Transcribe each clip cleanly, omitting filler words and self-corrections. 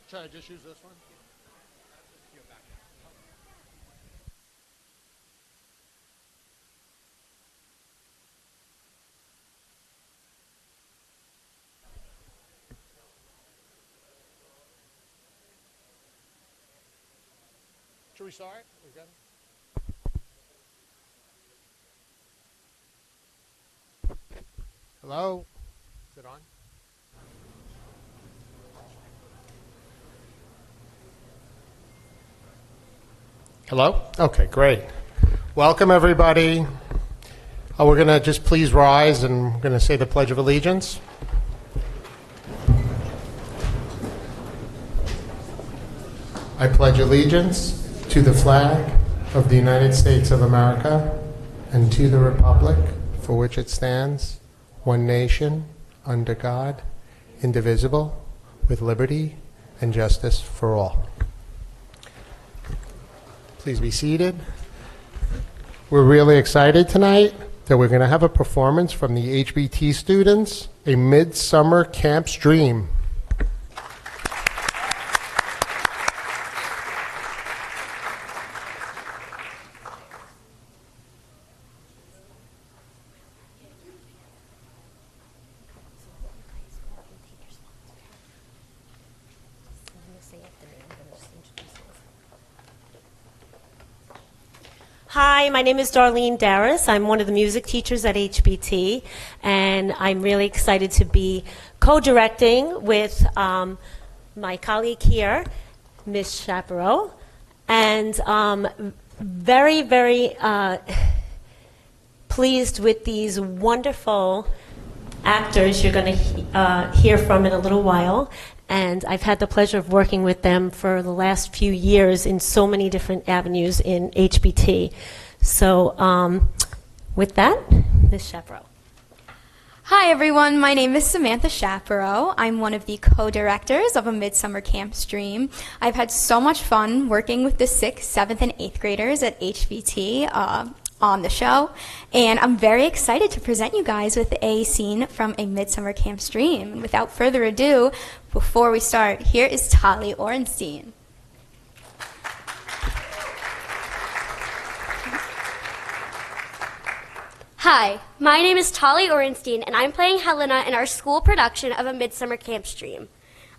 Should I just use this one? Should we start? We got it? Hello? Is it on? Hello? Okay, great. Welcome, everybody. We're going to just please rise, and we're going to say the Pledge of Allegiance. I pledge allegiance to the flag of the United States of America and to the republic for which it stands, one nation, under God, indivisible, with liberty and justice for all. Please be seated. We're really excited tonight that we're going to have a performance from the HBT students, A Midsummer Camp's Dream. Hi, my name is Darlene Darris. I'm one of the music teachers at HBT, and I'm really excited to be co-directing with my colleague here, Ms. Chaparro, and very, very pleased with these wonderful actors you're going to hear from in a little while. And I've had the pleasure of working with them for the last few years in so many different avenues in HBT. So with that, Ms. Chaparro. Hi everyone, my name is Samantha Chaparro. I'm one of the co-directors of A Midsummer Camp's Dream. I've had so much fun working with the 6th, 7th, and 8th graders at HBT on the show, and I'm very excited to present you guys with a scene from A Midsummer Camp's Dream. And without further ado, before we start, here is Tali Orenstein. Hi, my name is Tali Orenstein, and I'm playing Helena in our school production of A Midsummer Camp's Dream.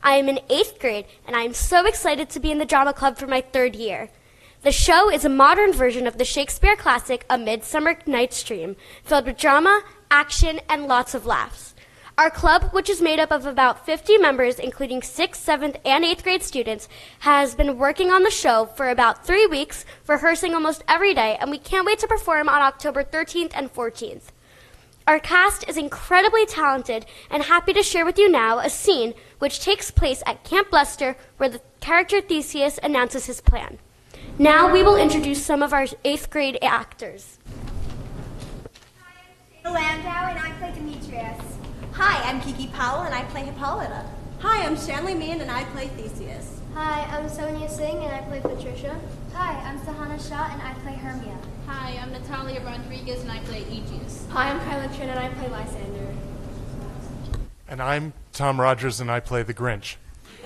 I am in 8th grade, and I am so excited to be in the drama club for my 3rd year. The show is a modern version of the Shakespeare classic A Midsummer Night's Dream, filled with drama, action, and lots of laughs. Our club, which is made up of about 50 members, including 6th, 7th, and 8th grade students, has been working on the show for about 3 weeks, rehearsing almost every day, and we can't wait to perform on October 13th and 14th. Our cast is incredibly talented, and happy to share with you now a scene which takes place at Camp Bluster, where the character Theseus announces his plan. Now we will introduce some of our 8th grade actors. Hi, I'm Shayna Landau, and I play Demetrius. Hi, I'm Kiki Powell, and I play Hippolyta. Hi, I'm Shanley Meehan, and I play Theseus. Hi, I'm Sonia Singh, and I play Patricia. Hi, I'm Sahana Shah, and I play Hermia. Hi, I'm Natalia Rodriguez, and I play Aegis. Hi, I'm Kyla Trin, and I play Lysander. And I'm Tom Rogers, and I play the Grinch.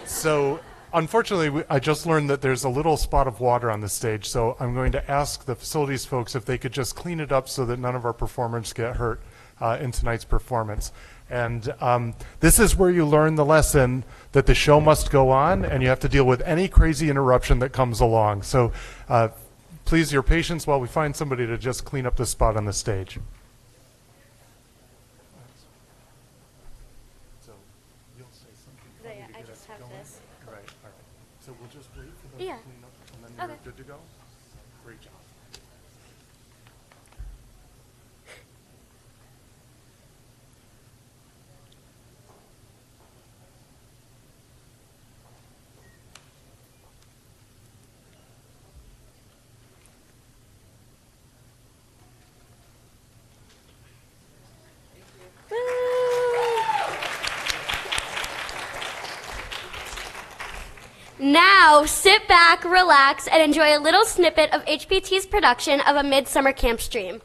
So, unfortunately, I just learned that there's a little spot of water on the stage, so I'm going to ask the facilities folks if they could just clean it up so that none of our performers get hurt in tonight's performance. And this is where you learn the lesson that the show must go on, and you have to deal with any crazy interruption that comes along. So please, your patience while we find somebody to just clean up the spot on the stage. So you'll say something. I just have this. Right, all right. So we'll just wait for them to clean up, and then you're good to go? Great job. Now, sit back, relax, and enjoy a little snippet of HBT's production of A Midsummer Camp's Dream.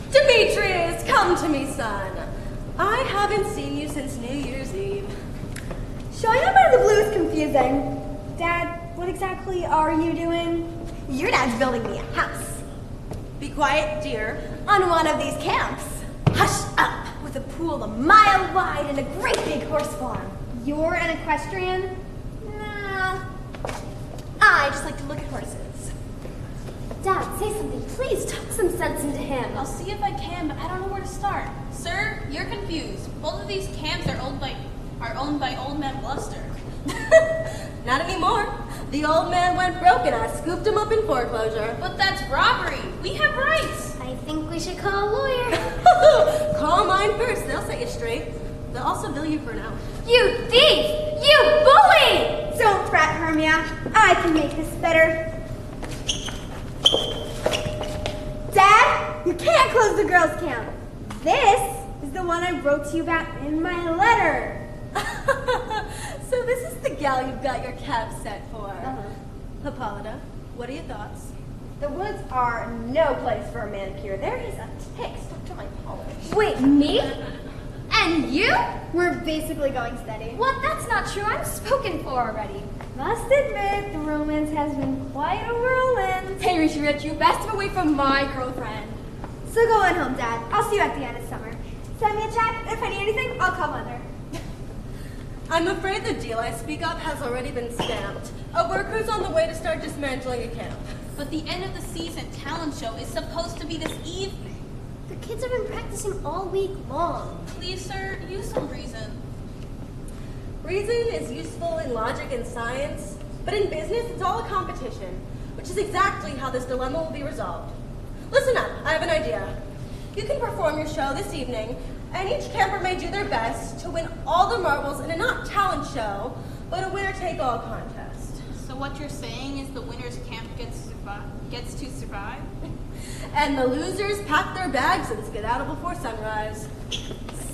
Demetrius, come to me, son. I haven't seen you since New Year's Eve. Showing up out of the blue is confusing. Dad, what exactly are you doing? Your dad's building me a house. Be quiet, dear. On one of these camps. Hush up! With a pool a mile wide and a great big horse farm. You're an equestrian? Nah. I just like to look at horses. Dad, say something. Please talk some sense into him. I'll see if I can, but I don't know where to start. Sir, you're confused. Both of these camps are owned by Old Man Bluster. Not anymore. The old man went broke and I scooped him up in foreclosure. But that's robbery. We have rights. I think we should call a lawyer. Call mine first. They'll set you straight. They'll also bill you for now. You thief! You bully! Don't fret, Hermia. I can make this better. Dad, you can't close the girls' camp. This is the one I wrote to you about in my letter. So this is the gal you've got your cap set for. Hippolyta, what are your thoughts? The woods are no place for a manicure. There is a tick stuck to my polish. Wait, me? And you? We're basically going steady. What? That's not true. I'm spoken for already. Must admit, the romance has been quite a whirlwind. Hey, Rich, you best away from my girlfriend. So go on home, Dad. I'll see you at the end of summer. Send me a check. If I need anything, I'll come under. I'm afraid the deal I speak of has already been stamped. A worker's on the way to start dismantling a camp. But the end of the season talent show is supposed to be this evening. The kids have been practicing all week long. Please, sir, use some reason. Reason is useful in logic and science, but in business, it's all a competition, which is exactly how this dilemma will be resolved. Listen up, I have an idea. You can perform your show this evening, and each camper may do their best to win all the marbles in a not talent show, but a winner-take-all contest. So what you're saying is the winner's camp gets to survive? And the losers pack their bags and skedaddle before sunrise.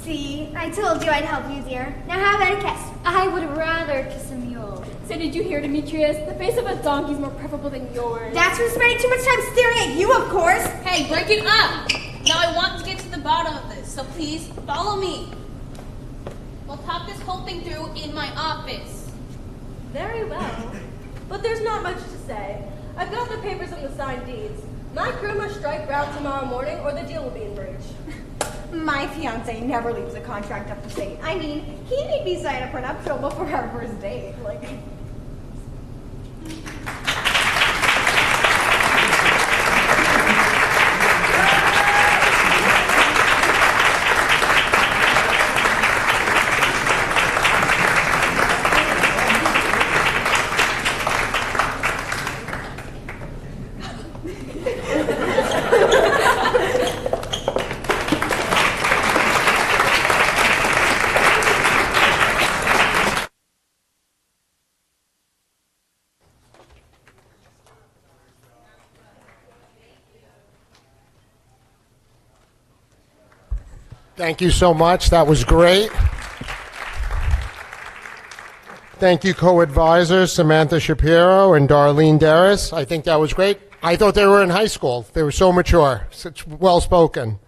See, I told you I'd help you, dear. Now how about a kiss? I would rather kiss a mule. So did you hear, Demetrius? The face of a donkey is more preferable than yours. That's from spending too much time staring at you, of course. Hey, break it up! Now I want to get to the bottom of this, so please follow me. We'll talk this whole thing through in my office. Very well. But there's not much to say. I've got the papers and the signed deeds. My crew must strike ground tomorrow morning or the deal will be in breach. My fiancé never leaves a contract up to date. I mean, he made me sign a prenuptial before our first date. Thank you so much. That was great. Thank you, co-advisors Samantha Shapiro and Darlene Darris. I think that was great. I thought they were in high school. They were so mature, such well-spoken.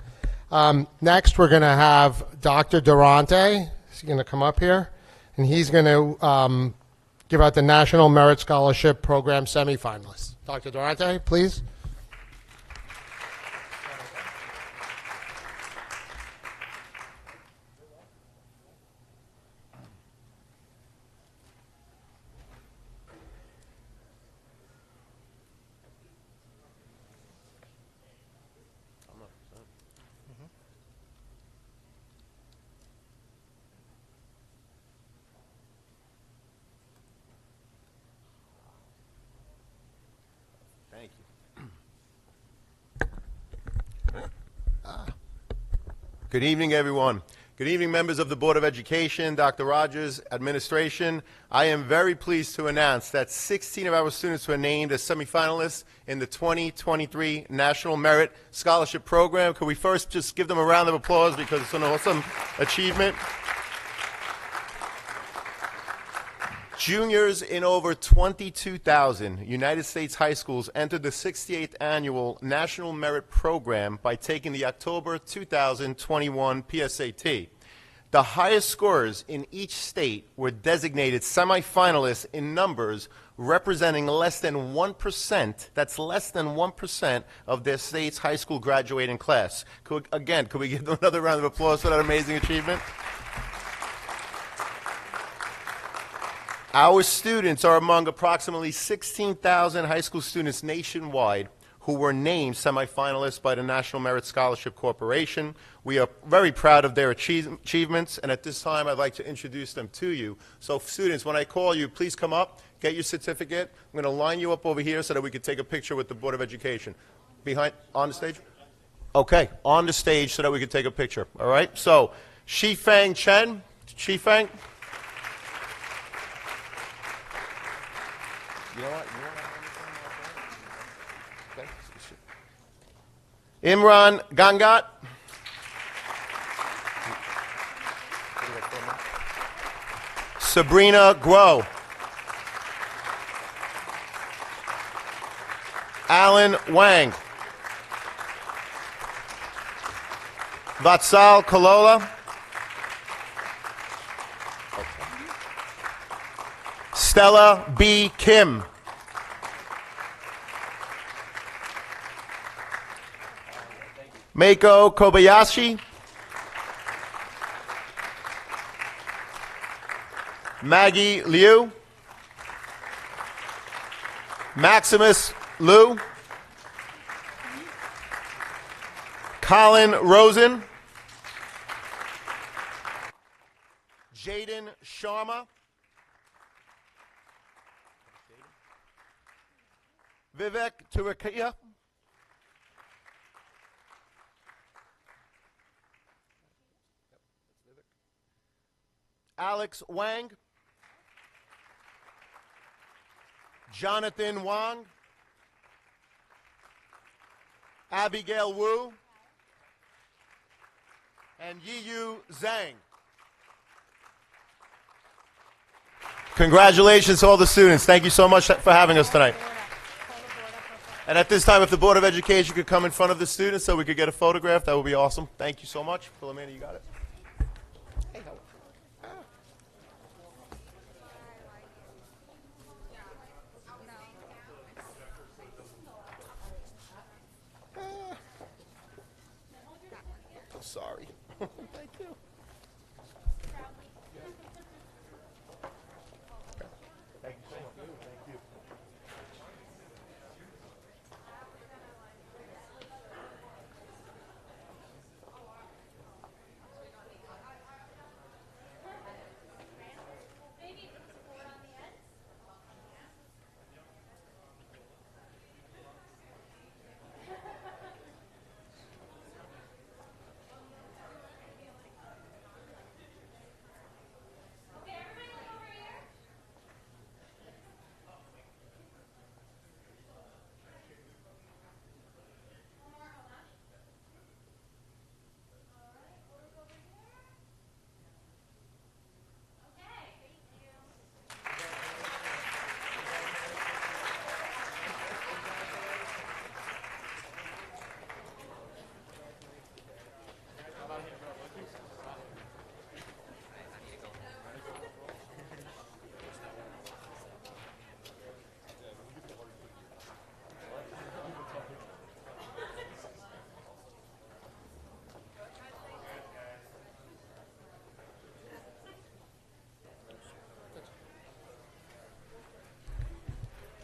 Next, we're going to have Dr. Durante. He's going to come up here, and he's going to give out the National Merit Scholarship Program semifinalists. Dr. Durante, please. Good evening, everyone. Good evening, members of the Board of Education, Dr. Rogers, administration. I am very pleased to announce that 16 of our students were named as semifinalists in the 2023 National Merit Scholarship Program. Could we first just give them a round of applause because it's an awesome achievement? Juniors in over 22,000 United States high schools entered the 68th Annual National Merit Program by taking the October 2021 PSAT. The highest scorers in each state were designated semifinalists in numbers representing less than 1%, that's less than 1% of their state's high school graduating class. Could we give them another round of applause for that amazing achievement? Our students are among approximately 16,000 high school students nationwide who were named semifinalists by the National Merit Scholarship Corporation. We are very proud of their achievements, and at this time I'd like to introduce them to you. So students, when I call you, please come up, get your certificate. I'm going to line you up over here so that we can take a picture with the Board of Education. On the stage? Okay, on the stage so that we can take a picture, all right? So, Shifang Chen. Shifang. You know what? Imran Gangat. Sabrina Guo. Alan Wang. Vatsal Kalola. Stella B. Kim. Mako Kobayashi. Maggie Liu. Maximus Liu. Colin Rosen. Jaden Sharma. Vivek Turakia. Alex Wang. Jonathan Wang. Abigail Wu. And Yiyu Zhang. Congratulations to all the students. Thank you so much for having us tonight. And at this time, if the Board of Education could come in front of the students so we could get a photograph, that would be awesome. Thank you so much. Philomena, you got it? Hey, I'm sorry. Thank you.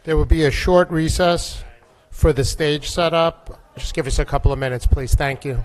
There will be a short recess for the stage setup. Just give us a couple of minutes, please. Thank you.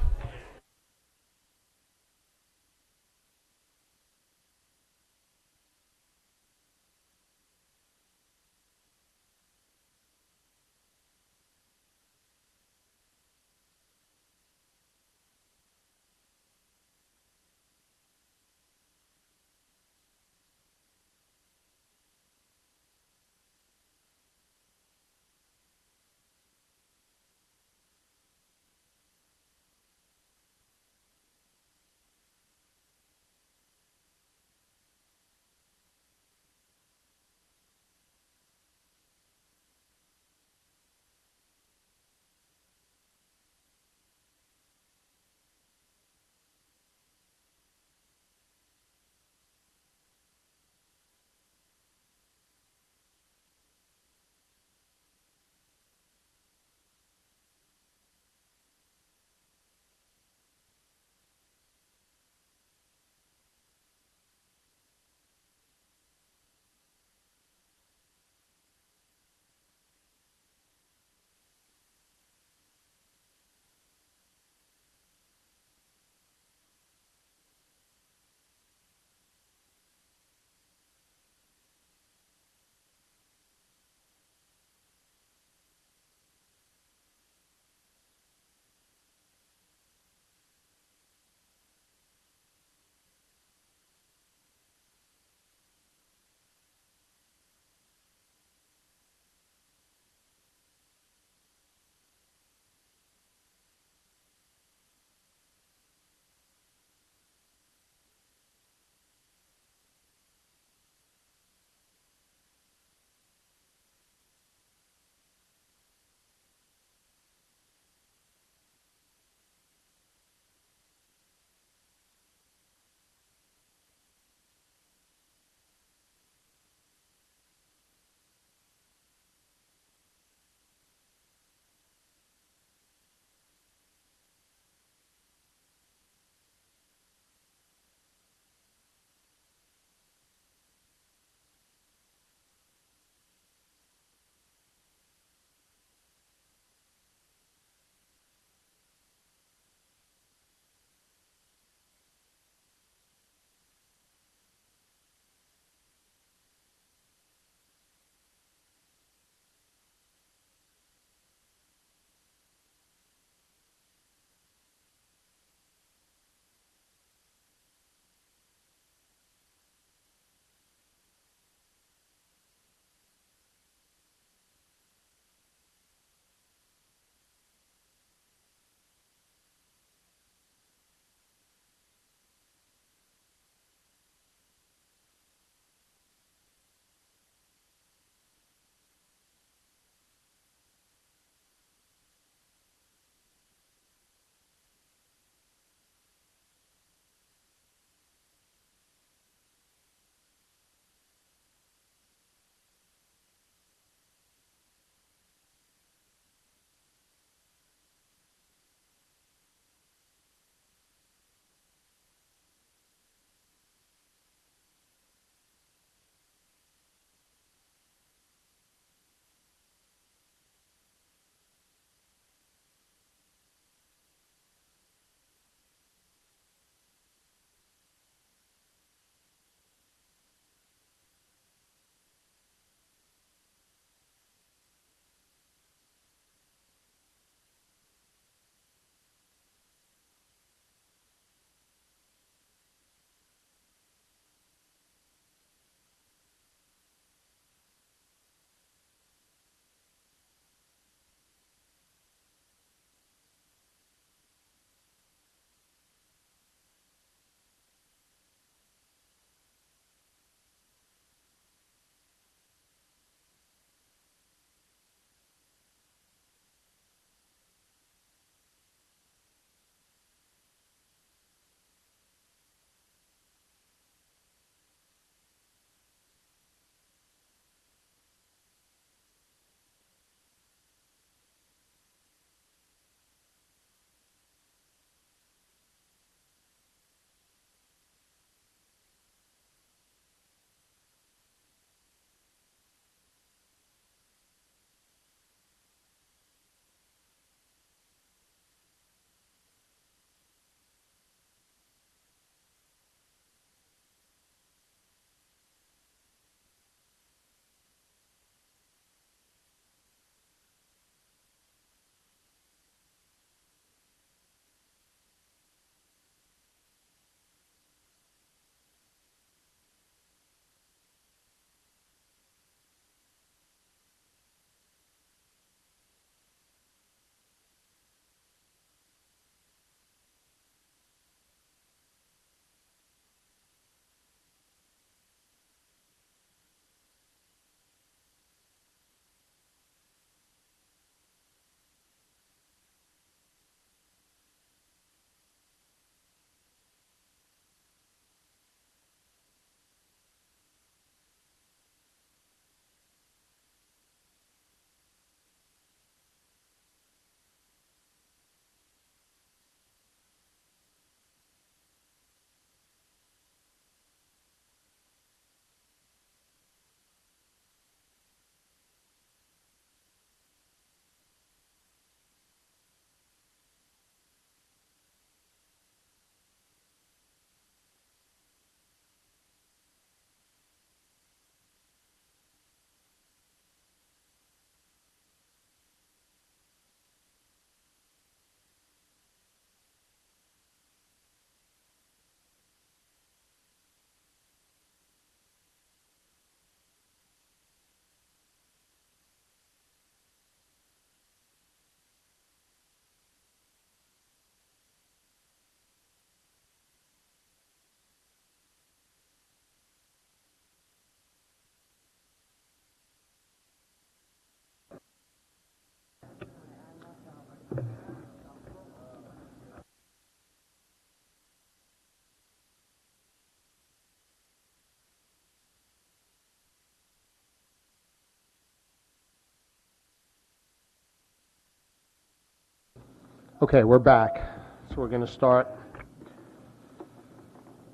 Okay, we're back. So we're going to start.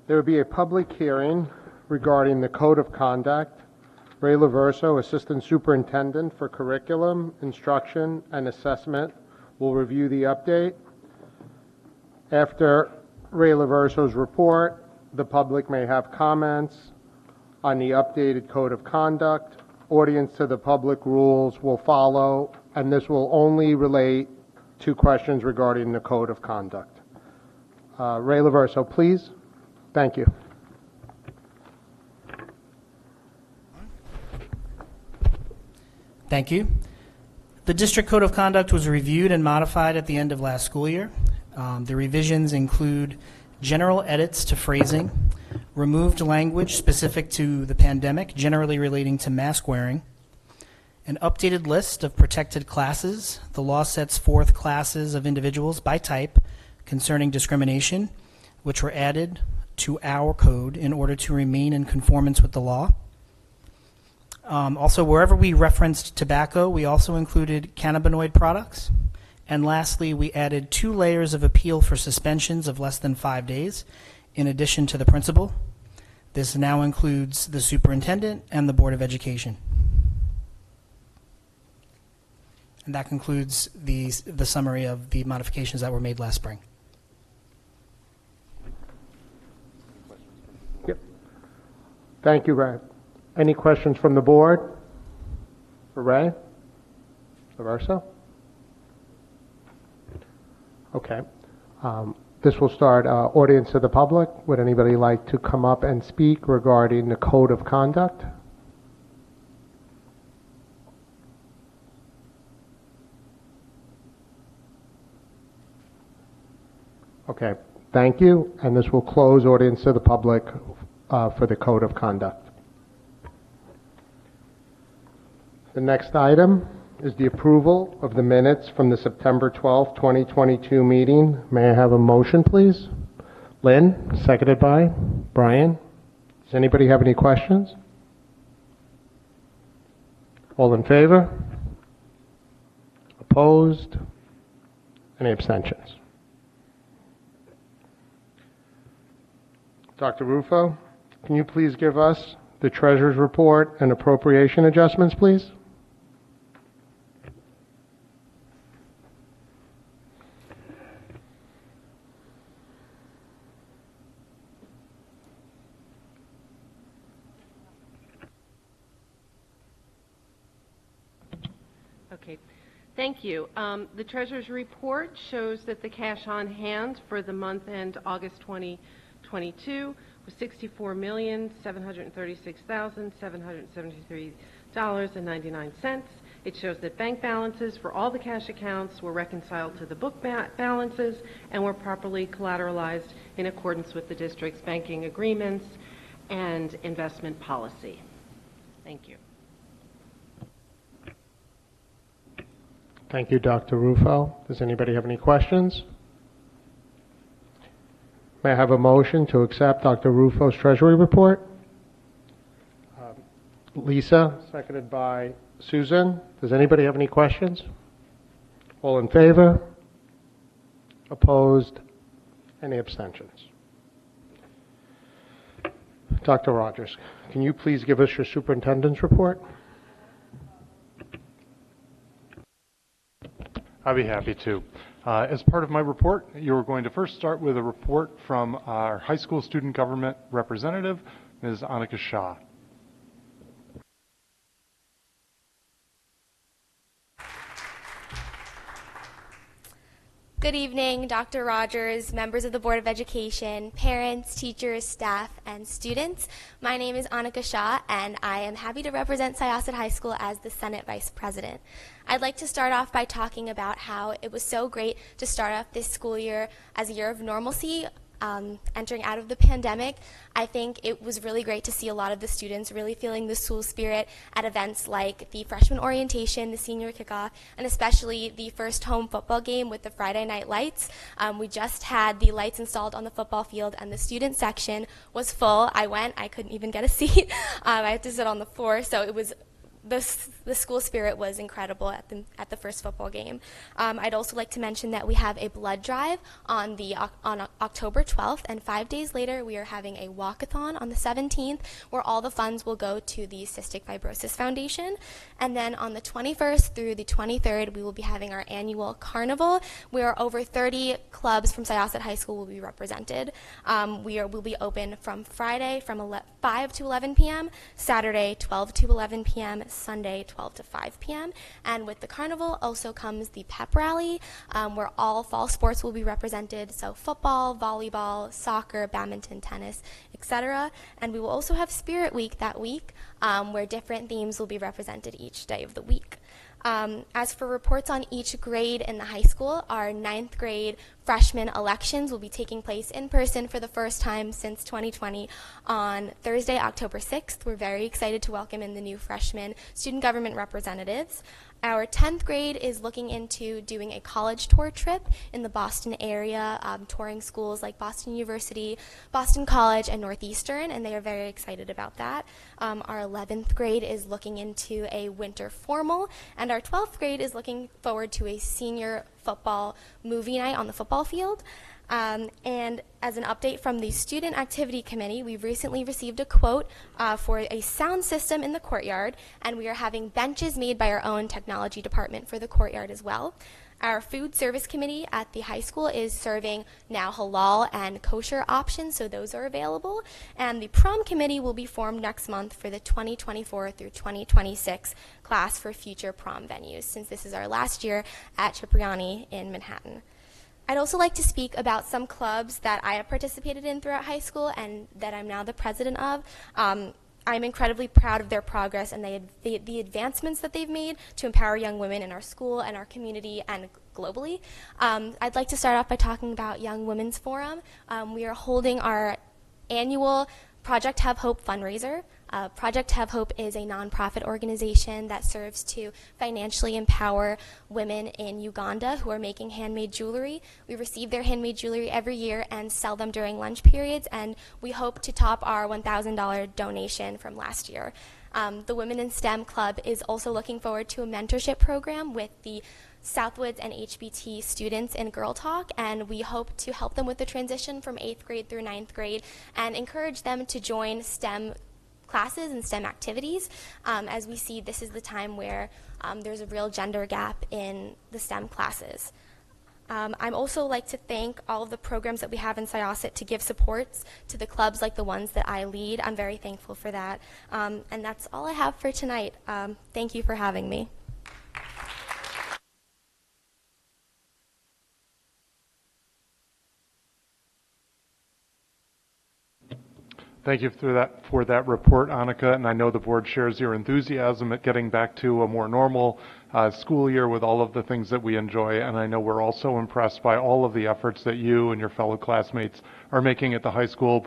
There will be a public hearing regarding the Code of Conduct. Ray Laverso, Assistant Superintendent for Curriculum, Instruction, and Assessment, will review the update. After Ray Laverso's report, the public may have comments on the updated Code of Conduct. Audience to the public rules will follow, and this will only relate to questions regarding the Code of Conduct. Ray Laverso, please. Thank you. Thank you. The District Code of Conduct was reviewed and modified at the end of last school year. The revisions include general edits to phrasing, removed language specific to the pandemic, generally relating to mask wearing, an updated list of protected classes. The law sets forth classes of individuals by type concerning discrimination, which were added to our code in order to remain in conformance with the law. Also, wherever we referenced tobacco, we also included cannabinoid products. And lastly, we added 2 layers of appeal for suspensions of less than 5 days, in addition to the principal. This now includes the superintendent and the Board of Education. And that concludes the summary of the modifications that were made last spring. Yep. Thank you, Ray. Any questions from the board for Ray Laverso? Okay. This will start audience to the public. Would anybody like to come up and speak regarding the Code of Conduct? Okay, thank you. And this will close audience to the public for the Code of Conduct. The next item is the approval of the minutes from the September 12th, 2022 meeting. May I have a motion, please? Lynn, seconded by Brian. Does anybody have any questions? All in favor? Opposed? Any abstentions? Dr. Rufo, can you please give us the treasurer's report and appropriation adjustments, please? Okay, thank you. The treasurer's report shows that the cash on hand for the month end August 2022 was $64,736,773.99. It shows that bank balances for all the cash accounts were reconciled to the book balances and were properly collateralized in accordance with the district's banking agreements and investment policy. Thank you. Thank you, Dr. Rufo. Does anybody have any questions? May I have a motion to accept Dr. Rufo's Treasury report? Lisa, seconded by Susan. Does anybody have any questions? All in favor? Opposed? Any abstentions? Dr. Rogers, can you please give us your superintendent's report? I'd be happy to. As part of my report, you're going to first start with a report from our high school student government representative, Ms. Annika Shah. Good evening, Dr. Rogers, members of the Board of Education, parents, teachers, staff, and students. My name is Annika Shah, and I am happy to represent Syosset High School as the Senate Vice President. I'd like to start off by talking about how it was so great to start off this school year as a year of normalcy, entering out of the pandemic. I think it was really great to see a lot of the students really feeling the school spirit at events like the freshman orientation, the senior kickoff, and especially the first home football game with the Friday night lights. We just had the lights installed on the football field, and the student section was full. I went, I couldn't even get a seat. I had to sit on the floor, so it was the school spirit was incredible at the first football game. I'd also like to mention that we have a blood drive on October 12th, and 5 days later we are having a walkathon on the 17th, where all the funds will go to the Cystic Fibrosis Foundation. And then on the 21st through the 23rd, we will be having our annual carnival, where over 30 clubs from Syosset High School will be represented. We'll be open from Friday from 5 to 11 p.m., Saturday 12 to 11 p.m., Sunday 12 to 5 p.m. And with the carnival also comes the pep rally, where all fall sports will be represented, so football, volleyball, soccer, badminton, tennis, etc. And we will also have Spirit Week that week, where different themes will be represented each day of the week. As for reports on each grade in the high school, our 9th grade freshman elections will be taking place in person for the first time since 2020 on Thursday, October 6th. We're very excited to welcome in the new freshman student government representatives. Our 10th grade is looking into doing a college tour trip in the Boston area, touring schools like Boston University, Boston College, and Northeastern, and they are very excited about that. Our 11th grade is looking into a winter formal, and our 12th grade is looking forward to a senior football movie night on the football field. And as an update from the Student Activity Committee, we've recently received a quote for a sound system in the courtyard, and we are having benches made by our own technology department for the courtyard as well. Our Food Service Committee at the high school is serving now halal and kosher options, so those are available. And the Prom Committee will be formed next month for the 2024 through 2026 class for future prom venues, since this is our last year at Cipriani in Manhattan. I'd also like to speak about some clubs that I have participated in throughout high school and that I'm now the president of. I'm incredibly proud of their progress and the advancements that they've made to empower young women in our school and our community and globally. I'd like to start off by talking about Young Women's Forum. We are holding our annual Project Have Hope fundraiser. Project Have Hope is a nonprofit organization that serves to financially empower women in Uganda who are making handmade jewelry. We receive their handmade jewelry every year and sell them during lunch periods, and we hope to top our $1,000 donation from last year. The Women in STEM Club is also looking forward to a mentorship program with the Southwoods and HBT students in Girl Talk, and we hope to help them with the transition from 8th grade through 9th grade and encourage them to join STEM classes and STEM activities, as we see this is the time where there's a real gender gap in the STEM classes. I'd also like to thank all of the programs that we have in Syosset to give supports to the clubs like the ones that I lead. I'm very thankful for that. And that's all I have for tonight. Thank you for having me. Thank you for that report, Annika, and I know the board shares your enthusiasm at getting back to a more normal school year with all of the things that we enjoy, and I know we're also impressed by all of the efforts that you and your fellow classmates are making at the high school.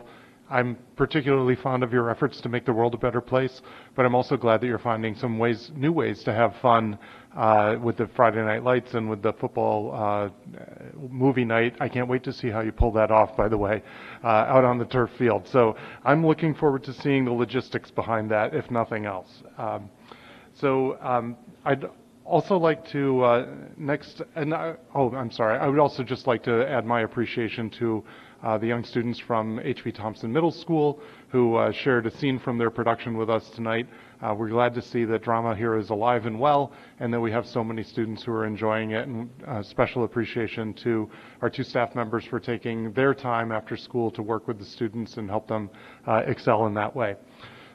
I'm particularly fond of your efforts to make the world a better place, but I'm also glad that you're finding some new ways to have fun with the Friday Night Lights and with the football movie night. I can't wait to see how you pull that off, by the way, out on the turf field. So I'm looking forward to seeing the logistics behind that, if nothing else. I'd also like to I would also just like to add my appreciation to the young students from H.B. Thompson Middle School who shared a scene from their production with us tonight. We're glad to see that drama here is alive and well, and that we have so many students who are enjoying it, and special appreciation to our two staff members for taking their time after school to work with the students and help them excel in that way.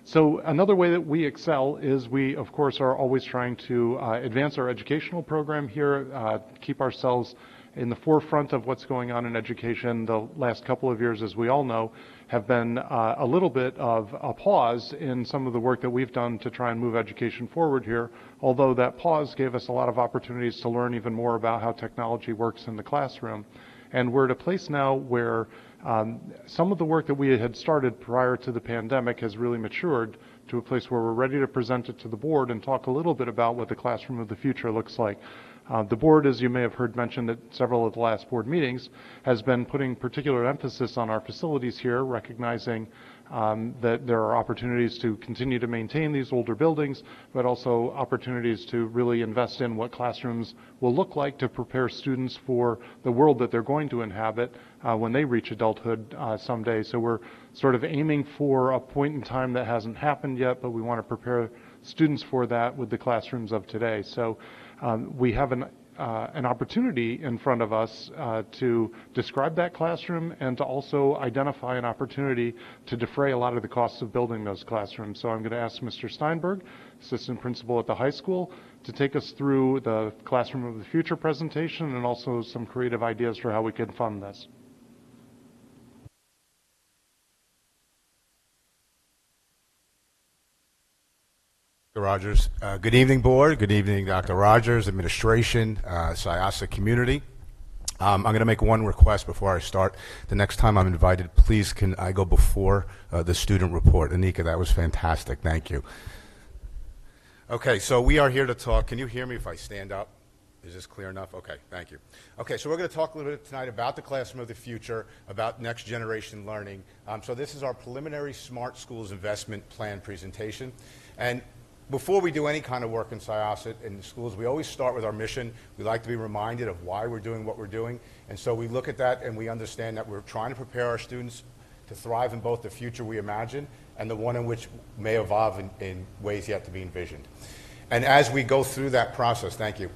So another way that we excel is we, of course, are always trying to advance our educational program here, keep ourselves in the forefront of what's going on in education. The last couple of years, as we all know, have been a little bit of a pause in some of the work that we've done to try and move education forward here, although that pause gave us a lot of opportunities to learn even more about how technology works in the classroom. And we're at a place now where some of the work that we had started prior to the pandemic has really matured to a place where we're ready to present it to the board and talk a little bit about what the classroom of the future looks like. The board, as you may have heard mentioned at several of the last board meetings, has been putting particular emphasis on our facilities here, recognizing that there are opportunities to continue to maintain these older buildings, but also opportunities to really invest in what classrooms will look like to prepare students for the world that they're going to inhabit when they reach adulthood someday. So we're sort of aiming for a point in time that hasn't happened yet, but we want to prepare students for that with the classrooms of today. So we have an opportunity in front of us to describe that classroom and to also identify an opportunity to defray a lot of the costs of building those classrooms. So I'm going to ask Mr. Steinberg, assistant principal at the high school, to take us through the Classroom of the Future presentation and also some creative ideas for how we can fund this. Rogers. Good evening, board. Good evening, Dr. Rogers, administration, Syosset community. I'm going to make one request before I start. The next time I'm invited, please can I go before the student report. Anika, that was fantastic. Thank you. Okay, so we are here to talk. Can you hear me if I stand up? Is this clear enough? Okay, thank you. Okay, so we're going to talk a little bit tonight about the Classroom of the Future, about next generation learning. So this is our preliminary Smart Schools Investment Plan presentation. And before we do any kind of work in Syosset in the schools, we always start with our mission. We like to be reminded of why we're doing what we're doing. And so we look at that and we understand that we're trying to prepare our students to thrive in both the future we imagine and the one in which may evolve in ways yet to be envisioned. And as we go through that process, thank you,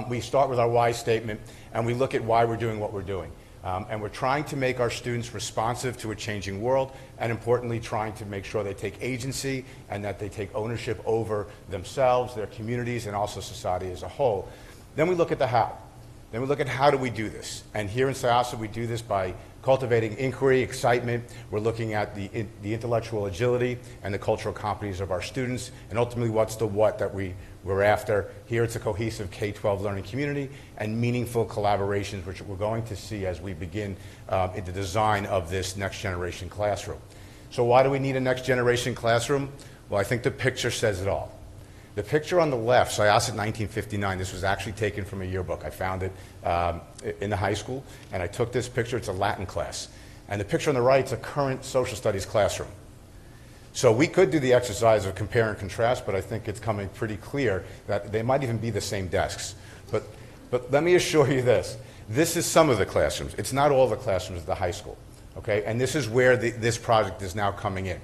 we start with our why statement and we look at why we're doing what we're doing. And we're trying to make our students responsive to a changing world, and importantly, trying to make sure they take agency and that they take ownership over themselves, their communities, and also society as a whole. Then we look at the how. Then we look at how do we do this. And here in Syosset, we do this by cultivating inquiry, excitement. We're looking at the intellectual agility and the cultural competencies of our students, and ultimately what's the what that we're after. Here it's a cohesive K-12 learning community and meaningful collaborations, which we're going to see as we begin in the design of this next generation classroom. So why do we need a next generation classroom? Well, I think the picture says it all. The picture on the left, Syosset 1959, this was actually taken from a yearbook. I found it in the high school, and I took this picture. It's a Latin class. And the picture on the right is a current social studies classroom. So we could do the exercise of compare and contrast, but I think it's coming pretty clear that they might even be the same desks. But let me assure you this. This is some of the classrooms. It's not all the classrooms at the high school. Okay? And this is where this project is now coming in.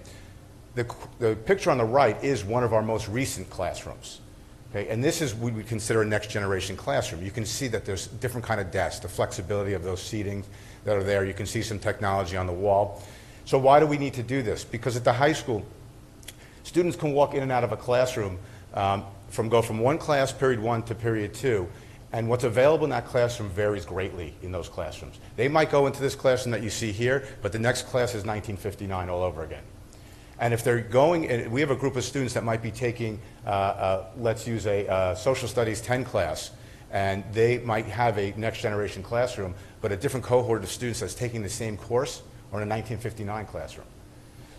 The picture on the right is one of our most recent classrooms. Okay? And this is what we consider a next generation classroom. You can see that there's different kind of desks, the flexibility of those seating that are there. You can see some technology on the wall. So why do we need to do this? Because at the high school, students can walk in and out of a classroom, go from one class, period 1, to period 2, and what's available in that classroom varies greatly in those classrooms. They might go into this classroom that you see here, but the next class is 1959 all over again. And if they're going, and we have a group of students that might be taking, let's use a social studies 10 class, and they might have a next generation classroom, but a different cohort of students that's taking the same course or in a 1959 classroom.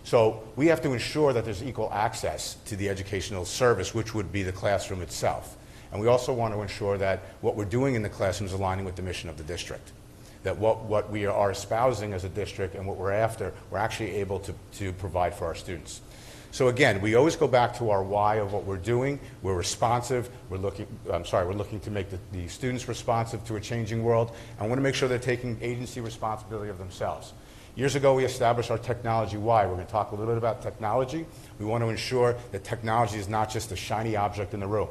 So we have to ensure that there's equal access to the educational service, which would be the classroom itself. And we also want to ensure that what we're doing in the classroom is aligning with the mission of the district. That what we are espousing as a district and what we're after, we're actually able to provide for our students. So again, we always go back to our why of what we're doing. We're responsive. We're looking to make the students responsive to a changing world. And we want to make sure they're taking agency responsibility of themselves. Years ago, we established our technology why. We're going to talk a little bit about technology. We want to ensure that technology is not just a shiny object in the room.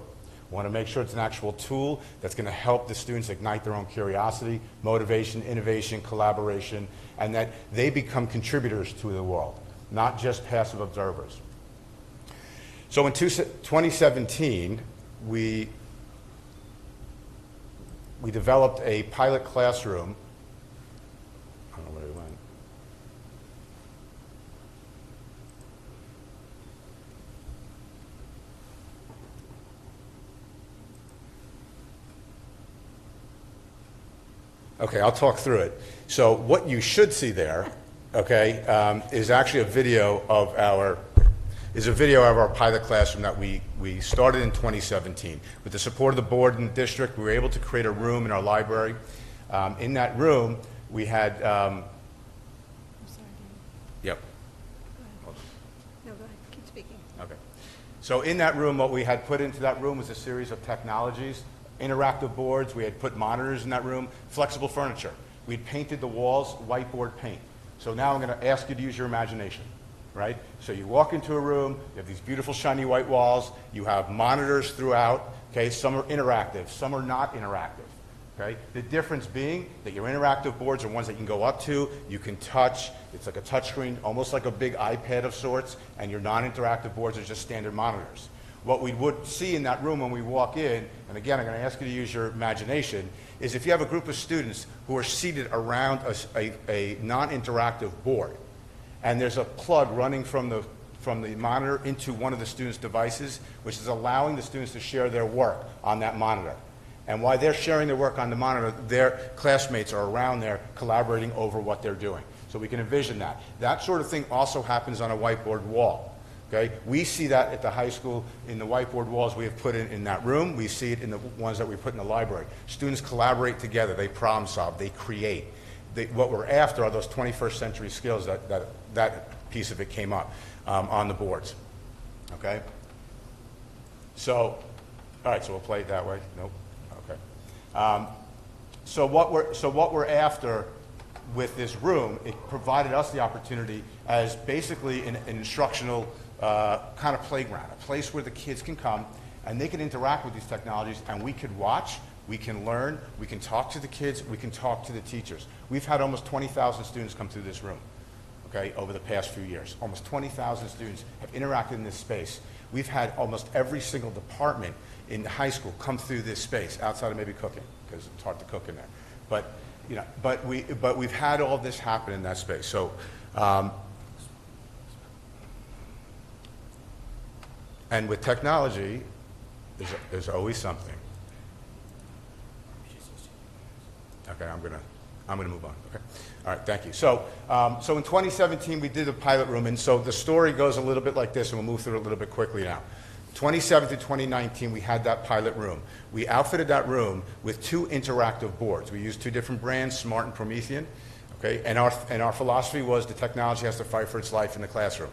We want to make sure it's an actual tool that's going to help the students ignite their own curiosity, motivation, innovation, collaboration, and that they become contributors to the world, not just passive observers. So in 2017, we developed a pilot classroom. I don't know where it went. Okay, I'll talk through it. So what you should see there, okay, is actually a video of is a video of our pilot classroom that we started in 2017. With the support of the board and the district, we were able to create a room in our library. In that room, we had... Yep. No, go ahead. Keep speaking. Okay. So in that room, what we had put into that room was a series of technologies, interactive boards. We had put monitors in that room, flexible furniture. We'd painted the walls whiteboard paint. So now I'm going to ask you to use your imagination, right? So you walk into a room, you have these beautiful shiny white walls, you have monitors throughout, okay? Some are interactive, some are not interactive. Okay? The difference being that your interactive boards are ones that you can go up to, you can touch, it's like a touch screen, almost like a big iPad of sorts, and your non-interactive boards are just standard monitors. What we would see in that room when we walk in, and again, I'm going to ask you to use your imagination, is if you have a group of students who are seated around a non-interactive board, and there's a plug running from the monitor into one of the students' devices, which is allowing the students to share their work on that monitor. And while they're sharing their work on the monitor, their classmates are around there collaborating over what they're doing. So we can envision that. That sort of thing also happens on a whiteboard wall. Okay? We see that at the high school in the whiteboard walls we have put in that room. We see it in the ones that we put in the library. Students collaborate together. They problem solve. They create. What we're after are those 21st century skills that piece of it came up on the boards. Okay? So, all right, so we'll play it that way. Nope. So what we're after with this room, it provided us the opportunity as basically an instructional kind of playground, a place where the kids can come and they can interact with these technologies, and we could watch, we can learn, we can talk to the kids, we can talk to the teachers. We've had almost 20,000 students come through this room, okay, over the past few years. Almost 20,000 students have interacted in this space. We've had almost every single department in high school come through this space, outside of maybe cooking, because it's hard to cook in there. But, you know, but we've had all this happen in that space. So, and with technology, there's always something. Okay, I'm gonna move on. Okay, all right, thank you. So, so in 2017 we did a pilot room, and so the story goes a little bit like this, and we'll move through it a little bit quickly now. 2017 to 2019, we had that pilot room. We outfitted that room with 2 interactive boards. We used 2 different brands, Smart and Promethean. Okay, and our philosophy was the technology has to fight for its life in the classroom.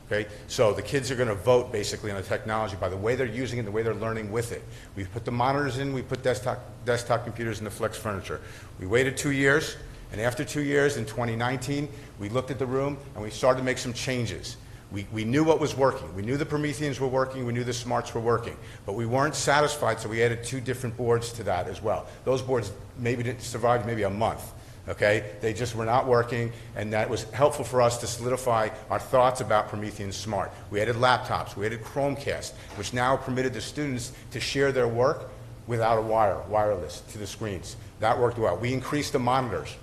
Okay, so the kids are going to vote basically on the technology by the way they're using it, the way they're learning with it. We put the monitors in, we put desktop computers in the flex furniture. We waited 2 years, and after 2 years in 2019, we looked at the room and we started to make some changes. We knew what was working. We knew the Prometheans were working. We knew the Smarts were working. But we weren't satisfied, so we added 2 different boards to that as well. Those boards maybe didn't survive maybe a month. Okay? They just were not working, and that was helpful for us to solidify our thoughts about Promethean Smart. We added laptops. We added Chromecast, which now permitted the students to share their work without a wireless to the screens. That worked well. We increased the monitors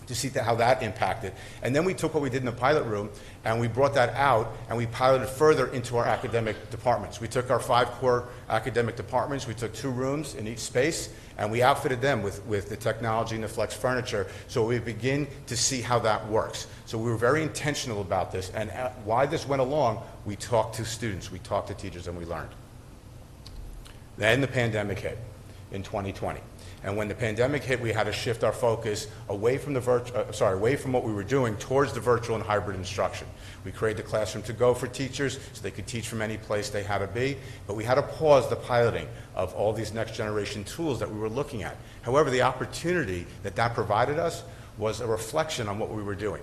to see how that impacted. And then we took what we did in the pilot room and we brought that out and we piloted further into our academic departments. We took our 5 core academic departments, we took 2 rooms in each space, and we outfitted them with the technology and the flex furniture so we begin to see how that works. So we were very intentional about this, and why this went along, we talked to students, we talked to teachers, and we learned. Then the pandemic hit in 2020. And when the pandemic hit, we had to shift our focus away from away from what we were doing towards the virtual and hybrid instruction. We created the Classroom to Go for teachers so they could teach from any place they had to be, but we had to pause the piloting of all these next generation tools that we were looking at. However, the opportunity that provided us was a reflection on what we were doing.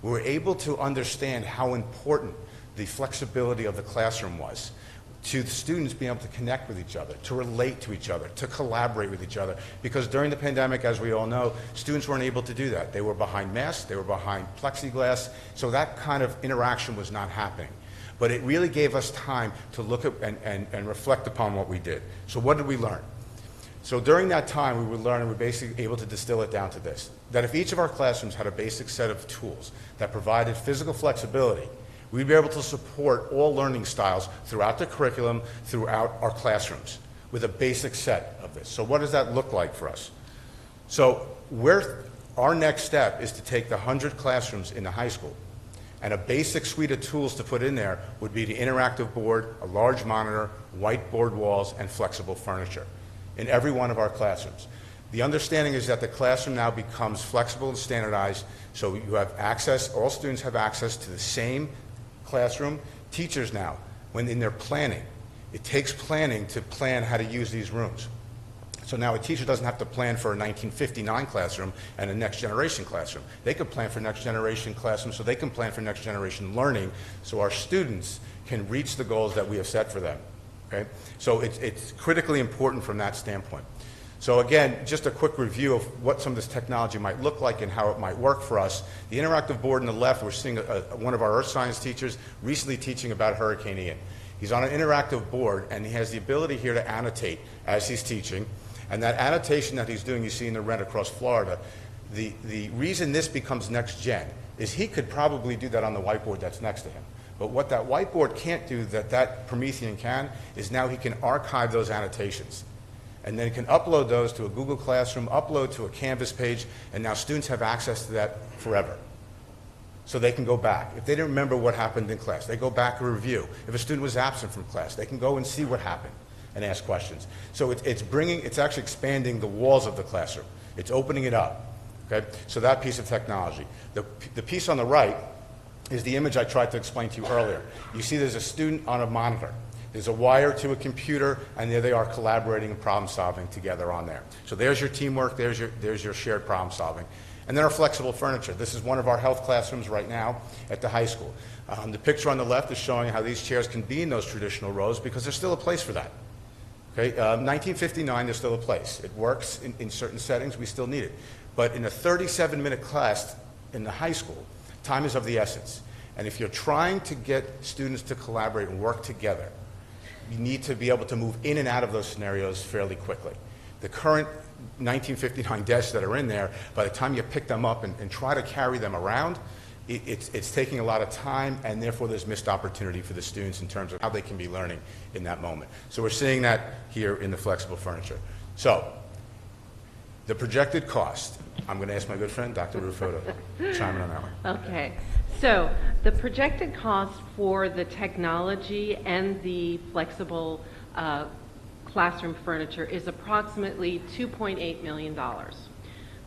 We were able to understand how important the flexibility of the classroom was to the students being able to connect with each other, to relate to each other, to collaborate with each other. Because during the pandemic, as we all know, students weren't able to do that. They were behind masks, they were behind plexiglass, so that kind of interaction was not happening. But it really gave us time to look at and reflect upon what we did. So what did we learn? So during that time, we would learn, and we're basically able to distill it down to this, that if each of our classrooms had a basic set of tools that provided physical flexibility, we'd be able to support all learning styles throughout the curriculum, throughout our classrooms, with a basic set of this. So what does that look like for us? So our next step is to take the 100 classrooms in the high school And a basic suite of tools to put in there would be the interactive board, a large monitor, whiteboard walls, and flexible furniture in every one of our classrooms. The understanding is that the classroom now becomes flexible and standardized, so you have access, all students have access to the same classroom. Teachers now, when in their planning, it takes planning to plan how to use these rooms. So now a teacher doesn't have to plan for a 1959 classroom and a next generation classroom. They could plan for next generation classroom so they can plan for next generation learning so our students can reach the goals that we have set for them. Okay? So it's critically important from that standpoint. So again, just a quick review of what some of this technology might look like and how it might work for us. The interactive board on the left, we're seeing one of our earth science teachers recently teaching about Hurricane Ian. He's on an interactive board and he has the ability here to annotate as he's teaching. And that annotation that he's doing, you see in the red across Florida, the reason this becomes next gen is he could probably do that on the whiteboard that's next to him. But what that whiteboard can't do that Promethean can is now he can archive those annotations. And then he can upload those to a Google Classroom, upload to a Canvas page, and now students have access to that forever. So they can go back. If they didn't remember what happened in class, they go back and review. If a student was absent from class, they can go and see what happened and ask questions. So it's actually expanding the walls of the classroom. It's opening it up. Okay? So that piece of technology. The piece on the right is the image I tried to explain to you earlier. You see there's a student on a monitor. There's a wire to a computer, and there they are collaborating and problem solving together on there. So there's your teamwork, there's your shared problem solving. And then our flexible furniture. This is one of our health classrooms right now at the high school. The picture on the left is showing how these chairs can be in those traditional rows because there's still a place for that. Okay, 1959, there's still a place. It works in certain settings. We still need it. But in a 37-minute class in the high school, time is of the essence. And if you're trying to get students to collaborate and work together, you need to be able to move in and out of those scenarios fairly quickly. The current 1959 desks that are in there, by the time you pick them up and try to carry them around, it's taking a lot of time, and therefore there's missed opportunity for the students in terms of how they can be learning in that moment. So we're seeing that here in the flexible furniture. So the projected cost, I'm going to ask my good friend, Dr. Rufo, to chime in on that one. Okay. So the projected cost for the technology and the flexible classroom furniture is approximately $2.8 million.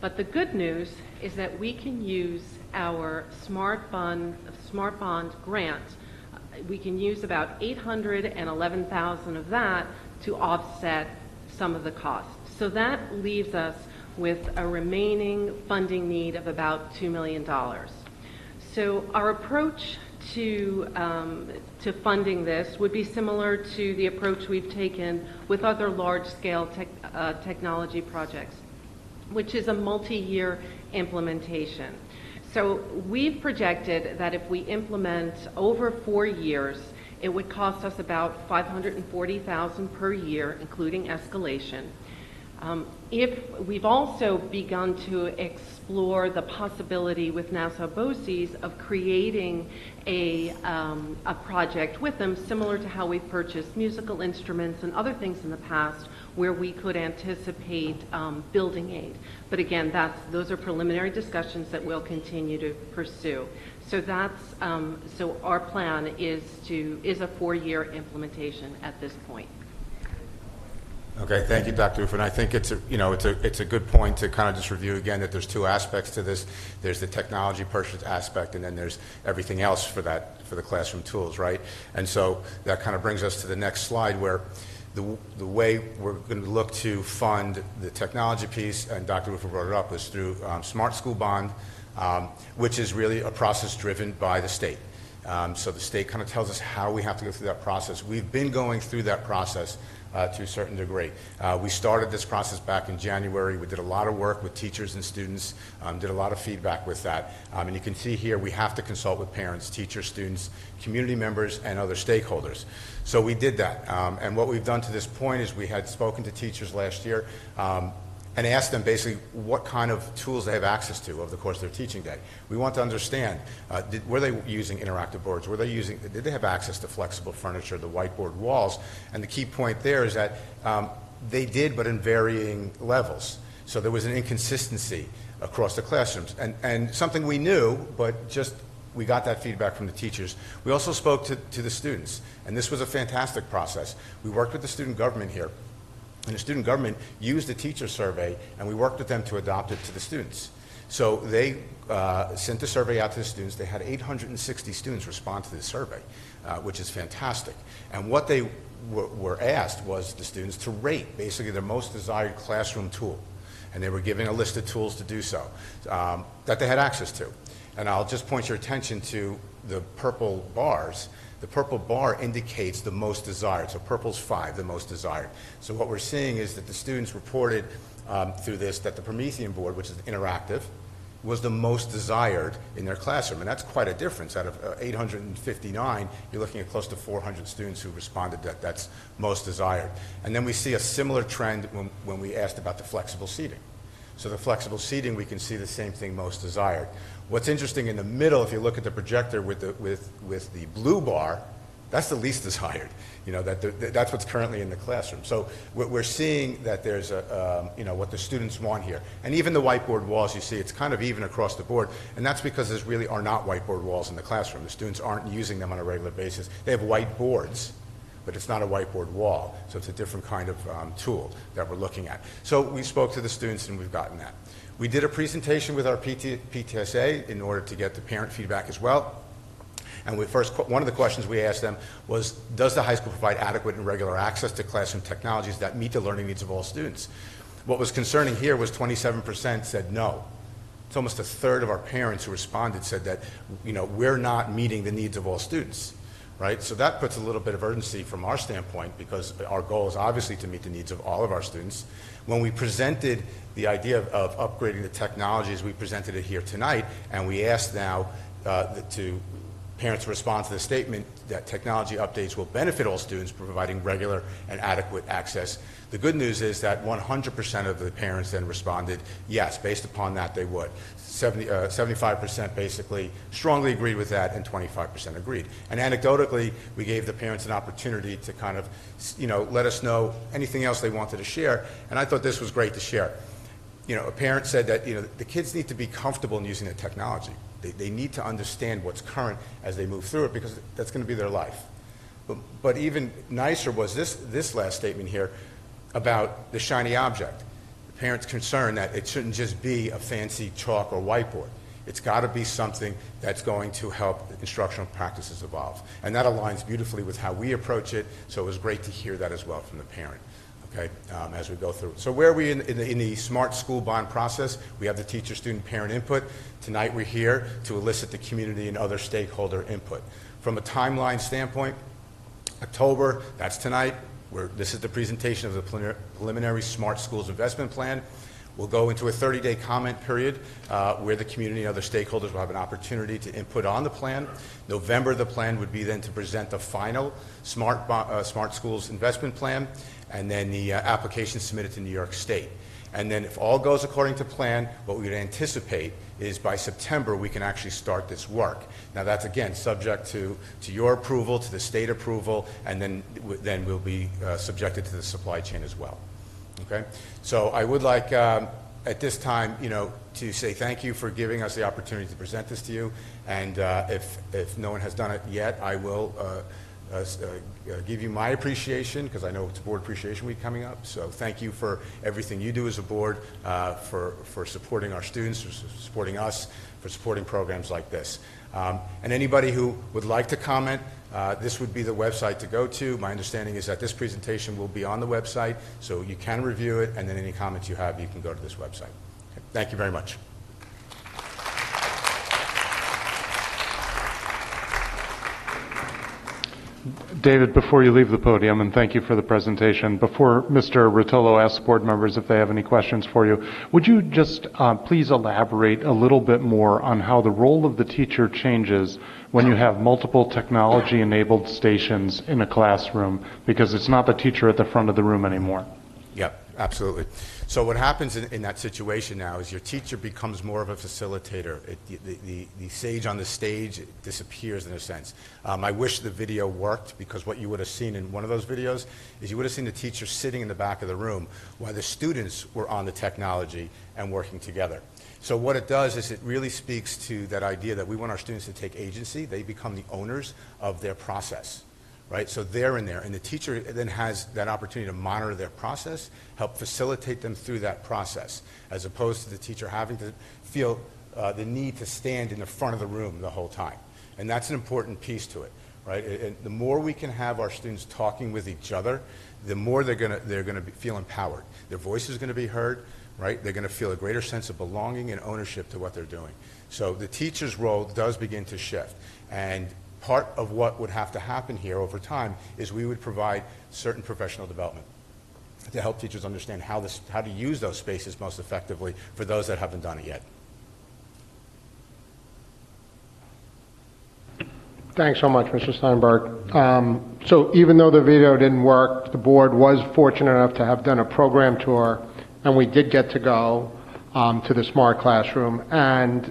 But the good news is that we can use our Smart Bond grant. We can use about $811,000 of that to offset some of the costs. So that leaves us with a remaining funding need of about $2 million. So our approach to funding this would be similar to the approach we've taken with other large-scale technology projects, which is a multi-year implementation. So we've projected that if we implement over 4 years, it would cost us about $540,000 per year, including escalation. If we've also begun to explore the possibility with Nassau BOCES of creating a project with them, similar to how we've purchased musical instruments and other things in the past, where we could anticipate building aid. But again, those are preliminary discussions that we'll continue to pursue. So so our plan is a 4-year implementation at this point. Okay, thank you, Dr. Rufo. And I think it's a good point to kind of just review again that there's 2 aspects to this. There's the technology purchase aspect, and then there's everything else for the classroom tools, right? And so that kind of brings us to the next slide, where the way we're going to look to fund the technology piece, and Dr. Rufo brought it up, is through Smart School Bond, which is really a process driven by the state. So the state kind of tells us how we have to go through that process. We've been going through that process to a certain degree. We started this process back in January. We did a lot of work with teachers and students, did a lot of feedback with that. And you can see here we have to consult with parents, teachers, students, community members, and other stakeholders. So we did that. And what we've done to this point is we had spoken to teachers last year and asked them basically what kind of tools they have access to over the course of their teaching day. We want to understand, were they using interactive boards? Did they have access to flexible furniture, the whiteboard walls? And the key point there is that they did, but in varying levels. So there was an inconsistency across the classrooms. And something we knew, but just we got that feedback from the teachers. We also spoke to the students, and this was a fantastic process. We worked with the student government here, and the student government used the teacher survey, and we worked with them to adopt it to the students. So they sent the survey out to the students. They had 860 students respond to the survey, which is fantastic. And what they were asked was the students to rate basically their most desired classroom tool. And they were given a list of tools to do so that they had access to. And I'll just point your attention to the purple bars. The purple bar indicates the most desired. So purple's 5, the most desired. So what we're seeing is that the students reported through this that the Promethean board, which is interactive, was the most desired in their classroom. And that's quite a difference. Out of 859, you're looking at close to 400 students who responded that that's most desired. And then we see a similar trend when we asked about the flexible seating. So the flexible seating, we can see the same thing, most desired. What's interesting in the middle, if you look at the projector with the blue bar, that's the least desired. You know, that's what's currently in the classroom. So we're seeing that there's what the students want here. And even the whiteboard walls, you see, it's kind of even across the board. And that's because there really are not whiteboard walls in the classroom. The students aren't using them on a regular basis. They have whiteboards, but it's not a whiteboard wall. So it's a different kind of tool that we're looking at. So we spoke to the students, and we've gotten that. We did a presentation with our PTSA in order to get the parent feedback as well. And one of the questions we asked them was, does the high school provide adequate and regular access to classroom technologies that meet the learning needs of all students? What was concerning here was 27% said no. It's almost a third of our parents who responded said that, we're not meeting the needs of all students, right? So that puts a little bit of urgency from our standpoint, because our goal is obviously to meet the needs of all of our students. When we presented the idea of upgrading the technologies, we presented it here tonight, and we asked now parents respond to the statement that technology updates will benefit all students, providing regular and adequate access. The good news is that 100% of the parents then responded yes. Based upon that, they would. 75% basically strongly agreed with that, and 25% agreed. And anecdotally, we gave the parents an opportunity to kind of, let us know anything else they wanted to share. And I thought this was great to share. A parent said that the kids need to be comfortable in using the technology. They need to understand what's current as they move through it, because that's going to be their life. But even nicer was this last statement here about the shiny object. The parents' concern that it shouldn't just be a fancy chalk or whiteboard. It's got to be something that's going to help instructional practices evolve. And that aligns beautifully with how we approach it, so it was great to hear that as well from the parent. Okay, as we go through. So where are we in the Smart School Bond process? We have the teacher, student, parent input. Tonight we're here to elicit the community and other stakeholder input. From a timeline standpoint, October, that's tonight. This is the presentation of the preliminary Smart Schools Investment Plan. We'll go into a 30-day comment period where the community and other stakeholders will have an opportunity to input on the plan. November, the plan would be then to present the final Smart Schools Investment Plan, and then the application submitted to New York State. And then if all goes according to plan, what we would anticipate is by September we can actually start this work. Now that's, again, subject to your approval, to the state approval, and then we'll be subjected to the supply chain as well. Okay? So I would like at this time, to say thank you for giving us the opportunity to present this to you. And if no one has done it yet, I will give you my appreciation, because I know it's Board Appreciation Week coming up. So thank you for everything you do as a board, for supporting our students, for supporting us, for supporting programs like this. And anybody who would like to comment, this would be the website to go to. My understanding is that this presentation will be on the website, so you can review it, and then any comments you have, you can go to this website. Okay. Thank you very much. David, before you leave the podium, and thank you for the presentation, before Mr. Rotolo asks board members if they have any questions for you, would you just please elaborate a little bit more on how the role of the teacher changes when you have multiple technology-enabled stations in a classroom, because it's not the teacher at the front of the room anymore? Yep. absolutely. So what happens in that situation now is your teacher becomes more of a facilitator. The sage on the stage disappears in a sense. I wish the video worked, because what you would have seen in one of those videos is you would have seen the teacher sitting in the back of the room while the students were on the technology and working together. So what it does is it really speaks to that idea that we want our students to take agency. They become the owners of their process. Right? So they're in there, and the teacher then has that opportunity to monitor their process, help facilitate them through that process, as opposed to the teacher having to feel the need to stand in the front of the room the whole time. And that's an important piece to it. Right? And the more we can have our students talking with each other, the more they're going to feel empowered. Their voice is going to be heard. Right? They're going to feel a greater sense of belonging and ownership to what they're doing. So the teacher's role does begin to shift. And part of what would have to happen here over time is we would provide certain professional development to help teachers understand how to use those spaces most effectively for those that haven't done it yet. Thanks so much, Mr. Steinberg. So even though the video didn't work, the board was fortunate enough to have done a program tour, and we did get to go to the Smart Classroom. And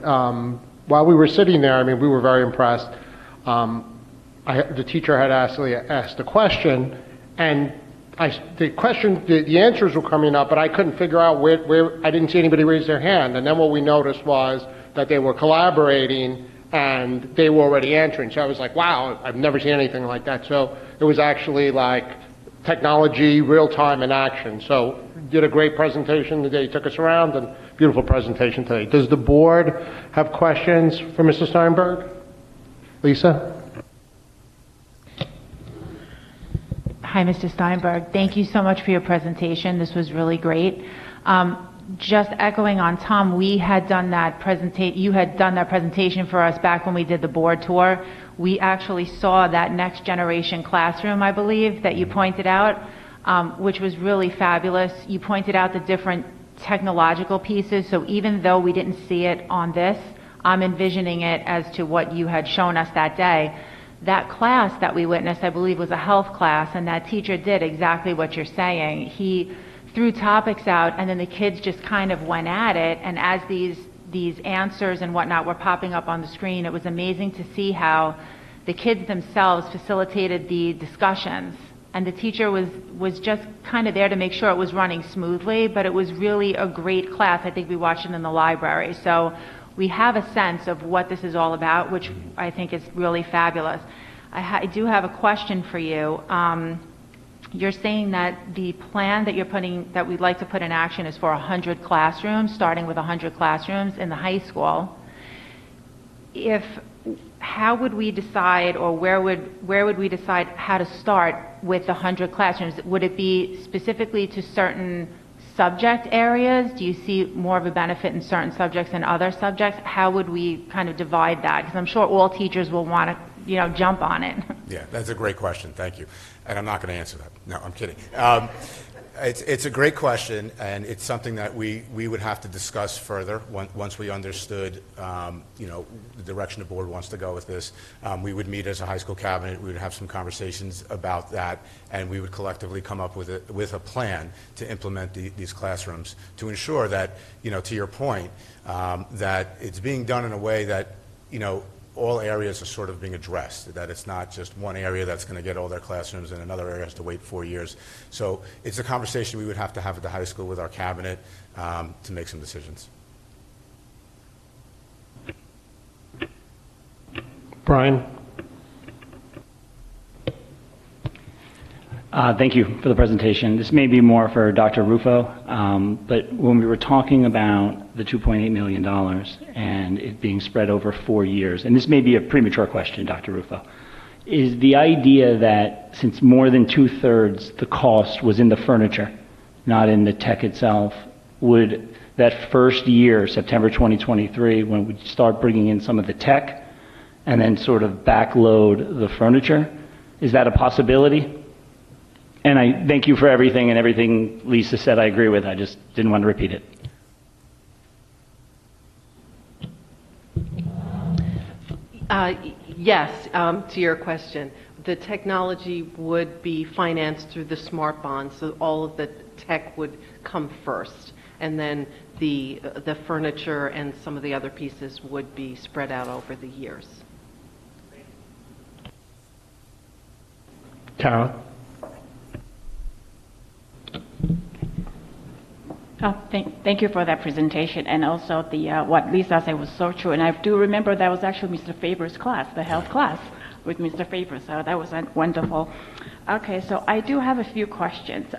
while we were sitting there, I mean, we were very impressed. The teacher had asked a question, and the answers were coming up, but I couldn't figure out where I didn't see anybody raise their hand. And then what we noticed was that they were collaborating, and they were already answering. So I was like, wow, I've never seen anything like that. So it was actually like technology, real time in action. So did a great presentation the day you took us around, and beautiful presentation today. Does the board have questions for Mr. Steinberg? Lisa? Hi, Mr. Steinberg. Thank you so much for your presentation. This was really great. Just echoing on Tom, we had done that you had done that presentation for us back when we did the board tour. We actually saw that next generation classroom, I believe, that you pointed out, which was really fabulous. You pointed out the different technological pieces, so even though we didn't see it on this, I'm envisioning it as to what you had shown us that day. That class that we witnessed, I believe, was a health class, and that teacher did exactly what you're saying. He threw topics out, and then the kids just kind of went at it, and as these answers and whatnot were popping up on the screen, it was amazing to see how the kids themselves facilitated the discussions. And the teacher was just kind of there to make sure it was running smoothly, but it was really a great class. I think we watched it in the library. So we have a sense of what this is all about, which I think is really fabulous. I do have a question for you. You're saying that the plan that we'd like to put in action is for 100 classrooms, starting with 100 classrooms in the high school. How would we decide, or where would we decide how to start with the 100 classrooms? Would it be specifically to certain subject areas? Do you see more of a benefit in certain subjects than other subjects? How would we kind of divide that? Because I'm sure all teachers will want to, jump on it. Yeah, that's a great question. Thank you. And I'm not going to answer that. No, I'm kidding. It's a great question, and it's something that we would have to discuss further once we understood, the direction the board wants to go with this. We would meet as a high school cabinet. We would have some conversations about that, and we would collectively come up with a plan to implement these classrooms to ensure that, to your point, that it's being done in a way that, all areas are sort of being addressed, that it's not just one area that's going to get all their classrooms and another area has to wait 4 years. So it's a conversation we would have to have at the high school with our cabinet to make some decisions. Brian? Thank you for the presentation. This may be more for Dr. Rufo, but when we were talking about the $2.8 million and it being spread over 4 years, and this may be a premature question, Dr. Rufo, is the idea that since more than 2/3 the cost was in the furniture, not in the tech itself, would that first year, September 2023, when we start bringing in some of the tech and then sort of backload the furniture, is that a possibility? And I thank you for everything, and everything Lisa said I agree with. I just didn't want to repeat it. Yes, to your question. The technology would be financed through the smart bonds, so all of the tech would come first, and then the furniture and some of the other pieces would be spread out over the years. Carol? Oh, thank you for that presentation, and also the what Lisa said was so true. And I do remember that was actually Mr. Faber's class, the health class with Mr. Faber. So that was wonderful. Okay, so I do have a few questions.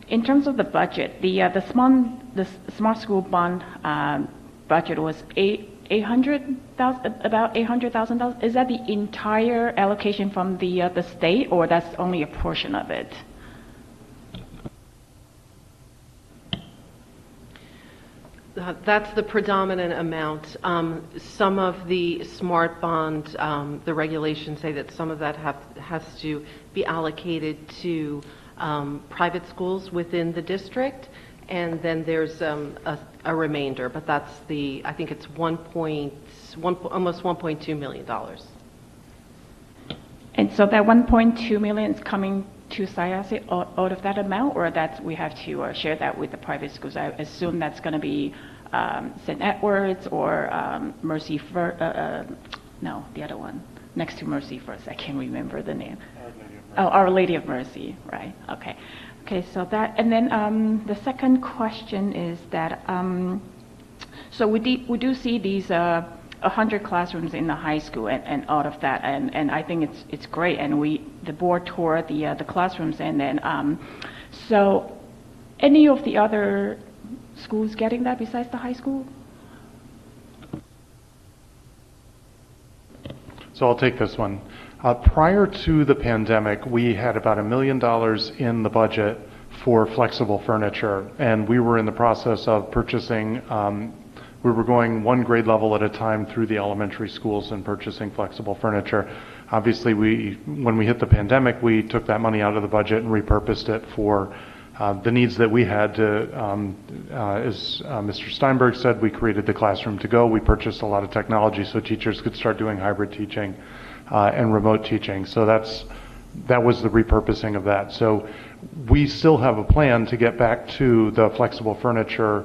In terms of the budget, the smart school bond budget was about $800,000. Is that the entire allocation from the state, or that's only a portion of it? That's the predominant amount. Some of the smart bond, the regulations say that some of that has to be allocated to private schools within the district, and then there's a remainder, but that's I think it's almost $1.2 million. And so that 1.2 million is coming to SIASA out of that amount, or that we have to share that with the private schools? I assume that's going to be St. Edward's or Mercy First. No, the other one next to Mercy First. I can't remember the name. Our Lady of Mercy, right? Okay. Okay, so that, and then the second question is that, so we do see these 100 classrooms in the high school, and out of that, and I think it's great, and the board toured the classrooms, and then so any of the other schools getting that besides the high school? So I'll take this one. Prior to the pandemic, we had about $1 million in the budget for flexible furniture, and we were in the process of purchasing. We were going one grade level at a time through the elementary schools and purchasing flexible furniture. Obviously, when we hit the pandemic, we took that money out of the budget and repurposed it for the needs that we had to, as Mr. Steinberg said, we created the Classroom to Go. We purchased a lot of technology so teachers could start doing hybrid teaching and remote teaching. So that was the repurposing of that. So we still have a plan to get back to the flexible furniture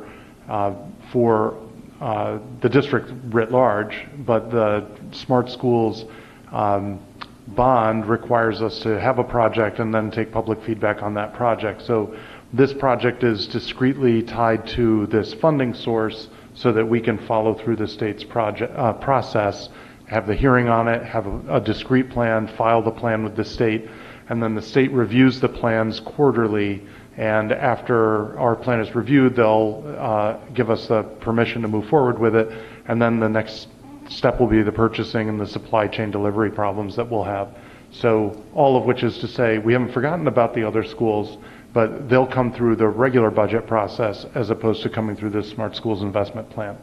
for the district writ large, but the Smart Schools bond requires us to have a project and then take public feedback on that project. So this project is discretely tied to this funding source so that we can follow through the state's process, have the hearing on it, have a discrete plan, file the plan with the state, and then the state reviews the plans quarterly, and after our plan is reviewed, they'll give us the permission to move forward with it, and then the next step will be the purchasing and the supply chain delivery problems that we'll have. So all of which is to say, we haven't forgotten about the other schools, but they'll come through the regular budget process as opposed to coming through this Smart Schools investment plan.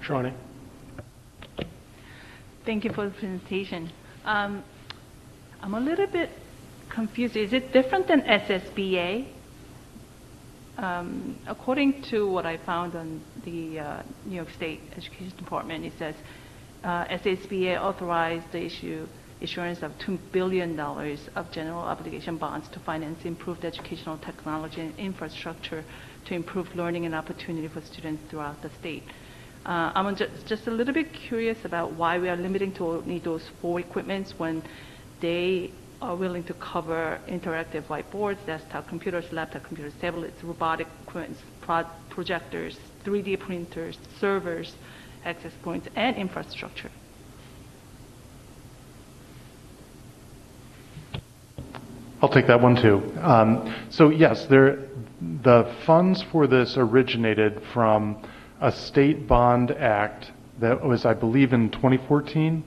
Shawnee? Thank you for the presentation. I'm a little bit confused. Is it different than SSBA? According to what I found on the New York State Education Department, it says SSBA authorized the issuance of $2 billion of general obligation bonds to finance improved educational technology and infrastructure to improve learning and opportunity for students throughout the state. I'm just a little bit curious about why we are limiting to only those 4 equipments when they are willing to cover interactive whiteboards, desktop computers, laptop computers, tablets, robotic equipment, projectors, 3D printers, servers, access points, and infrastructure. I'll take that one too. So yes, the funds for this originated from a state bond act that was, I believe, in 2014.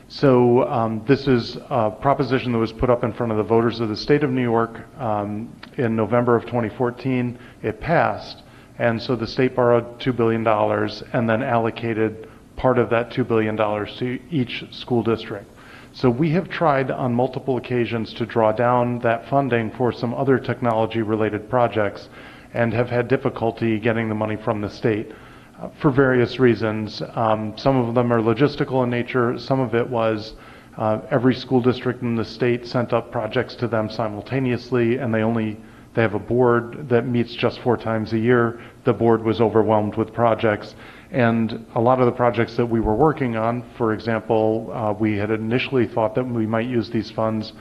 So this is a proposition that was put up in front of the voters of the state of New York in November of 2014. It passed, and so the state borrowed $2 billion and then allocated part of that $2 billion to each school district. So we have tried on multiple occasions to draw down that funding for some other technology-related projects and have had difficulty getting the money from the state. For various reasons. Some of them are logistical in nature. Some of it was Every school district in the state sent up projects to them simultaneously, and they have a board that meets just 4 times a year. The board was overwhelmed with projects. And a lot of the projects that we were working on, for example, we had initially thought that we might use these funds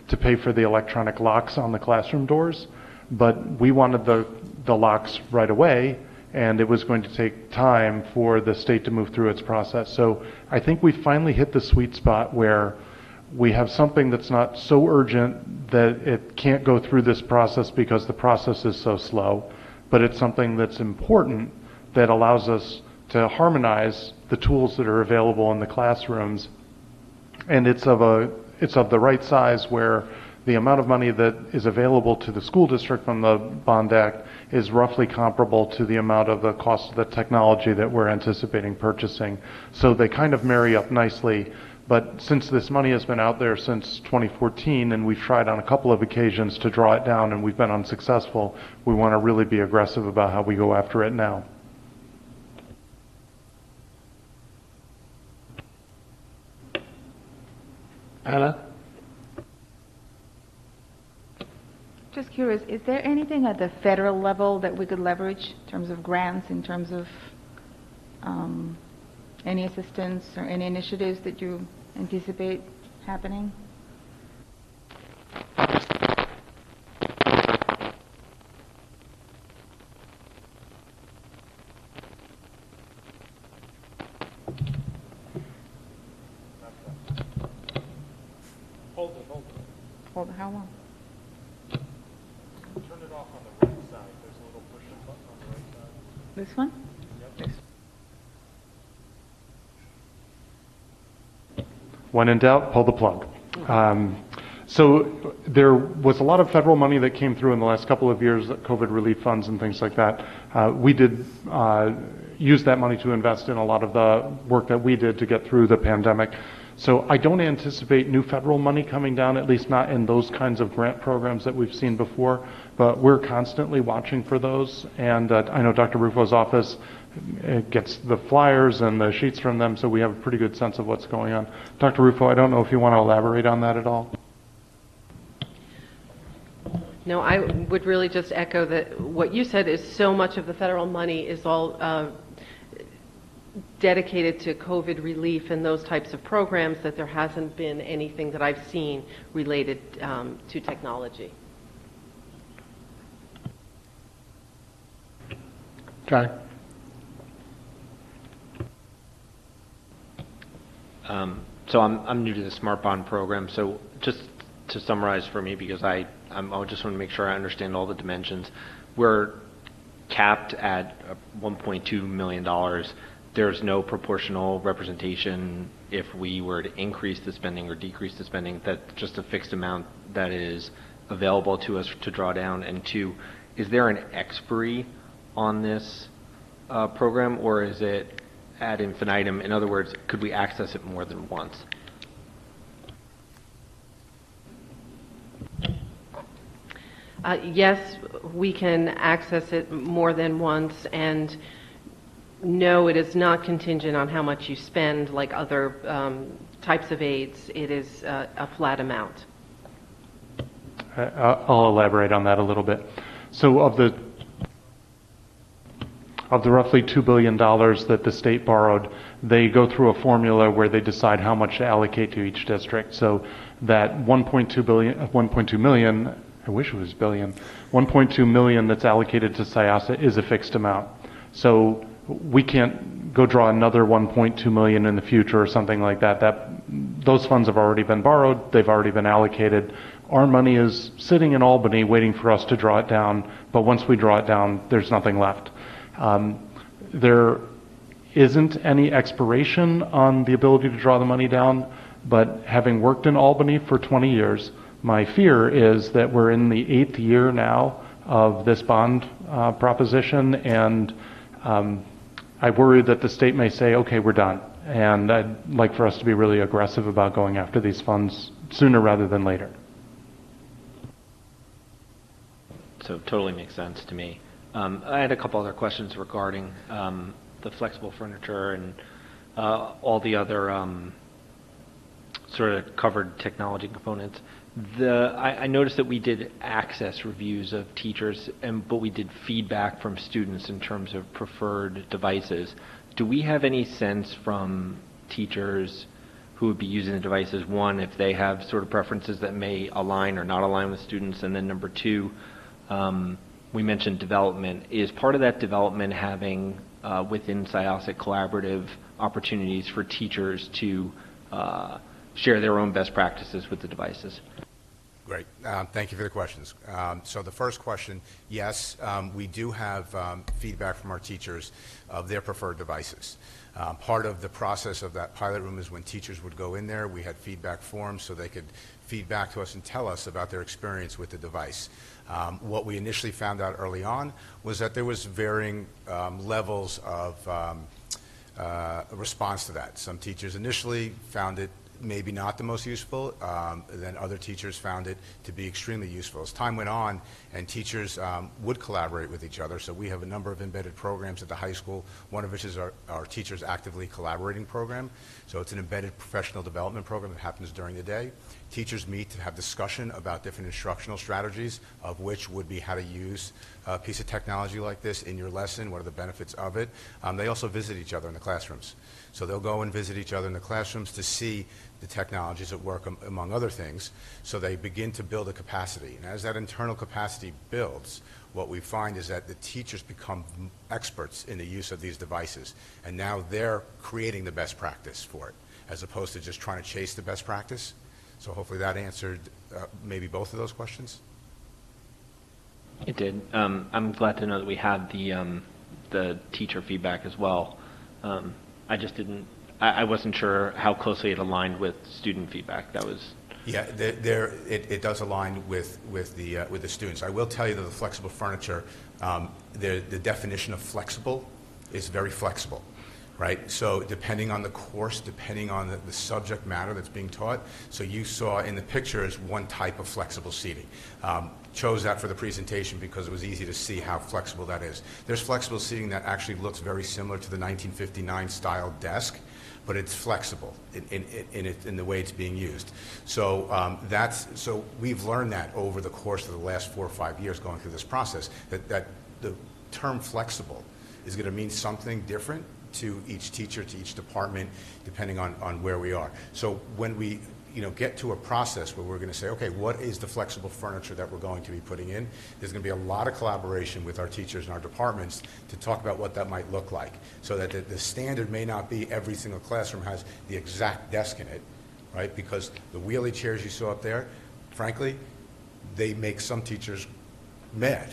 to pay for the electronic locks on the classroom doors, but we wanted the locks right away, and it was going to take time for the state to move through its process. So I think we finally hit the sweet spot where we have something that's not so urgent that it can't go through this process because the process is so slow, but it's something that's important that allows us to harmonize the tools that are available in the classrooms. And it's of the right size where the amount of money that is available to the school district from the Bond Act is roughly comparable to the amount of the cost of the technology that we're anticipating purchasing. So they kind of marry up nicely. But since this money has been out there since 2014, and we've tried on a couple of occasions to draw it down and we've been unsuccessful, we want to really be aggressive about how we go after it now. Anna? Just curious, is there anything at the federal level that we could leverage in terms of grants, in terms of any assistance or any initiatives that you anticipate happening? Hold it, how long? Turn it off on the right side. There's a little push-up button on the right side. This one? Yep. When in doubt, pull the plug. So there was a lot of federal money that came through in the last couple of years, COVID relief funds and things like that. We did use that money to invest in a lot of the work that we did to get through the pandemic. So I don't anticipate new federal money coming down, at least not in those kinds of grant programs that we've seen before, but we're constantly watching for those. And I know Dr. Rufo's office gets the flyers and the sheets from them, so we have a pretty good sense of what's going on. Dr. Rufo, I don't know if you want to elaborate on that at all. No, I would really just echo that what you said is so much of the federal money is all dedicated to COVID relief and those types of programs that there hasn't been anything that I've seen related to technology. John? So I'm new to the Smart Bond program, so just to summarize for me, because I just want to make sure I understand all the dimensions. We're capped at $1.2 million. There's no proportional representation if we were to increase the spending or decrease the spending. That's just a fixed amount that is available to us to draw down. And two, is there an expiry on this program, or is it ad infinitum? In other words, could we access it more than once? Yes, we can access it more than once, and no, it is not contingent on how much you spend like other types of aids. It is a flat amount. I'll elaborate on that a little bit. So of the roughly $2 billion that the state borrowed, they go through a formula where they decide how much to allocate to each district. So that 1.2 million, I wish it was billion, 1.2 million that's allocated to SIASA is a fixed amount. So we can't go draw another 1.2 million in the future or something like that. Those funds have already been borrowed, they've already been allocated. Our money is sitting in Albany waiting for us to draw it down, but once we draw it down, there's nothing left. There isn't any expiration on the ability to draw the money down, but having worked in Albany for 20 years, my fear is that we're in the 8th year now of this bond proposition, and I worry that the state may say, okay, we're done. And I'd like for us to be really aggressive about going after these funds sooner rather than later. So totally makes sense to me. I had a couple other questions regarding the flexible furniture and all the other sort of covered technology components. I noticed that we did access reviews of teachers, but we did feedback from students in terms of preferred devices. Do we have any sense from teachers who would be using the devices, one, if they have sort of preferences that may align or not align with students, and then number two, we mentioned development. Is part of that development having within Syosset collaborative opportunities for teachers to share their own best practices with the devices? Great. Thank you for the questions. So the first question, yes, we do have feedback from our teachers of their preferred devices. Part of the process of that pilot room is when teachers would go in there, we had feedback forms so they could feed back to us and tell us about their experience with the device. What we initially found out early on was that there was varying levels of response to that. Some teachers initially found it maybe not the most useful, then other teachers found it to be extremely useful. As time went on and teachers would collaborate with each other, so we have a number of embedded programs at the high school, one of which is our Teachers Actively Collaborating program. So it's an embedded professional development program that happens during the day. Teachers meet to have discussion about different instructional strategies, of which would be how to use a piece of technology like this in your lesson, what are the benefits of it. They also visit each other in the classrooms. So they'll go and visit each other in the classrooms to see the technologies at work, among other things, so they begin to build a capacity. And as that internal capacity builds, what we find is that the teachers become experts in the use of these devices, and now they're creating the best practice for it, as opposed to just trying to chase the best practice. So hopefully that answered maybe both of those questions. It did. I'm glad to know that we had the teacher feedback as well. I just didn't. I wasn't sure how closely it aligned with student feedback. That was. Yeah, it does align with the students. I will tell you that the flexible furniture, the definition of flexible is very flexible, right? So depending on the course, depending on the subject matter that's being taught. So you saw in the pictures one type of flexible seating. Chose that for the presentation because it was easy to see how flexible that is. There's flexible seating that actually looks very similar to the 1959 style desk, but it's flexible in the way it's being used. So so we've learned that over the course of the last 4 or 5 years going through this process, that the term flexible is going to mean something different to each teacher, to each department, depending on where we are. So when we get to a process where we're going to say, okay, what is the flexible furniture that we're going to be putting in? There's going to be a lot of collaboration with our teachers and our departments to talk about what that might look like, so that the standard may not be every single classroom has the exact desk in it, right? Because the wheelie chairs you saw up there, frankly, they make some teachers mad,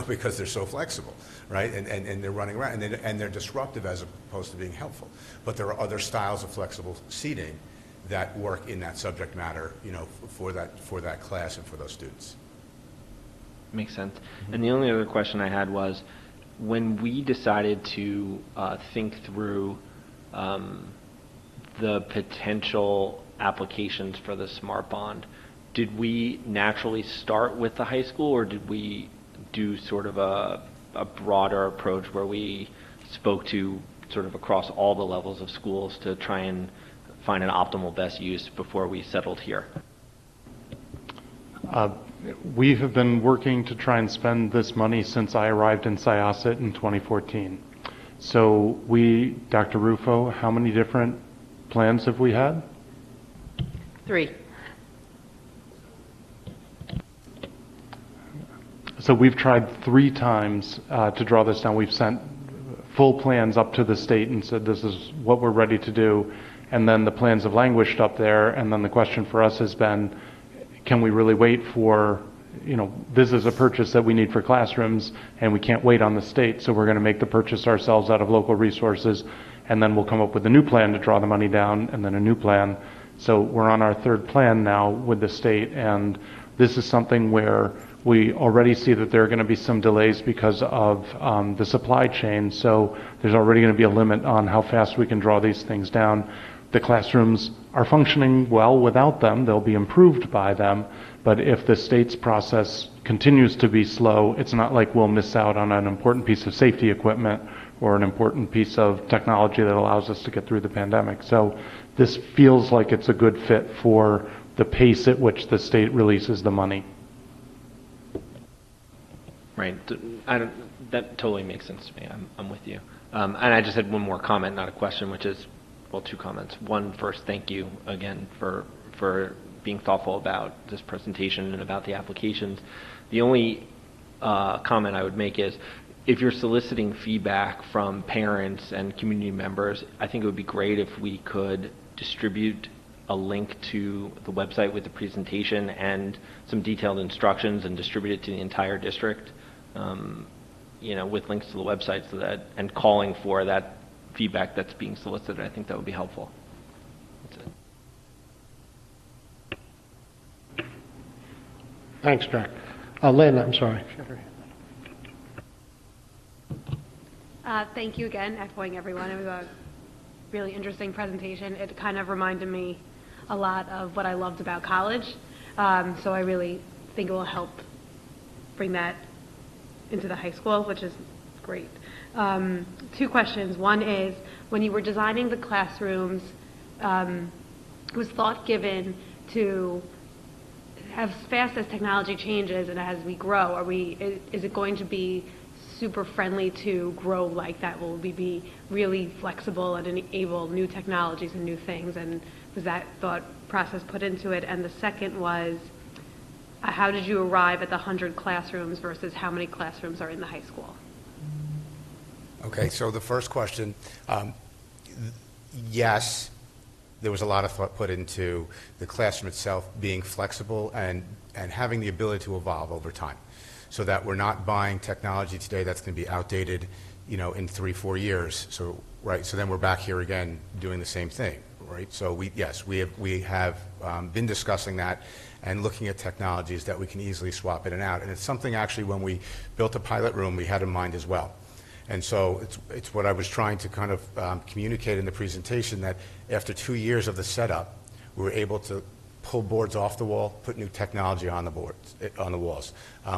because they're so flexible, right? And they're running around, and they're disruptive as opposed to being helpful. But there are other styles of flexible seating that work in that subject matter, for that class and for those students. Makes sense. And the only other question I had was, when we decided to think through the potential applications for the Smart Bond, did we naturally start with the high school, or did we do sort of a broader approach where we spoke to sort of across all the levels of schools to try and find an optimal best use before we settled here? We have been working to try and spend this money since I arrived in Syosset in 2014. So Dr. Rufo, how many different plans have we had? 3. So we've tried 3 times to draw this down. We've sent full plans up to the state and said this is what we're ready to do. And then the plans have languished up there, and then the question for us has been, can we really wait for, this is a purchase that we need for classrooms, and we can't wait on the state, so we're going to make the purchase ourselves out of local resources, and then we'll come up with a new plan to draw the money down, and then a new plan. So we're on our 3rd plan now with the state, and this is something where we already see that there are going to be some delays because of the supply chain, so there's already going to be a limit on how fast we can draw these things down. The classrooms are functioning well without them. They'll be improved by them. But if the state's process continues to be slow, it's not like we'll miss out on an important piece of safety equipment or an important piece of technology that allows us to get through the pandemic. So this feels like it's a good fit for the pace at which the state releases the money. Right. That totally makes sense to me. I'm with you. And I just had one more comment, not a question, which is, well, two comments. One, first, thank you again for being thoughtful about this presentation and about the applications. The only comment I would make is, if you're soliciting feedback from parents and community members, I think it would be great if we could distribute a link to the website with the presentation and some detailed instructions and distribute it to the entire district, with links to the website, so that, and calling for that feedback that's being solicited. I think that would be helpful. That's it. Thanks, Jack. Lynn, I'm sorry. Thank you again, echoing everyone. It was a really interesting presentation. It kind of reminded me a lot of what I loved about college. So I really think it will help bring that into the high school, which is great. Two questions. One is, when you were designing the classrooms, was thought given to, as fast as technology changes and as we grow, is it going to be super friendly to grow like that? Will we be really flexible and enable new technologies and new things? And was that thought process put into it? And the second was, how did you arrive at the 100 classrooms versus how many classrooms are in the high school? Okay, so the first question, yes, there was a lot of thought put into the classroom itself being flexible and having the ability to evolve over time, so that we're not buying technology today that's going to be outdated, in 3-4 years. So then we're back here again doing the same thing, right? So we have been discussing that and looking at technologies that we can easily swap in and out. And it's something actually, when we built a pilot room, we had in mind as well. And so it's what I was trying to kind of communicate in the presentation, that after 2 years of the setup, we were able to pull boards off the wall, put new technology on the walls.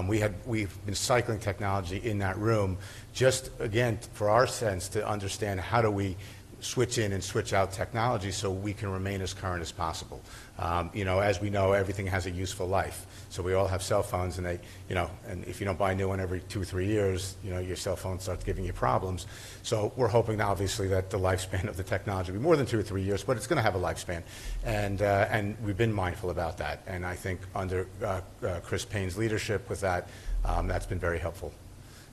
We've been cycling technology in that room, just again for our sense to understand how do we switch in and switch out technology so we can remain as current as possible. As we know, everything has a useful life. So we all have cell phones, and and if you don't buy a new one every 2 or 3 years, your cell phone starts giving you problems. So we're hoping, obviously, that the lifespan of the technology will be more than 2 or 3 years, but it's going to have a lifespan. And we've been mindful about that. And I think under Chris Payne's leadership with that, that's been very helpful.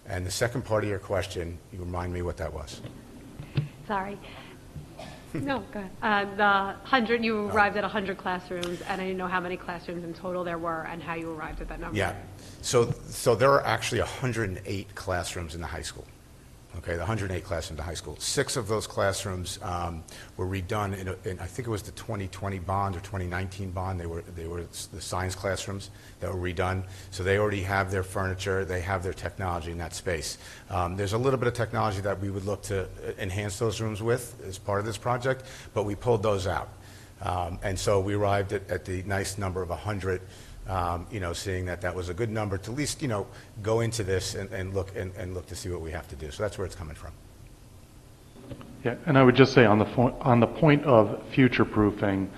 And the second part of your question, you remind me what that was. Sorry. No, go ahead. The 100, you arrived at 100 classrooms, and I didn't know how many classrooms in total there were and how you arrived at that number. Yeah. So there are actually 108 classrooms in the high school. Okay, the 108 classrooms in the high school. 6 of those classrooms were redone in I think it was the 2020 bond or 2019 bond. They were the science classrooms that were redone. So they already have their furniture, they have their technology in that space. There's a little bit of technology that we would look to enhance those rooms with as part of this project, but we pulled those out. And so we arrived at the nice number of 100. Seeing that was a good number to at least, go into this and look to see what we have to do. So that's where it's coming from. Yeah, and I would just say on the point of future-proofing,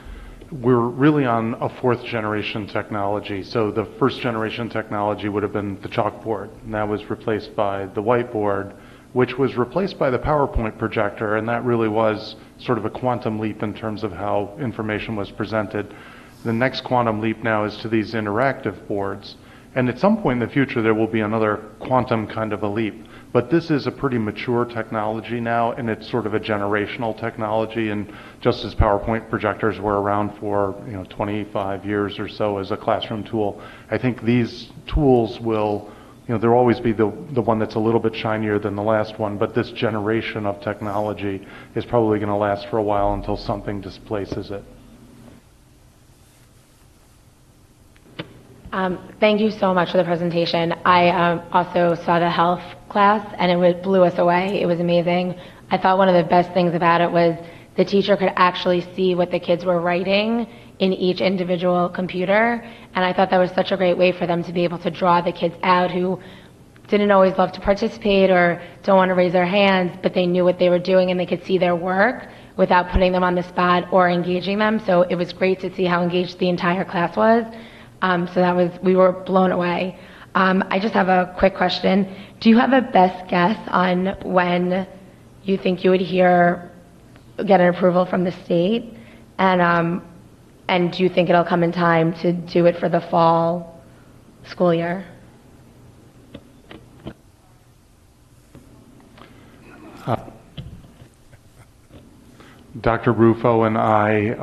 we're really on a 4th generation technology. So the 1st generation technology would have been the chalkboard, and that was replaced by the whiteboard, which was replaced by the PowerPoint projector, and that really was sort of a quantum leap in terms of how information was presented. The next quantum leap now is to these interactive boards. And at some point in the future, there will be another quantum kind of a leap. But this is a pretty mature technology now, and it's sort of a generational technology. And just as PowerPoint projectors were around for 25 years or so as a classroom tool, I think these tools will, there'll always be the one that's a little bit shinier than the last one. But this generation of technology is probably going to last for a while until something displaces it. Thank you so much for the presentation. I also saw the health class, and it blew us away. It was amazing. I thought one of the best things about it was the teacher could actually see what the kids were writing in each individual computer, and I thought that was such a great way for them to be able to draw the kids out who didn't always love to participate or don't want to raise their hands, but they knew what they were doing and they could see their work without putting them on the spot or engaging them. So it was great to see how engaged the entire class was. We were blown away. I just have a quick question. Do you have a best guess on when you think you would get an approval from the state? And do you think it'll come in time to do it for the fall school year? Dr. Rufo and I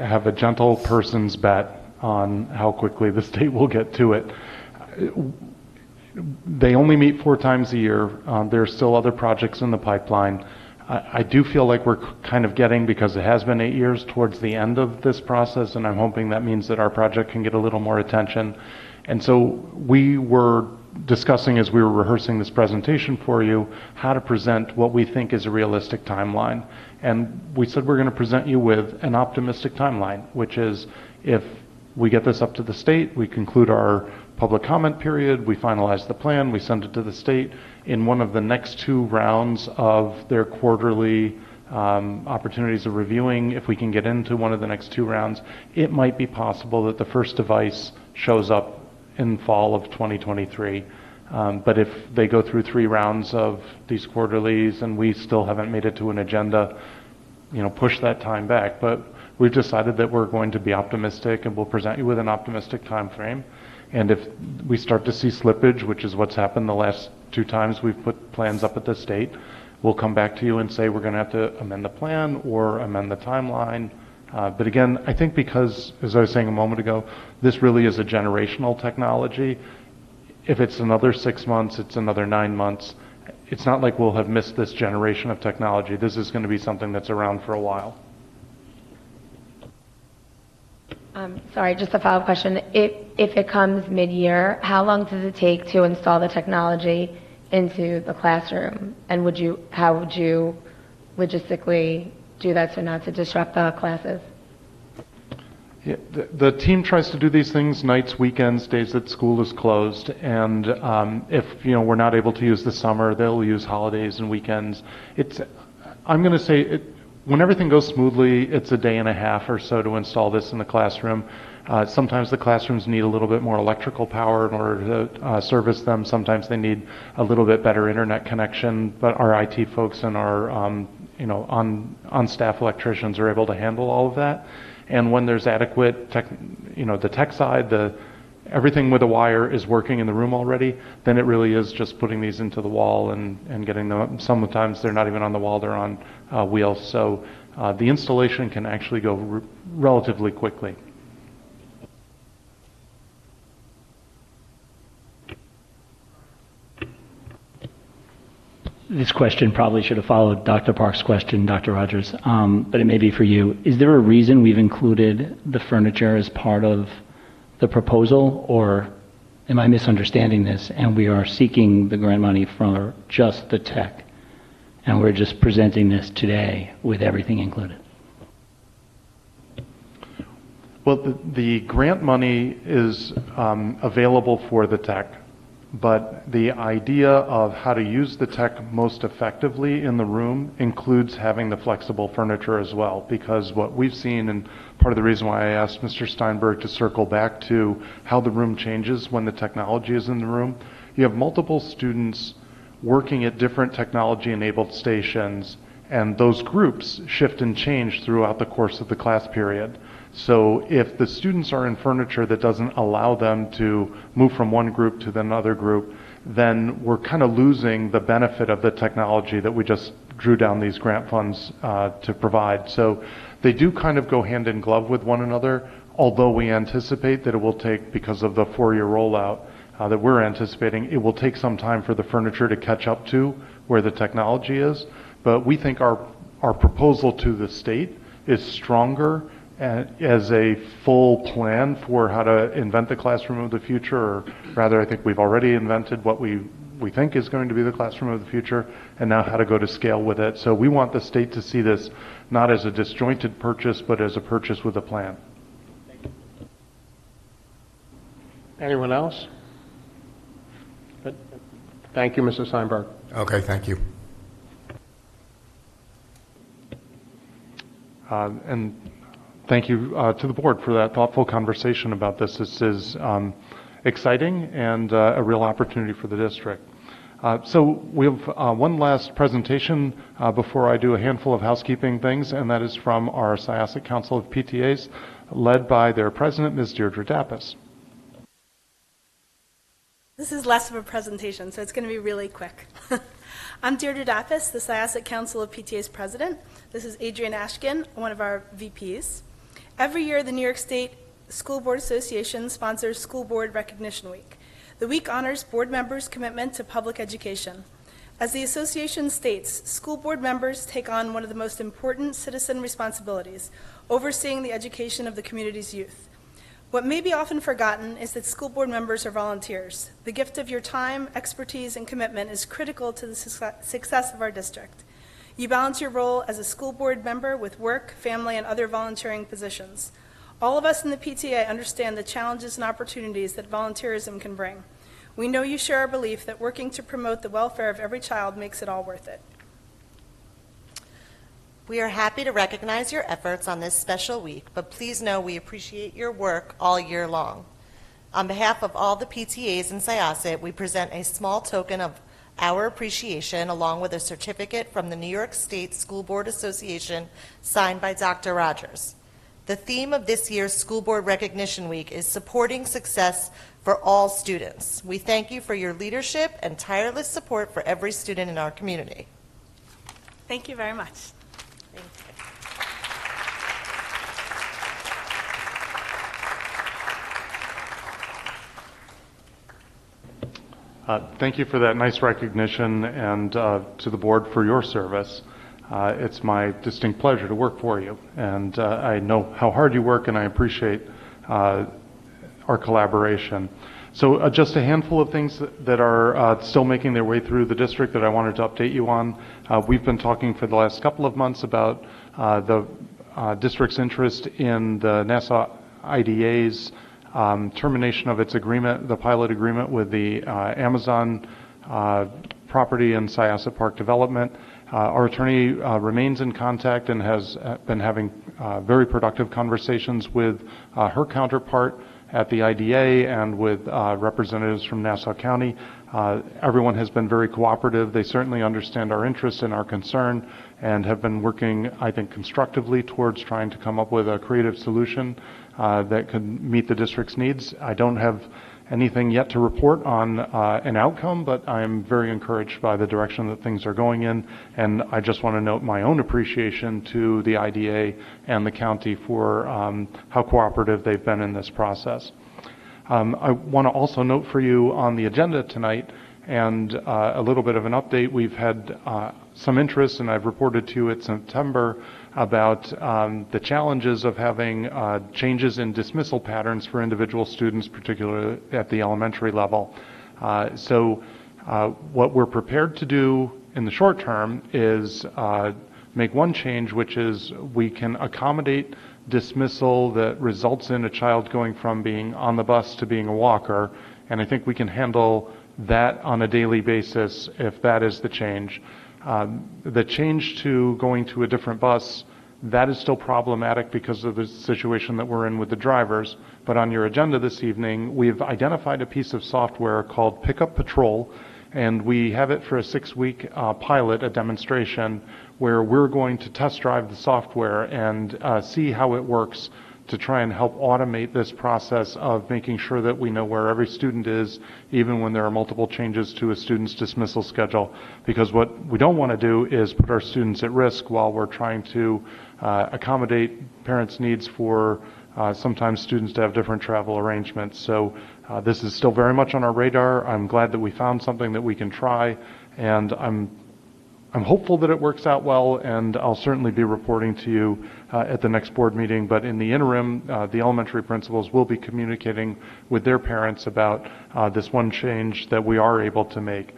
have a gentle person's bet on how quickly the state will get to it. They only meet 4 times a year. There are still other projects in the pipeline. I do feel like we're kind of getting, because it has been 8 years, towards the end of this process, and I'm hoping that means that our project can get a little more attention. And so we were discussing, as we were rehearsing this presentation for you, how to present what we think is a realistic timeline. And we said we're going to present you with an optimistic timeline, which is if we get this up to the state, we conclude our public comment period, we finalize the plan, we send it to the state. In one of the next 2 rounds of their quarterly opportunities of reviewing, if we can get into one of the next 2 rounds, it might be possible that the first device shows up in fall of 2023. But if they go through 3 rounds of these quarterlies and we still haven't made it to an agenda, push that time back. But we've decided that we're going to be optimistic and we'll present you with an optimistic time frame. And if we start to see slippage, which is what's happened the last 2 times we've put plans up at the state, we'll come back to you and say we're going to have to amend the plan or amend the timeline. But again, I think because, as I was saying a moment ago, this really is a generational technology. If it's another 6 months, it's another 9 months. It's not like we'll have missed this generation of technology. This is going to be something that's around for a while. Sorry, just a follow-up question. If it comes mid-year, how long does it take to install the technology into the classroom? And how would you logistically do that so not to disrupt the classes? Yeah, the team tries to do these things nights, weekends, days that school is closed, and if we're not able to use the summer, they'll use holidays and weekends. I'm going to say when everything goes smoothly, it's a day and a half or so to install this in the classroom. Sometimes the classrooms need a little bit more electrical power in order to service them. Sometimes they need a little bit better internet connection, but our IT folks and our on-staff electricians are able to handle all of that. And when there's adequate the tech side, everything with a wire is working in the room already, then it really is just putting these into the wall and getting them. Sometimes they're not even on the wall, they're on wheels. So the installation can actually go relatively quickly. This question probably should have followed Dr. Park's question, Dr. Rogers, but it may be for you. Is there a reason we've included the furniture as part of the proposal, or am I misunderstanding this and we are seeking the grant money for just the tech and we're just presenting this today with everything included? Well, the grant money is available for the tech, but the idea of how to use the tech most effectively in the room includes having the flexible furniture as well, because what we've seen, and part of the reason why I asked Mr. Steinberg to circle back to how the room changes when the technology is in the room, you have multiple students working at different technology-enabled stations, and those groups shift and change throughout the course of the class period. So if the students are in furniture that doesn't allow them to move from one group to another group, then we're kind of losing the benefit of the technology that we just drew down these grant funds to provide. So they do kind of go hand in glove with one another, although we anticipate that it will take, because of the 4-year rollout that we're anticipating, it will take some time for the furniture to catch up to where the technology is. But we think our proposal to the state is stronger as a full plan for how to invent the classroom of the future, or rather, I think we've already invented what we think is going to be the classroom of the future, and now how to go to scale with it. So we want the state to see this not as a disjointed purchase, but as a purchase with a plan. Anyone else? Thank you, Mr. Steinberg. Okay, thank you. And thank you to the board for that thoughtful conversation about this. This is exciting and a real opportunity for the district. So we have one last presentation before I do a handful of housekeeping things, and that is from our Syosset Council of PTAs, led by their president, Ms. Deirdre Dappas. This is less of a presentation, so it's going to be really quick. I'm Deirdre Dappas, the Syosset Council of PTA's president. This is Adrian Ashkin, one of our VPs. Every year, the New York State School Board Association sponsors School Board Recognition Week. The week honors board members' commitment to public education. As the association states, school board members take on one of the most important citizen responsibilities, overseeing the education of the community's youth. What may be often forgotten is that school board members are volunteers. The gift of your time, expertise, and commitment is critical to the success of our district. You balance your role as a school board member with work, family, and other volunteering positions. All of us in the PTA understand the challenges and opportunities that volunteerism can bring. We know you share our belief that working to promote the welfare of every child makes it all worth it. We are happy to recognize your efforts on this special week, but please know we appreciate your work all year long. On behalf of all the PTAs in Syosset, we present a small token of our appreciation along with a certificate from the New York State School Board Association signed by Dr. Rogers. The theme of this year's School Board Recognition Week is supporting success for all students. We thank you for your leadership and tireless support for every student in our community. Thank you very much. Thank you for that nice recognition, and to the board for your service. It's my distinct pleasure to work for you, and I know how hard you work, and I appreciate our collaboration. So just a handful of things that are still making their way through the district that I wanted to update you on. We've been talking for the last couple of months about the district's interest in the Nassau IDA's termination of its agreement, the pilot agreement with the Amazon property in Syosset Park Development. Our attorney remains in contact and has been having very productive conversations with her counterpart at the IDA and with representatives from Nassau County. Everyone has been very cooperative. They certainly understand our interest and our concern and have been working, I think, constructively towards trying to come up with a creative solution that could meet the district's needs. I don't have anything yet to report on an outcome, but I'm very encouraged by the direction that things are going in, and I just want to note my own appreciation to the IDA and the county for how cooperative they've been in this process. I want to also note for you on the agenda tonight and a little bit of an update. We've had some interest, and I've reported to you in September about the challenges of having changes in dismissal patterns for individual students, particularly at the elementary level. So what we're prepared to do in the short term is make one change, which is we can accommodate dismissal that results in a child going from being on the bus to being a walker, and I think we can handle that on a daily basis if that is the change. The change to going to a different bus, that is still problematic because of the situation that we're in with the drivers. But on your agenda this evening, we've identified a piece of software called Pickup Patrol, and we have it for a 6-week pilot, a demonstration, where we're going to test drive the software and see how it works to try and help automate this process of making sure that we know where every student is, even when there are multiple changes to a student's dismissal schedule. Because what we don't want to do is put our students at risk while we're trying to accommodate parents' needs for sometimes students to have different travel arrangements. So this is still very much on our radar. I'm glad that we found something that we can try, and I'm hopeful that it works out well, and I'll certainly be reporting to you at the next board meeting. But in the interim, the elementary principals will be communicating with their parents about this one change that we are able to make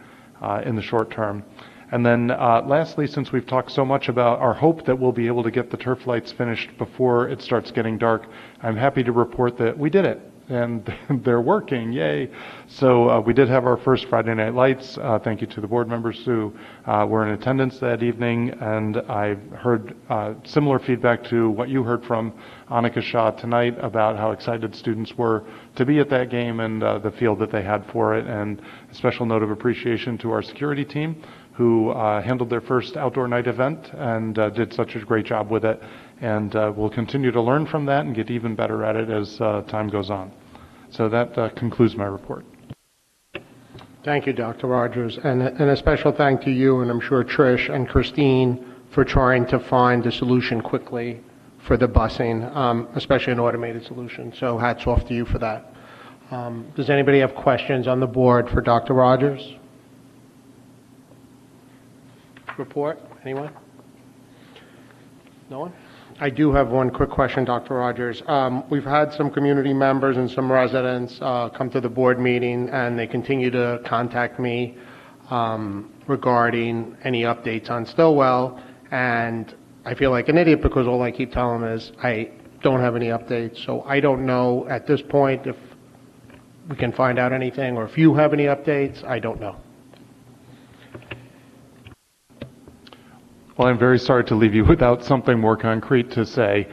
in the short term. And then lastly, since we've talked so much about our hope that we'll be able to get the turf lights finished before it starts getting dark, I'm happy to report that we did it. and they're working, yay. So we did have our first Friday Night Lights. Thank you to the board members who were in attendance that evening, and I heard similar feedback to what you heard from Annika Shah tonight about how excited students were to be at that game and the feel that they had for it, and a special note of appreciation to our security team who handled their first outdoor night event and did such a great job with it. And we'll continue to learn from that and get even better at it as time goes on. So that concludes my report. Thank you, Dr. Rogers. And a special thank to you, and I'm sure Trish and Christine, for trying to find a solution quickly for the busing, especially an automated solution. So hats off to you for that. Does anybody have questions on the board for Dr. Rogers? Report? Anyone? No one? I do have one quick question, Dr. Rogers. We've had some community members and some residents come to the board meeting, and they continue to contact me regarding any updates on Stillwell, and I feel like an idiot because all I keep telling them is I don't have any updates. So I don't know at this point if we can find out anything, or if you have any updates. I don't know. Well, I'm very sorry to leave you without something more concrete to say.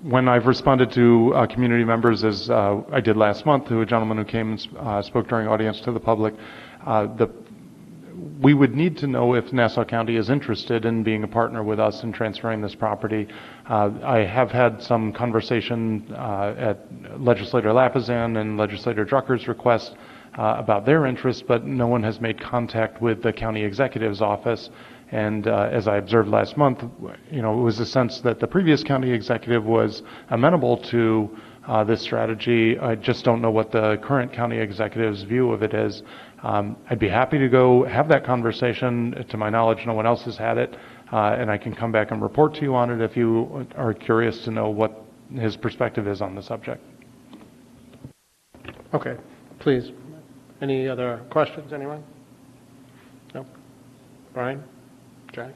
When I've responded to community members, as I did last month, to a gentleman who came and spoke during audience to the public, we would need to know if Nassau County is interested in being a partner with us in transferring this property. I have had some conversation at Legislator Lapizan and Legislator Drucker's request about their interest, but no one has made contact with the county executive's office. And as I observed last month, it was a sense that the previous county executive was amenable to this strategy. I just don't know what the current county executive's view of it is. I'd be happy to go have that conversation. To my knowledge, no one else has had it, and I can come back and report to you on it if you are curious to know what his perspective is on the subject. Okay, please. Any other questions, anyone? No? Brian? Jack?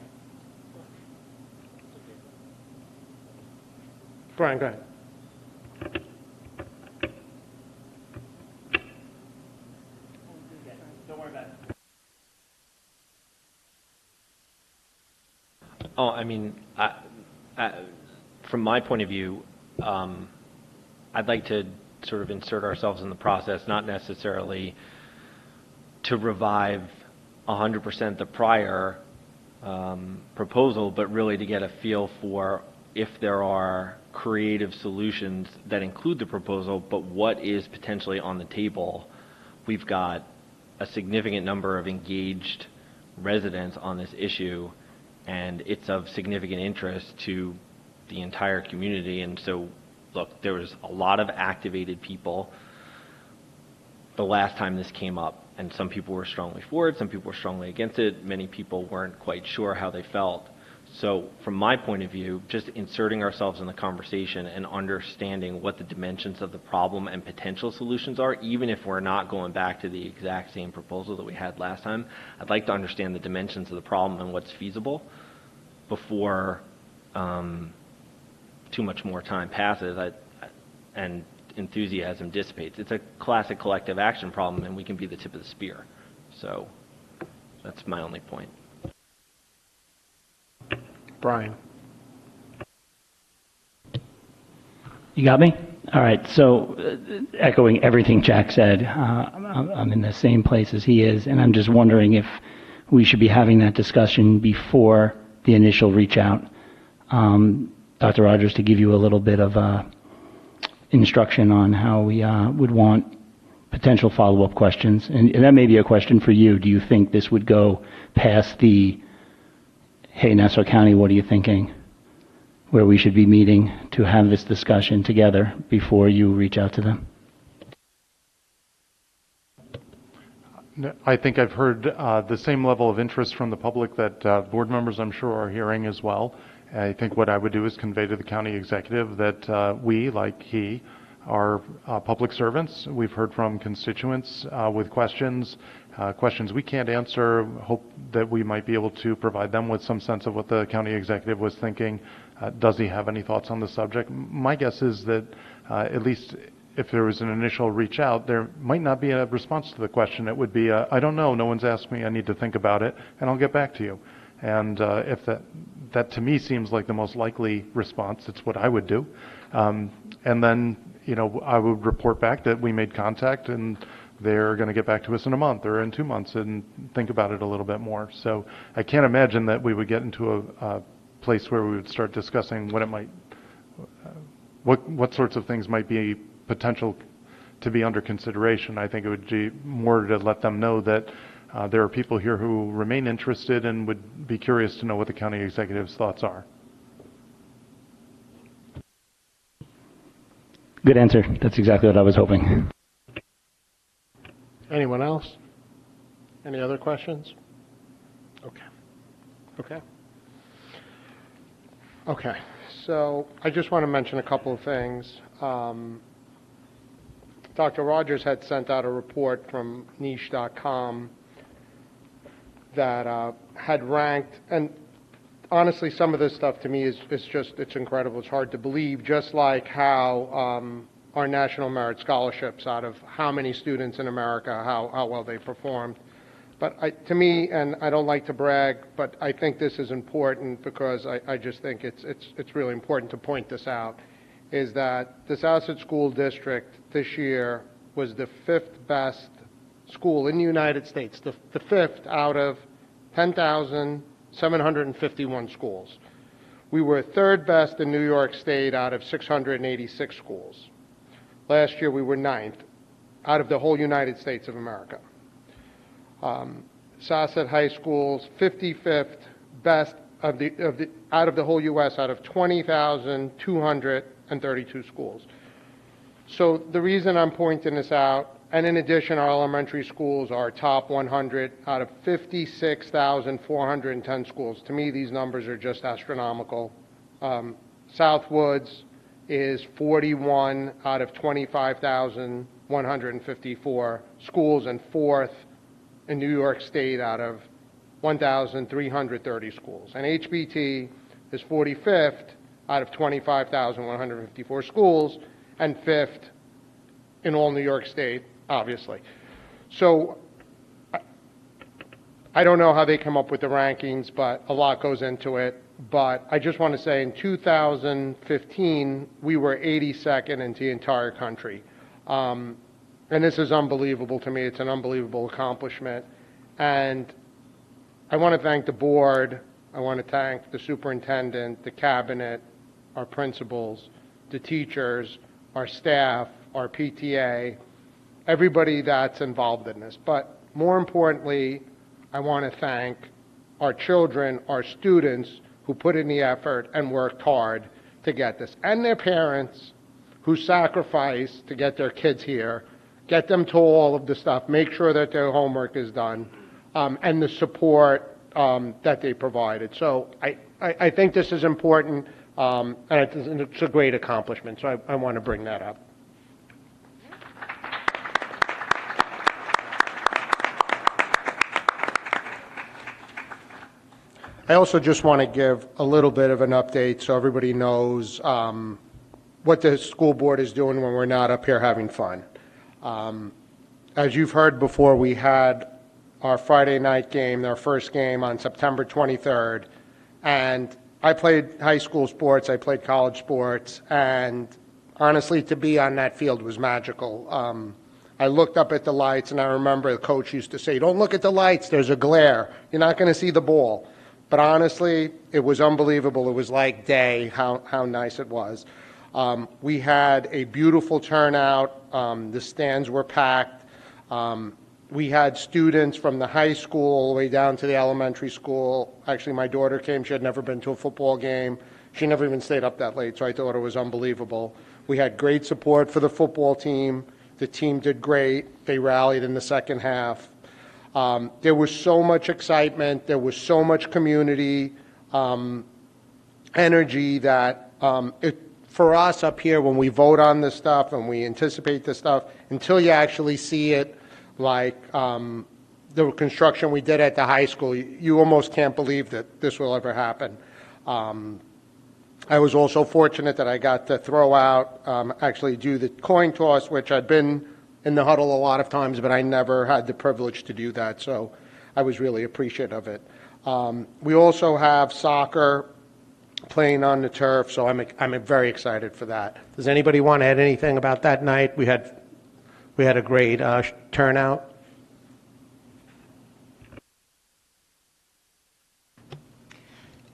Brian, go ahead. Don't worry about it. Oh, I mean, from my point of view, I'd like to sort of insert ourselves in the process, not necessarily to revive 100% the prior proposal, but really to get a feel for if there are creative solutions that include the proposal, but what is potentially on the table. We've got a significant number of engaged residents on this issue, and it's of significant interest to the entire community. And so, look, there was a lot of activated people the last time this came up, and some people were strongly for it, some people were strongly against it, many people weren't quite sure how they felt. So from my point of view, just inserting ourselves in the conversation and understanding what the dimensions of the problem and potential solutions are, even if we're not going back to the exact same proposal that we had last time, I'd like to understand the dimensions of the problem and what's feasible before too much more time passes and enthusiasm dissipates. It's a classic collective action problem, and we can be the tip of the spear. So that's my only point. Brian. You got me? All right. So echoing everything Jack said, I'm in the same place as he is, and I'm just wondering if we should be having that discussion before the initial reach out. Dr. Rogers, to give you a little bit of instruction on how we would want potential follow-up questions. And that may be a question for you. Do you think this would go past the, hey, Nassau County, what are you thinking? Where we should be meeting to have this discussion together before you reach out to them? I think I've heard the same level of interest from the public that board members, I'm sure, are hearing as well. I think what I would do is convey to the county executive that we, like he, are public servants. We've heard from constituents with questions. questions we can't answer. Hope that we might be able to provide them with some sense of what the county executive was thinking. Does he have any thoughts on the subject? My guess is that at least if there was an initial reach out, there might not be a response to the question. It would be, I don't know, no one's asked me, I need to think about it, and I'll get back to you. And if that to me seems like the most likely response, it's what I would do. And then, I would report back that we made contact and they're going to get back to us in a month or in 2 months and think about it a little bit more. So I can't imagine that we would get into a place where we would start discussing what it might, what sorts of things might be potential to be under consideration. I think it would be more to let them know that there are people here who remain interested and would be curious to know what the county executive's thoughts are. Good answer. That's exactly what I was hoping. Anyone else? Any other questions? Okay, so I just want to mention a couple of things. Dr. Rogers had sent out a report from niche.com that had ranked, and honestly, some of this stuff to me is it's incredible. It's hard to believe, just like how our National Merit Scholarships, out of how many students in America, how well they performed. But to me, and I don't like to brag, but I think this is important because I just think it's really important to point this out, is that the Syosset School District this year was the 5th best school in the United States, the 5th out of 10,751 schools. We were 3rd best in New York State out of 686 schools. Last year we were 9th out of the whole United States of America. Syosset High School's 55th best out of the whole U.S. out of 20,232 schools. So the reason I'm pointing this out, and in addition, our elementary schools are top 100 out of 56,410 schools. To me, these numbers are just astronomical. Southwoods is 41 out of 25,154 schools and 4th in New York State out of 1,330 schools. And HBT is 45th out of 25,154 schools and 5th in all New York State, obviously. So I don't know how they come up with the rankings, but a lot goes into it. But I just want to say in 2015, we were 82nd in the entire country. And this is unbelievable to me. It's an unbelievable accomplishment. And I want to thank the board. I want to thank the superintendent, the cabinet, our principals, the teachers, our staff, our PTA, everybody that's involved in this. But more importantly, I want to thank our children, our students who put in the effort and worked hard to get this, and their parents who sacrificed to get their kids here, get them to all of the stuff, make sure that their homework is done, and the support that they provided. So I think this is important, and it's a great accomplishment, so I want to bring that up. I also just want to give a little bit of an update so everybody knows what the school board is doing when we're not up here having fun. As you've heard before, we had our Friday night game, our first game on September 23rd, and I played high school sports, I played college sports, and honestly, to be on that field was magical. I looked up at the lights, and I remember the coach used to say, "Don't look at the lights, there's a glare. You're not going to see the ball." But honestly, it was unbelievable. It was like day, how nice it was. We had a beautiful turnout. The stands were packed. We had students from the high school all the way down to the elementary school. Actually, my daughter came. She had never been to a football game. She never even stayed up that late, so I thought it was unbelievable. We had great support for the football team. The team did great. They rallied in the second half. There was so much excitement. There was so much community energy that for us up here, when we vote on this stuff and we anticipate this stuff, until you actually see it, like the construction we did at the high school, you almost can't believe that this will ever happen. I was also fortunate that I got to throw out, actually do the coin toss, which I'd been in the huddle a lot of times, but I never had the privilege to do that, so I was really appreciative of it. We also have soccer playing on the turf, so I'm very excited for that. Does anybody want to add anything about that night? We had a great turnout.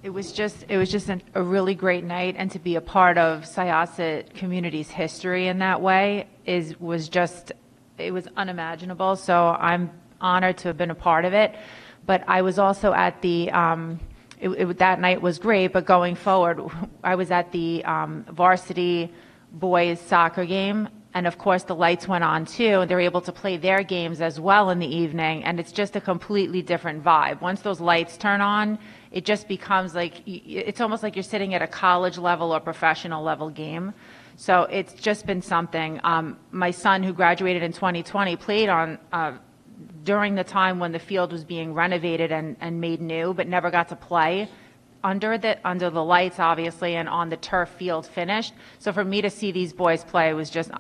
It was just a really great night, and to be a part of Syosset community's history in that way was unimaginable. So I'm honored to have been a part of it. But I was also at the that night was great. But going forward, I was at the varsity boys soccer game. And of course, the lights went on too. They were able to play their games as well in the evening. And it's just a completely different vibe. Once those lights turn on, it just becomes it's almost like you're sitting at a college level or professional level game. So it's just been something. My son, who graduated in 2020, played on during the time when the field was being renovated and made new, but never got to play under the lights, obviously, and on the turf field finished. So for me to see these boys play was just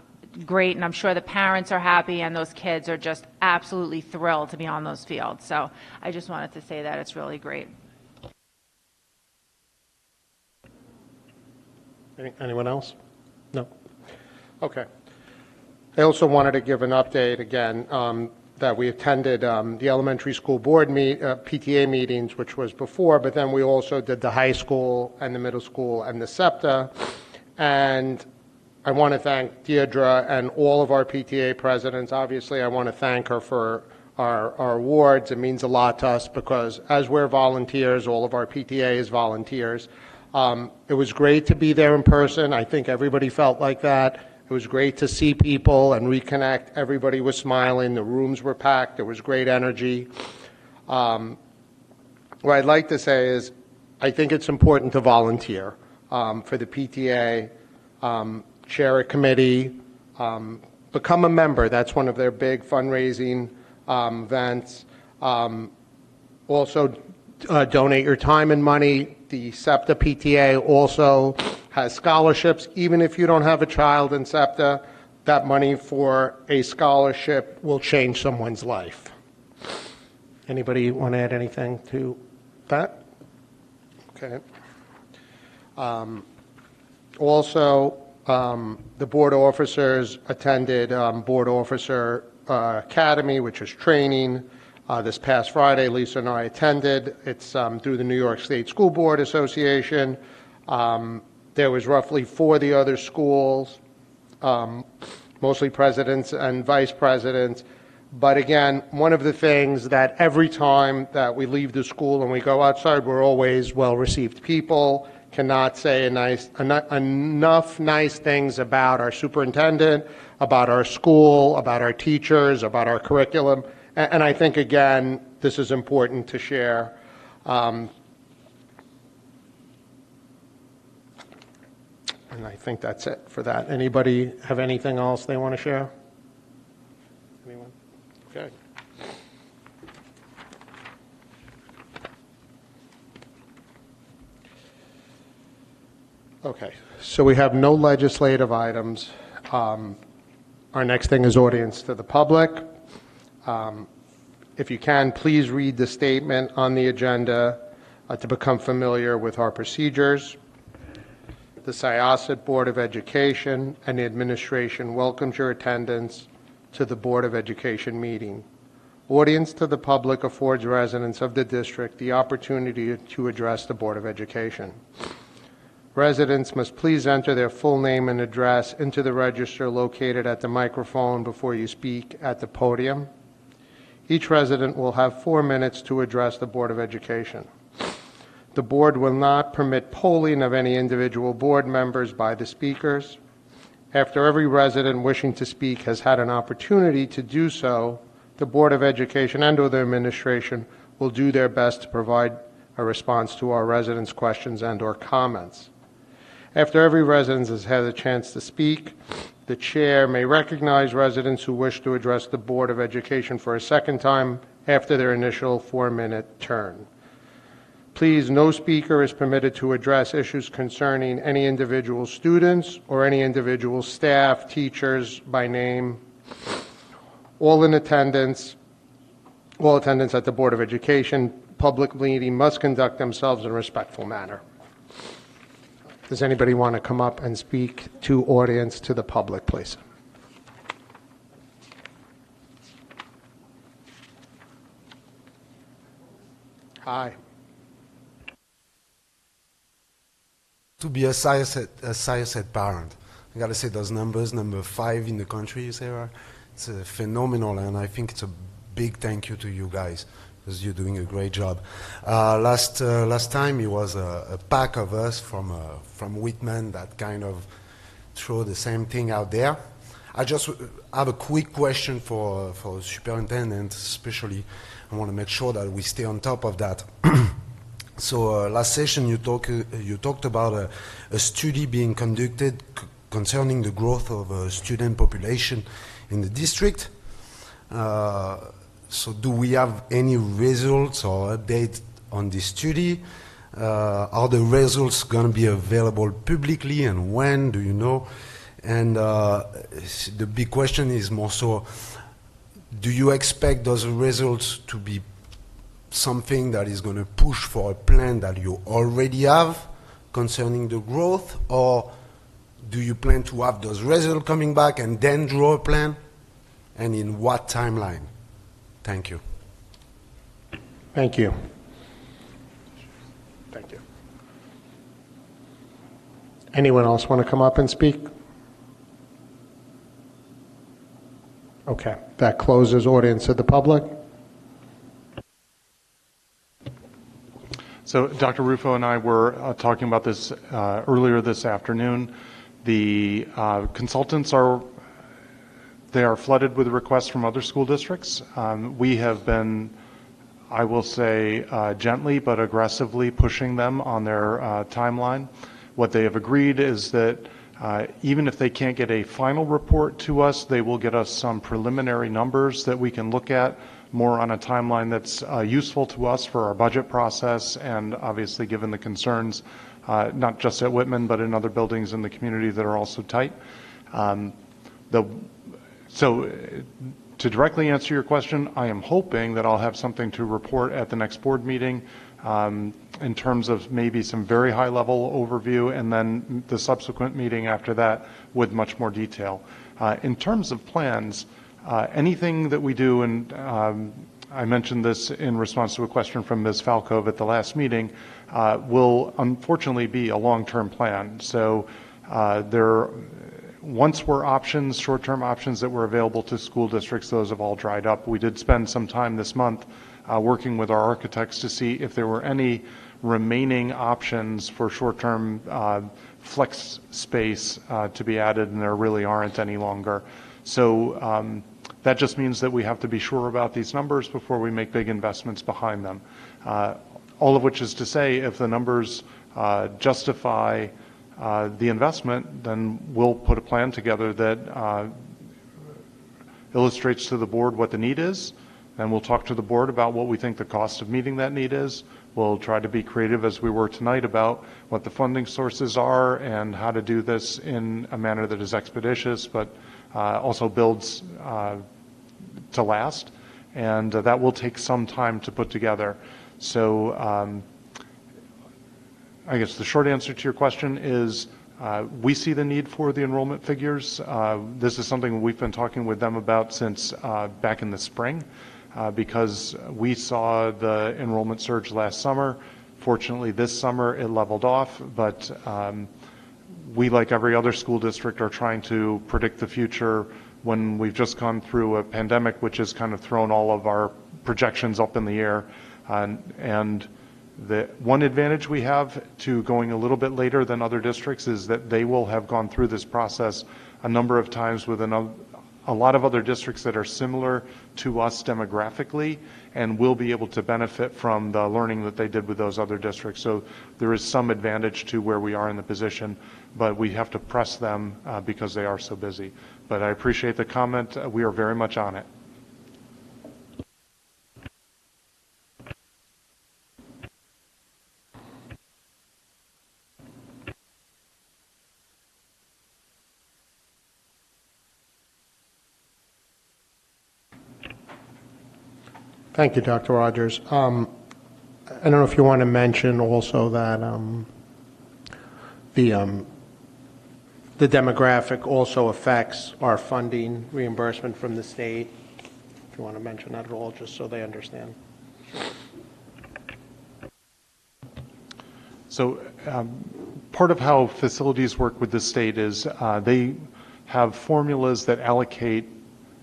great, and I'm sure the parents are happy, and those kids are just absolutely thrilled to be on those fields. So I just wanted to say that it's really great. Anyone else? No? Okay. I also wanted to give an update again that we attended the elementary school board PTA meetings, which was before, but then we also did the high school and the middle school and the SEPTA. And I want to thank Deirdre and all of our PTA presidents. Obviously, I want to thank her for our awards. It means a lot to us because as we're volunteers, all of our PTA is volunteers. It was great to be there in person. I think everybody felt like that. It was great to see people and reconnect. Everybody was smiling. The rooms were packed. There was great energy. What I'd like to say is I think it's important to volunteer for the PTA, chair a committee, become a member. That's one of their big fundraising events. Also, donate your time and money. The SEPTA PTA also has scholarships. Even if you don't have a child in SEPTA, that money for a scholarship will change someone's life. Anybody want to add anything to that? Okay. Also, the board officers attended Board Officer Academy, which is training. This past Friday, Lisa and I attended. It's through the New York State School Board Association. There was roughly 40 other schools, mostly presidents and vice presidents. But again, one of the things that every time that we leave the school and we go outside, we're always well-received people. Cannot say enough nice things about our superintendent, about our school, about our teachers, about our curriculum. And I think, again, this is important to share. And I think that's it for that. Anybody have anything else they want to share? Anyone? Okay. Okay, so we have no legislative items. Our next thing is audience to the public. If you can, please read the statement on the agenda to become familiar with our procedures. The Syosset Board of Education and the administration welcomes your attendance to the Board of Education meeting. Audience to the public affords residents of the district the opportunity to address the Board of Education. Residents must please enter their full name and address into the register located at the microphone before you speak at the podium. Each resident will have 4 minutes to address the Board of Education. The board will not permit polling of any individual board members by the speakers. After every resident wishing to speak has had an opportunity to do so, the Board of Education and/or the administration will do their best to provide a response to our residents' questions and/or comments. After every resident has had a chance to speak, the chair may recognize residents who wish to address the Board of Education for a second time after their initial 4-minute turn. Please, no speaker is permitted to address issues concerning any individual students or any individual staff, teachers by name. All attendants at the Board of Education public meeting must conduct themselves in a respectful manner. Does anybody want to come up and speak to audience, to the public, please? Hi. To be a SciSet parent, I got to say those numbers, number 5 in the country, you say, it's phenomenal, and I think it's a big thank you to you guys, because you're doing a great job. Last time it was a pack of us from Whitman that kind of throw the same thing out there. I just have a quick question for the superintendent, especially. I want to make sure that we stay on top of that. So last session you talked about a study being conducted concerning the growth of student population in the district. So do we have any results or updates on this study? Are the results going to be available publicly, and when, do you know? And the big question is more so, do you expect those results to be something that is going to push for a plan that you already have concerning the growth, or do you plan to have those results coming back and then draw a plan, and in what timeline? Thank you. Thank you. Thank you. Anyone else want to come up and speak? Okay, that closes audience to the public. So Dr. Rufo and I were talking about this earlier this afternoon. The consultants are flooded with requests from other school districts. We have been, I will say, gently but aggressively pushing them on their timeline. What they have agreed is that even if they can't get a final report to us, they will get us some preliminary numbers that we can look at more on a timeline that's useful to us for our budget process, and obviously given the concerns, not just at Whitman, but in other buildings in the community that are also tight. So to directly answer your question, I am hoping that I'll have something to report at the next board meeting in terms of maybe some very high-level overview, and then the subsequent meeting after that with much more detail. In terms of plans, anything that we do, and I mentioned this in response to a question from Ms. Falcove at the last meeting, will unfortunately be a long-term plan. So once were options, short-term options that were available to school districts, those have all dried up. We did spend some time this month working with our architects to see if there were any remaining options for short-term flex space to be added, and there really aren't any longer. So that just means that we have to be sure about these numbers before we make big investments behind them. All of which is to say, if the numbers justify the investment, then we'll put a plan together that illustrates to the board what the need is, and we'll talk to the board about what we think the cost of meeting that need is. We'll try to be creative, as we were tonight, about what the funding sources are and how to do this in a manner that is expeditious, but also builds to last, and that will take some time to put together. So I guess the short answer to your question is we see the need for the enrollment figures. This is something we've been talking with them about since back in the spring, because we saw the enrollment surge last summer. Fortunately, this summer it leveled off, but we, like every other school district, are trying to predict the future when we've just gone through a pandemic, which has kind of thrown all of our projections up in the air. And the one advantage we have to going a little bit later than other districts is that they will have gone through this process a number of times with a lot of other districts that are similar to us demographically, and will be able to benefit from the learning that they did with those other districts. So there is some advantage to where we are in the position, but we have to press them because they are so busy. But I appreciate the comment. We are very much on it. Thank you, Dr. Rogers. I don't know if you want to mention also that the demographic also affects our funding reimbursement from the state. If you want to mention that at all, just so they understand. So part of how facilities work with the state is they have formulas that allocate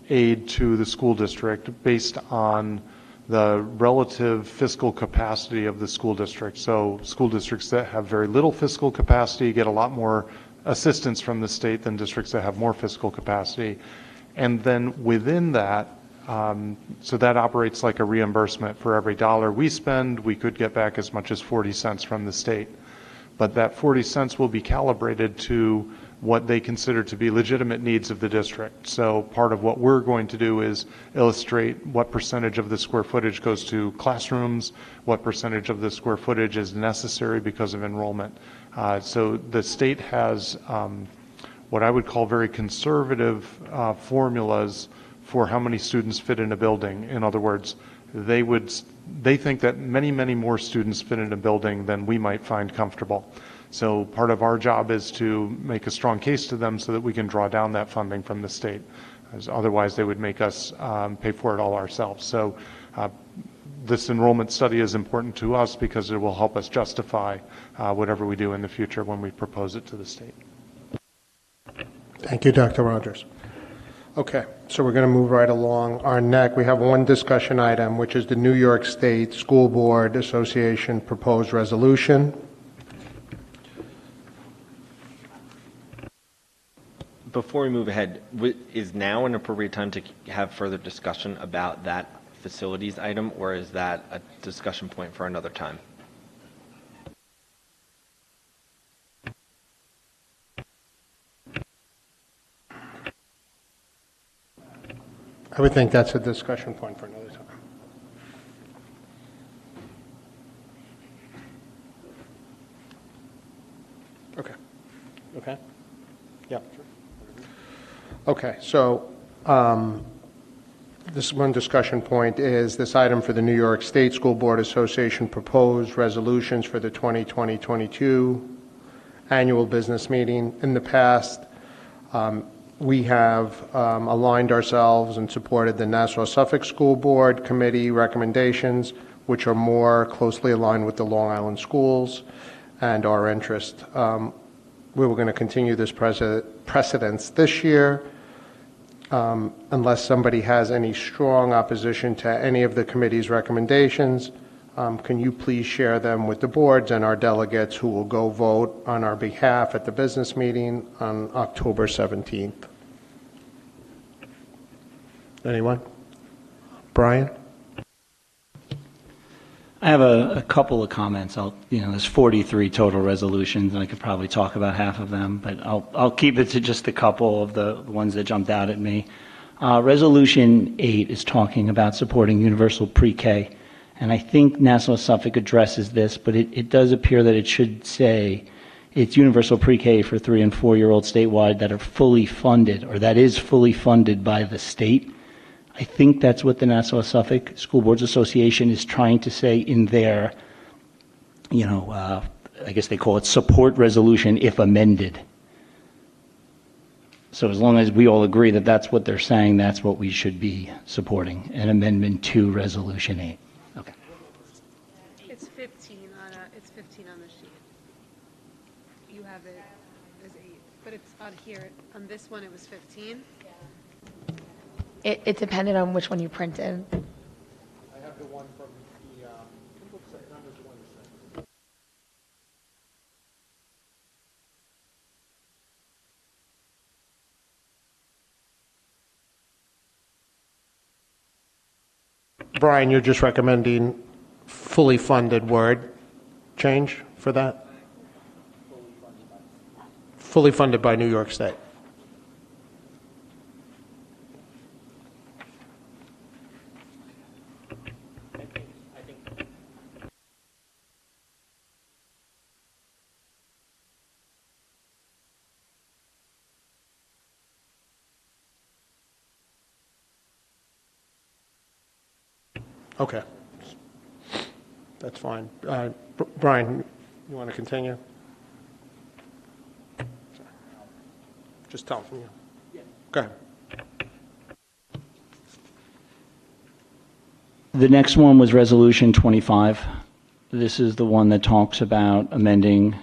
aid to the school district based on the relative fiscal capacity of the school district. So school districts that have very little fiscal capacity get a lot more assistance from the state than districts that have more fiscal capacity. And then within that, so that operates like a reimbursement. For every dollar we spend, we could get back as much as 40 cents from the state. But that 40 cents will be calibrated to what they consider to be legitimate needs of the district. So part of what we're going to do is illustrate what percentage of the square footage goes to classrooms, what percentage of the square footage is necessary because of enrollment. So the state has what I would call very conservative formulas for how many students fit in a building. In other words, they think that many, many more students fit in a building than we might find comfortable. So part of our job is to make a strong case to them so that we can draw down that funding from the state, as otherwise they would make us pay for it all ourselves. So this enrollment study is important to us because it will help us justify whatever we do in the future when we propose it to the state. Thank you, Dr. Rogers. Okay, so we're going to move right along. We have one discussion item, which is the New York State School Board Association proposed resolution. Before we move ahead, is now an appropriate time to have further discussion about that facilities item, or is that a discussion point for another time? I would think that's a discussion point for another time. Okay. Okay? Yeah. Okay, so this one discussion point is this item for the New York State School Board Association proposed resolutions for the 2020-22 annual business meeting. In the past, we have aligned ourselves and supported the Nassau-Suffolk School Board Committee recommendations, which are more closely aligned with the Long Island schools and our interest. We were going to continue this precedence this year, unless somebody has any strong opposition to any of the committee's recommendations. Can you please share them with the boards and our delegates who will go vote on our behalf at the business meeting on October 17th? Anyone? Brian? I have a couple of comments. There's 43 total resolutions, and I could probably talk about half of them, but I'll keep it to just a couple of the ones that jumped out at me. Resolution 8 is talking about supporting universal pre-K, and I think Nassau-Suffolk addresses this, but it does appear that it should say it's universal pre-K for 3- and 4-year-olds statewide that are fully funded, or that is fully funded by the state. I think that's what the Nassau-Suffolk School Boards Association is trying to say in their, I guess they call it support resolution if amended. So as long as we all agree that that's what they're saying, that's what we should be supporting, an amendment to Resolution 8. Okay. It's 15 on the sheet. You have it as 8, but it's on here. On this one, it was 15. It depended on which one you printed. I have the one from the, it looks like numbers 1 to 7. Brian, you're just recommending fully funded word change for that? Fully funded by New York State. Okay. That's fine. Brian, you want to continue? Just tell them from you. Go ahead. The next one was Resolution 25. This is the one that talks about amending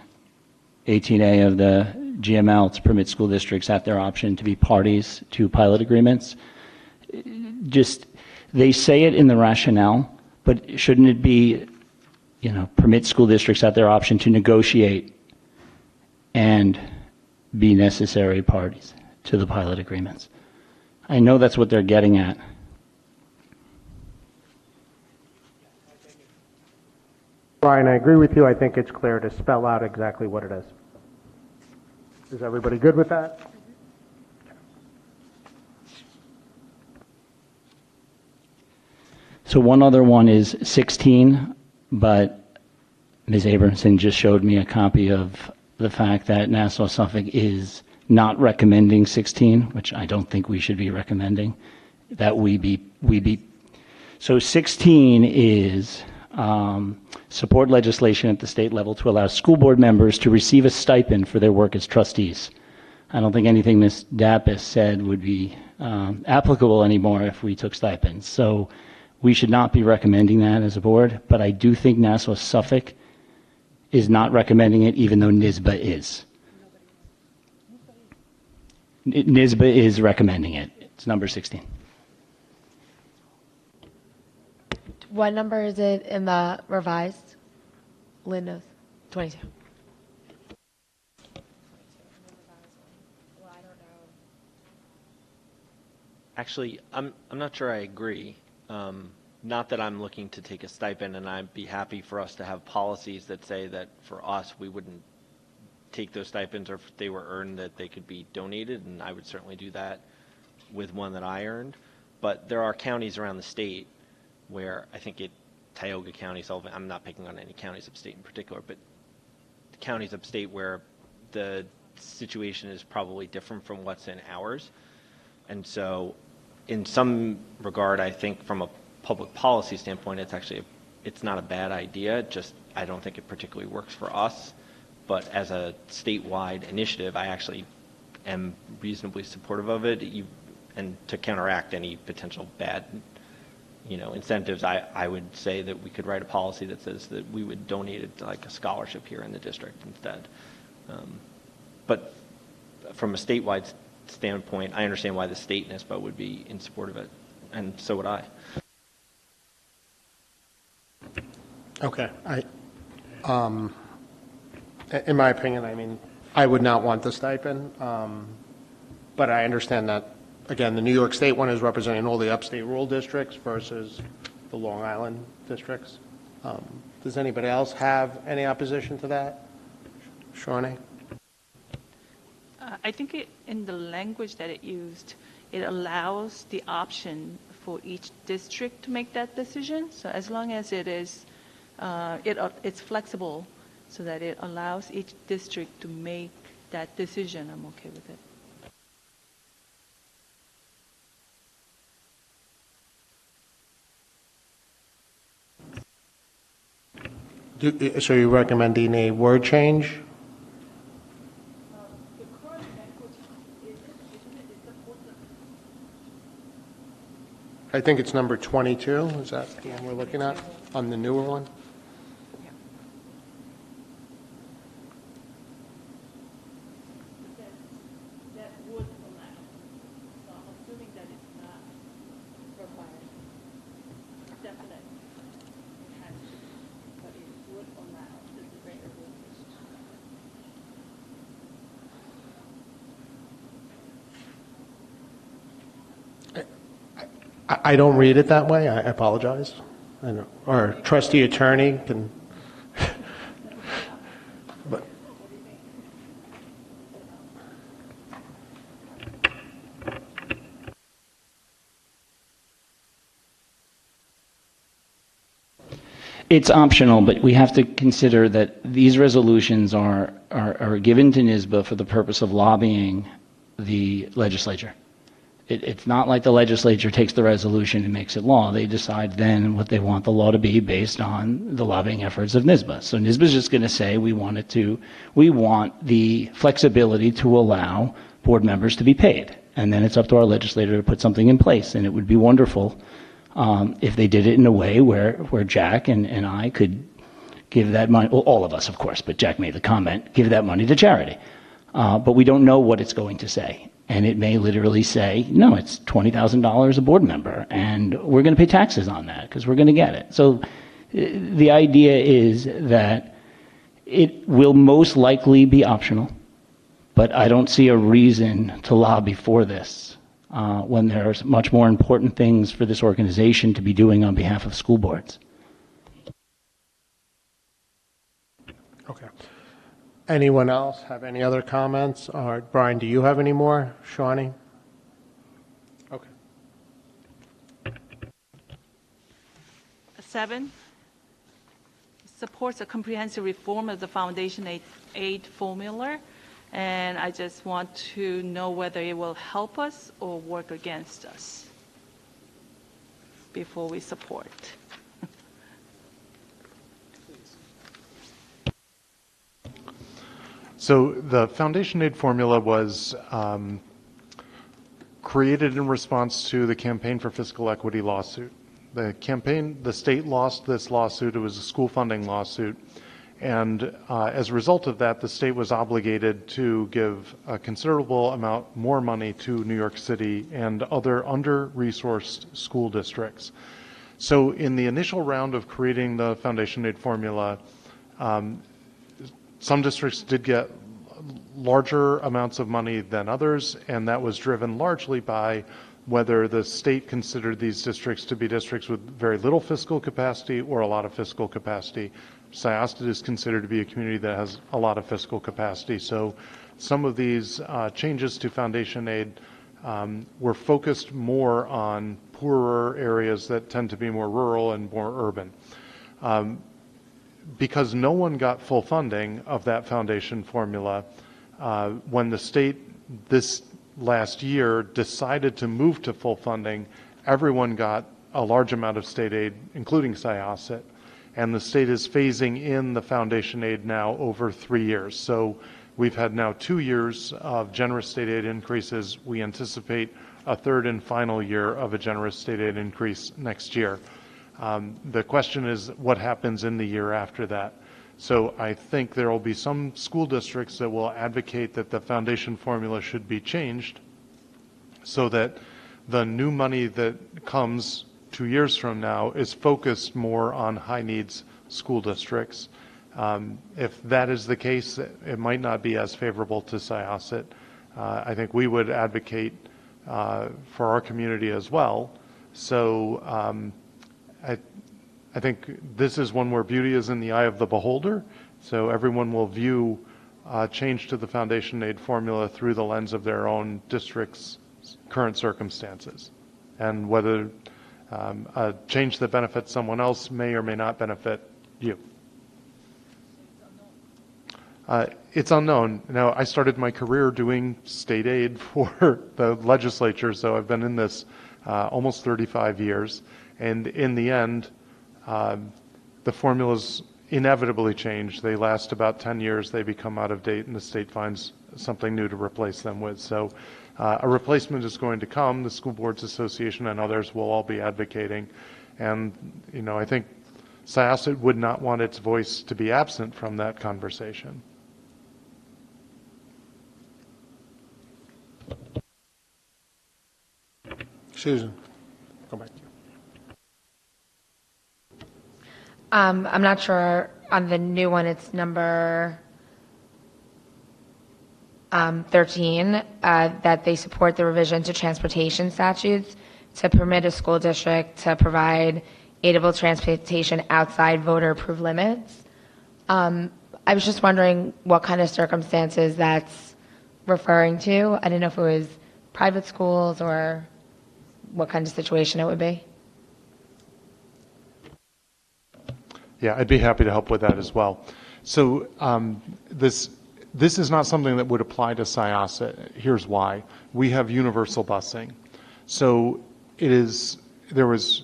18A of the GML to permit school districts at their option to be parties to pilot agreements. They say it in the rationale, but shouldn't it be, permit school districts at their option to negotiate and be necessary parties to the pilot agreements? I know that's what they're getting at. Brian, I agree with you. I think it's clear to spell out exactly what it is. Is everybody good with that? So one other one is 16, but Ms. Abramson just showed me a copy of the fact that Nassau-Suffolk is not recommending 16, which I don't think we should be recommending, that we be. So 16 is support legislation at the state level to allow school board members to receive a stipend for their work as trustees. I don't think anything Ms. Dappis said would be applicable anymore if we took stipends. So we should not be recommending that as a board, but I do think Nassau-Suffolk is not recommending it, even though NYSBA is. NYSBA is recommending it. It's number 16. What number is it in the revised? Lynn knows. 22. Actually, I'm not sure I agree. Not that I'm looking to take a stipend, and I'd be happy for us to have policies that say that for us, we wouldn't take those stipends, or if they were earned, that they could be donated, and I would certainly do that with one that I earned. But there are counties around the state where I think Tioga County, Sullivan, I'm not picking on any counties upstate in particular, but the counties upstate where the situation is probably different from what's in ours. And so in some regard, I think from a public policy standpoint, it's not a bad idea, just I don't think it particularly works for us. But as a statewide initiative, I actually am reasonably supportive of it, and to counteract any potential bad incentives, I would say that we could write a policy that says that we would donate it like a scholarship here in the district instead. But from a statewide standpoint, I understand why the state NISBA would be in support of it, and so would I. Okay. In my opinion, I would not want the stipend, but I understand that, again, the New York State one is representing all the upstate rural districts versus the Long Island districts. Does anybody else have any opposition to that? Shawnee? I think in the language that it used, it allows the option for each district to make that decision. So as long as it is, it's flexible so that it allows each district to make that decision, I'm okay with it. So you're recommending a word change? I think it's number 22. Is that the one we're looking at on the newer one? That would allow. So I'm assuming that it's not required. Definite. It has to, but it would allow the variable. I don't read it that way. I apologize. I know. Our trustee attorney can. But it's optional, but we have to consider that these resolutions are given to NYSBA for the purpose of lobbying the legislature. It's not like the legislature takes the resolution and makes it law. They decide then what they want the law to be based on the lobbying efforts of NYSBA. So NYSBA is just going to say we want the flexibility to allow board members to be paid. And then it's up to our legislator to put something in place. And it would be wonderful if they did it in a way where Jack and I could give that money, well, all of us, of course, but Jack made the comment, give that money to charity. But we don't know what it's going to say. And it may literally say, no, it's $20,000 a board member, and we're going to pay taxes on that because we're going to get it. So the idea is that it will most likely be optional, but I don't see a reason to lobby for this when there's much more important things for this organization to be doing on behalf of school boards. Okay. Anyone else have any other comments? All right, Brian, do you have any more? Shawnee? Okay. 7, supports a comprehensive reform of the foundation aid formula, and I just want to know whether it will help us or work against us before we support. So the foundation aid formula was created in response to the Campaign for Fiscal Equity lawsuit. The state lost this lawsuit. It was a school funding lawsuit. And as a result of that, the state was obligated to give a considerable amount more money to New York City and other under-resourced school districts. So in the initial round of creating the foundation aid formula, some districts did get larger amounts of money than others, and that was driven largely by whether the state considered these districts to be districts with very little fiscal capacity or a lot of fiscal capacity. Syosset is considered to be a community that has a lot of fiscal capacity. So some of these changes to foundation aid were focused more on poorer areas that tend to be more rural and more urban. Because no one got full funding of that foundation formula, when the state this last year decided to move to full funding, everyone got a large amount of state aid, including Syosset. And the state is phasing in the foundation aid now over 3 years. So we've had now 2 years of generous state aid increases. We anticipate a third and final year of a generous state aid increase next year. The question is what happens in the year after that. So I think there will be some school districts that will advocate that the foundation formula should be changed so that the new money that comes 2 years from now is focused more on high needs school districts. If that is the case, it might not be as favorable to Syosset. I think we would advocate for our community as well. So I think this is one where beauty is in the eye of the beholder. So everyone will view change to the foundation aid formula through the lens of their own district's current circumstances. And whether a change that benefits someone else may or may not benefit you. It's unknown. Now, I started my career doing state aid for the legislature, so I've been in this almost 35 years. And in the end, the formulas inevitably change. They last about 10 years, they become out of date, and the state finds something new to replace them with. So a replacement is going to come. The School Boards Association and others will all be advocating. And, you know, I think Syosset would not want its voice to be absent from that conversation. Susan, go back to you. I'm not sure on the new one, it's number 13, that they support the revision to transportation statutes to permit a school district to provide aidable transportation outside voter-approved limits. I was just wondering what kind of circumstances that's referring to. I didn't know if it was private schools or what kind of situation it would be. Yeah, I'd be happy to help with that as well. So this is not something that would apply to Syosset. Here's why. We have universal busing. So there was,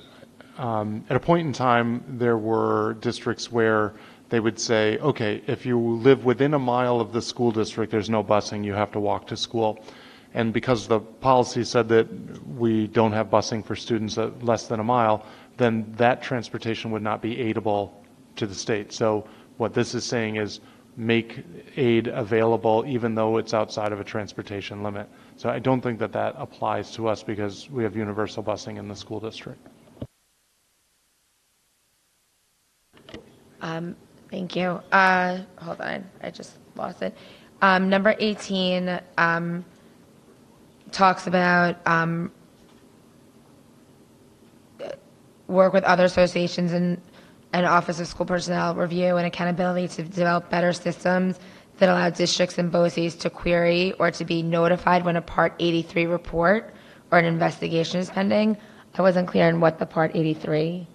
at a point in time, there were districts where they would say, okay, if you live within a mile of the school district, there's no busing, you have to walk to school. And because the policy said that we don't have busing for students at less than a mile, then that transportation would not be aidable to the state. So what this is saying is make aid available even though it's outside of a transportation limit. So I don't think that that applies to us because we have universal busing in the school district. Thank you. Hold on, I just lost it. Number 18 talks about work with other associations and Office of School Personnel review and accountability to develop better systems that allow districts and BOCES to query or to be notified when a Part 83 report or an investigation is pending. I wasn't clear on what the Part 83.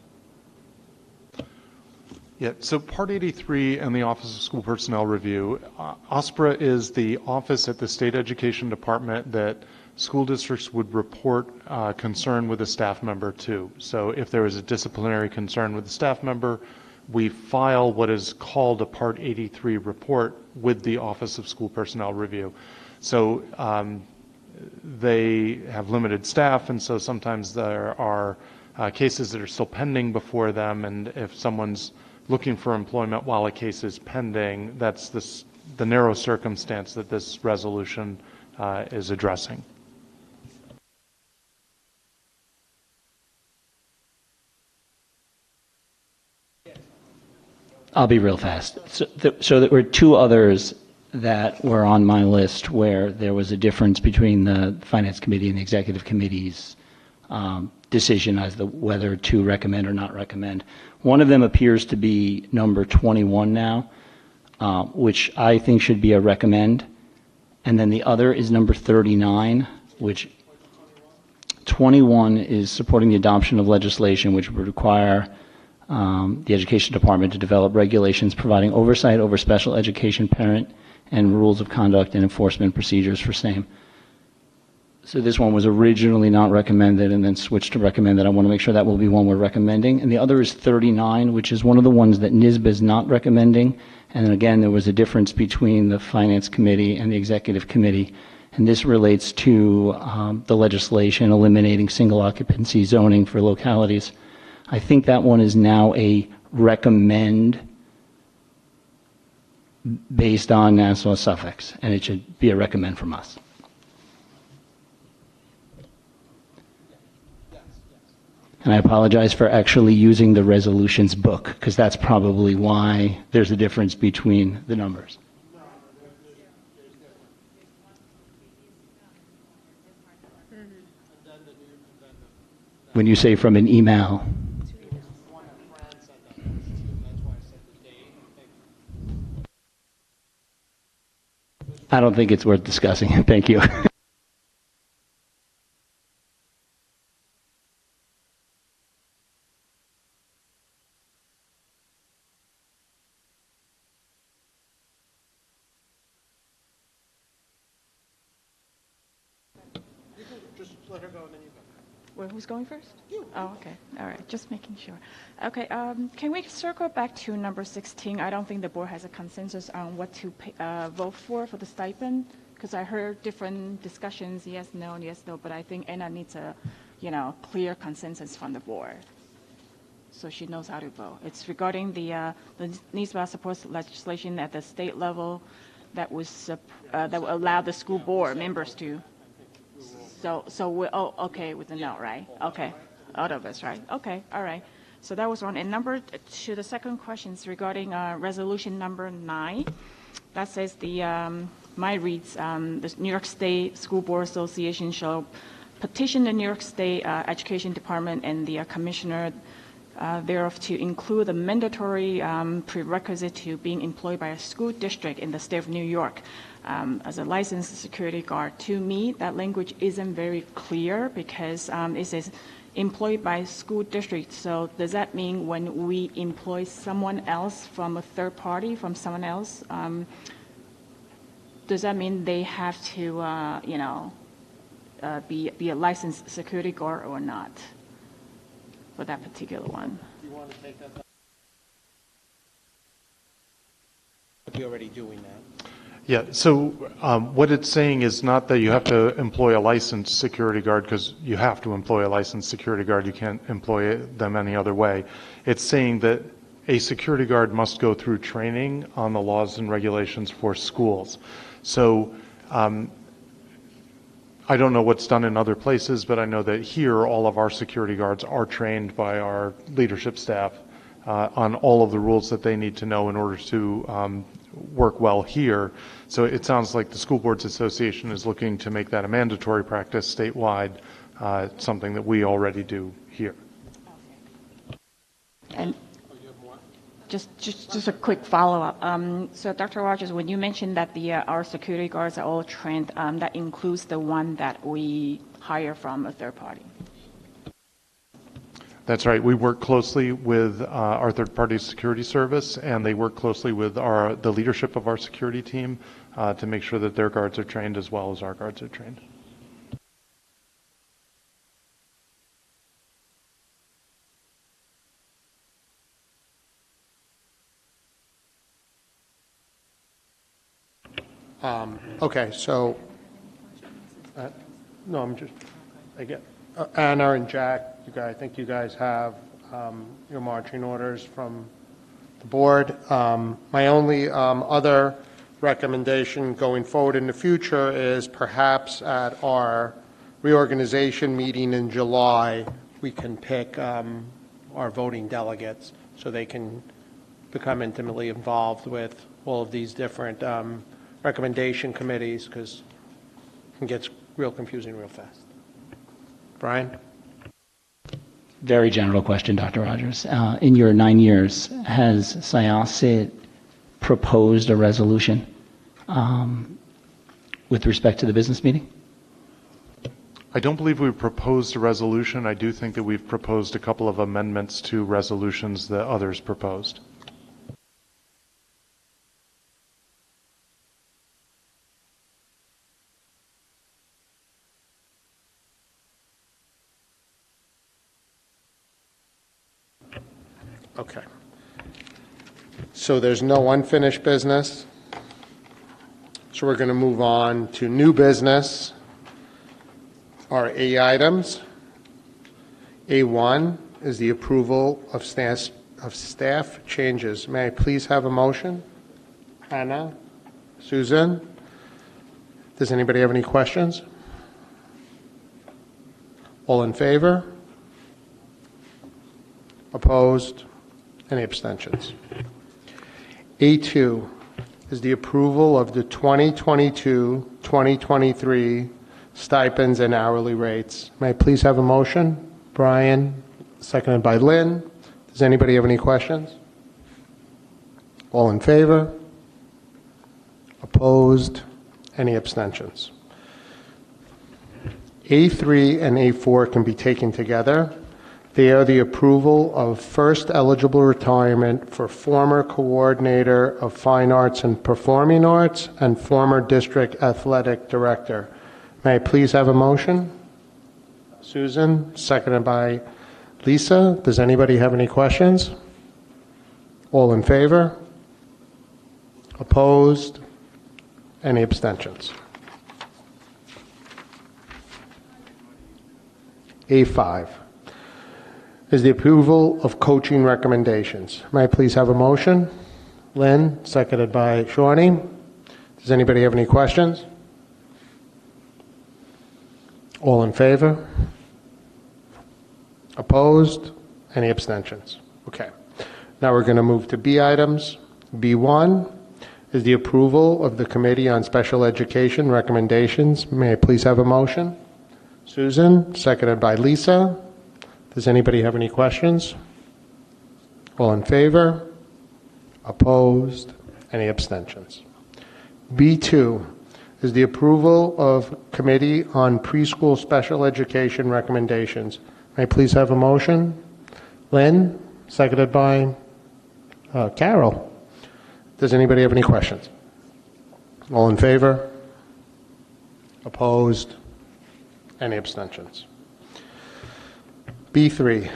Yeah, so Part 83 and the Office of School Personnel Review, OSPRA is the office at the State Education Department that school districts would report concern with a staff member to. So if there is a disciplinary concern with a staff member, we file what is called a Part 83 report with the Office of School Personnel Review. So they have limited staff, and so sometimes there are cases that are still pending before them, and if someone's looking for employment while a case is pending, that's the narrow circumstance that this resolution is addressing. I'll be real fast. So there were two others that were on my list where there was a difference between the Finance Committee and the Executive Committee's decision as to whether to recommend or not recommend. One of them appears to be number 21 now, which I think should be a recommend. And then the other is number 39, which 21 is supporting the adoption of legislation which would require the Education Department to develop regulations providing oversight over special education parent and rules of conduct and enforcement procedures for same. So this one was originally not recommended and then switched to recommended. I want to make sure that will be one we're recommending. And the other is 39, which is one of the ones that NYSBA is not recommending. And then again, there was a difference between the Finance Committee and the Executive Committee. And this relates to the legislation eliminating single occupancy zoning for localities. I think that one is now a recommend based on Nassau Suffolk, and it should be a recommend from us. And I apologize for actually using the resolutions book, because that's probably why there's a difference between the numbers. When you say from an email, I don't think it's worth discussing. Thank you. Well, who's going first? You. Oh, okay. All right. Just making sure. Okay. Can we circle back to number 16? I don't think the board has a consensus on what to vote for the stipend, because I heard different discussions, yes, no, but I think Anna needs a, clear consensus from the board, so she knows how to vote. It's regarding the NYSBA supports legislation at the state level that was that will allow the school board members to. So we're okay with the no, right? Okay, out of us, right? Okay, all right. So that was one. And number two, the second question is regarding resolution number 9. That says mine reads, the New York State School Board Association shall petition the New York State Education Department and the commissioner thereof to include a mandatory prerequisite to being employed by a school district in the state of New York. As a licensed security guard. To me, that language isn't very clear because it says employed by school district. So does that mean when we employ someone else from a third party, from someone else, does that mean they have to, be a licensed security guard or not for that particular one. Do you want to take that? We're already doing that. Yeah, so what it's saying is not that you have to employ a licensed security guard, because you have to employ a licensed security guard. You can't employ them any other way. It's saying that a security guard must go through training on the laws and regulations for schools. So I don't know what's done in other places, but I know that here all of our security guards are trained by our leadership staff on all of the rules that they need to know in order to work well here. So it sounds like the School Boards Association is looking to make that a mandatory practice statewide, something that we already do here. And just a quick follow-up. So Dr. Rogers, when you mentioned that our security guards are all trained, that includes the one that we hire from a third party? That's right. We work closely with our third-party security service, and they work closely with the leadership of our security team to make sure that their guards are trained as well as our guards are trained. Okay, so, no, I get, Anna and Jack, I think you guys have your marching orders from the board. My only other recommendation going forward in the future is perhaps at our reorganization meeting in July, we can pick our voting delegates so they can become intimately involved with all of these different recommendation committees, because it gets real confusing real fast. Brian? Very general question, Dr. Rogers. In your 9 years, has Syosset proposed a resolution with respect to the business meeting? I don't believe we've proposed a resolution. I do think that we've proposed a couple of amendments to resolutions that others proposed. Okay. So there's no unfinished business. So we're going to move on to new business. Our A items. A1 is the approval of staff changes. May I please have a motion? Hannah? Susan? Does anybody have any questions? All in favor? Opposed? Any abstentions? A2 is the approval of the 2022-2023 stipends and hourly rates. May I please have a motion? Brian, seconded by Lynn. Does anybody have any questions? All in favor? Opposed? Any abstentions? A3 and A4 can be taken together. They are the approval of first eligible retirement for former coordinator of fine arts and performing arts and former district athletic director. May I please have a motion? Susan, seconded by Lisa. Does anybody have any questions? All in favor? Opposed? Any abstentions? A5 is the approval of coaching recommendations. May I please have a motion? Lynn, seconded by Shawnee. Does anybody have any questions? All in favor? Opposed? Any abstentions? Okay. Now we're going to move to B items. B1 is the approval of the Committee on Special Education recommendations. May I please have a motion? Susan, seconded by Lisa. Does anybody have any questions? All in favor? Opposed? Any abstentions? B2 is the approval of Committee on Preschool Special Education recommendations. May I please have a motion? Lynn, seconded by Carol. Does anybody have any questions? All in favor? Opposed? Any abstentions? B3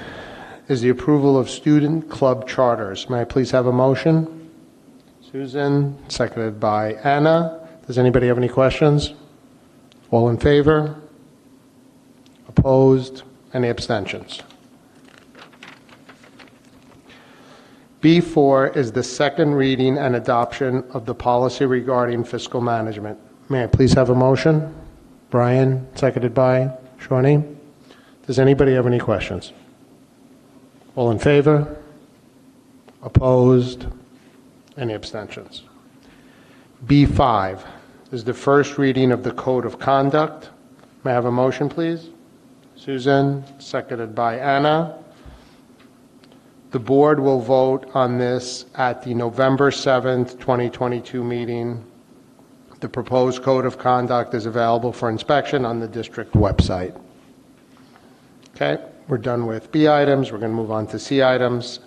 is the approval of student club charters. May I please have a motion? Susan, seconded by Anna. Does anybody have any questions? All in favor? Opposed? Any abstentions? B4 is the second reading and adoption of the policy regarding fiscal management. May I please have a motion? Brian, seconded by Shawnee. Does anybody have any questions? All in favor? Opposed? Any abstentions? B5 is the first reading of the Code of Conduct. May I have a motion, please? Susan, seconded by Anna. The board will vote on this at the November 7th, 2022 meeting. The proposed Code of Conduct is available for inspection on the district website. Okay, we're done with B items. We're going to move on to C items.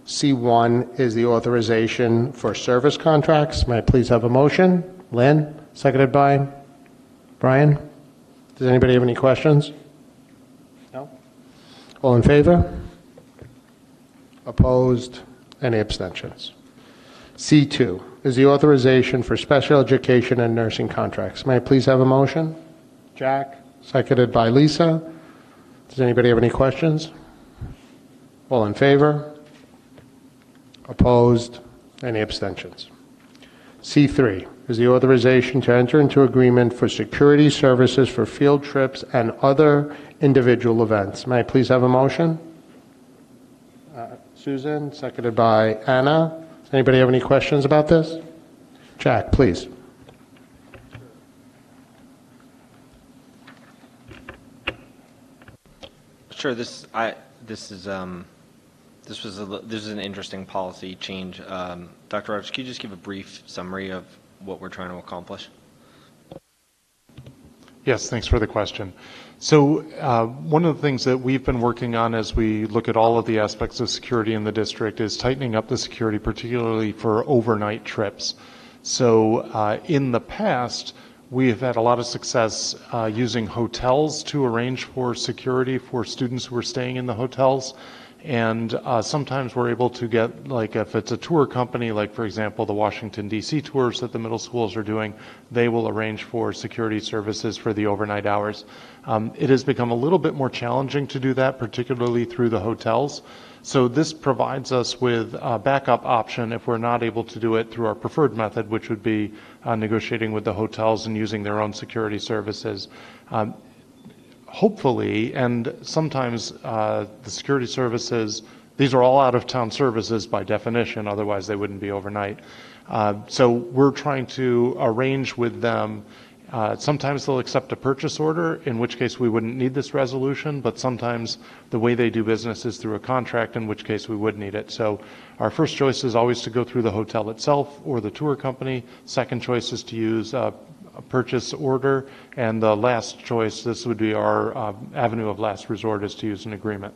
C1 is the authorization for service contracts. May I please have a motion? Lynn, seconded by Brian. Does anybody have any questions? No? All in favor? Opposed? Any abstentions? C2 is the authorization for special education and nursing contracts. May I please have a motion? Jack, seconded by Lisa. Does anybody have any questions? All in favor? Opposed? Any abstentions? C3 is the authorization to enter into agreement for security services for field trips and other individual events. May I please have a motion? Susan, seconded by Anna. Does anybody have any questions about this? Jack, please. Sure. This is an interesting policy change. Dr. Rogers, can you just give a brief summary of what we're trying to accomplish? Yes, thanks for the question. So one of the things that we've been working on as we look at all of the aspects of security in the district is tightening up the security, particularly for overnight trips. So in the past, we have had a lot of success using hotels to arrange for security for students who are staying in the hotels. And sometimes we're able to get, like if it's a tour company, like for example, the Washington, D.C. tours that the middle schools are doing, they will arrange for security services for the overnight hours. It has become a little bit more challenging to do that, particularly through the hotels. So this provides us with a backup option if we're not able to do it through our preferred method, which would be negotiating with the hotels and using their own security services. Hopefully, and sometimes the security services, these are all out-of-town services by definition, otherwise they wouldn't be overnight. So we're trying to arrange with them. Sometimes they'll accept a purchase order, in which case we wouldn't need this resolution, but sometimes the way they do business is through a contract, in which case we would need it. So our first choice is always to go through the hotel itself or the tour company. Second choice is to use a purchase order, and the last choice, this would be our avenue of last resort, is to use an agreement.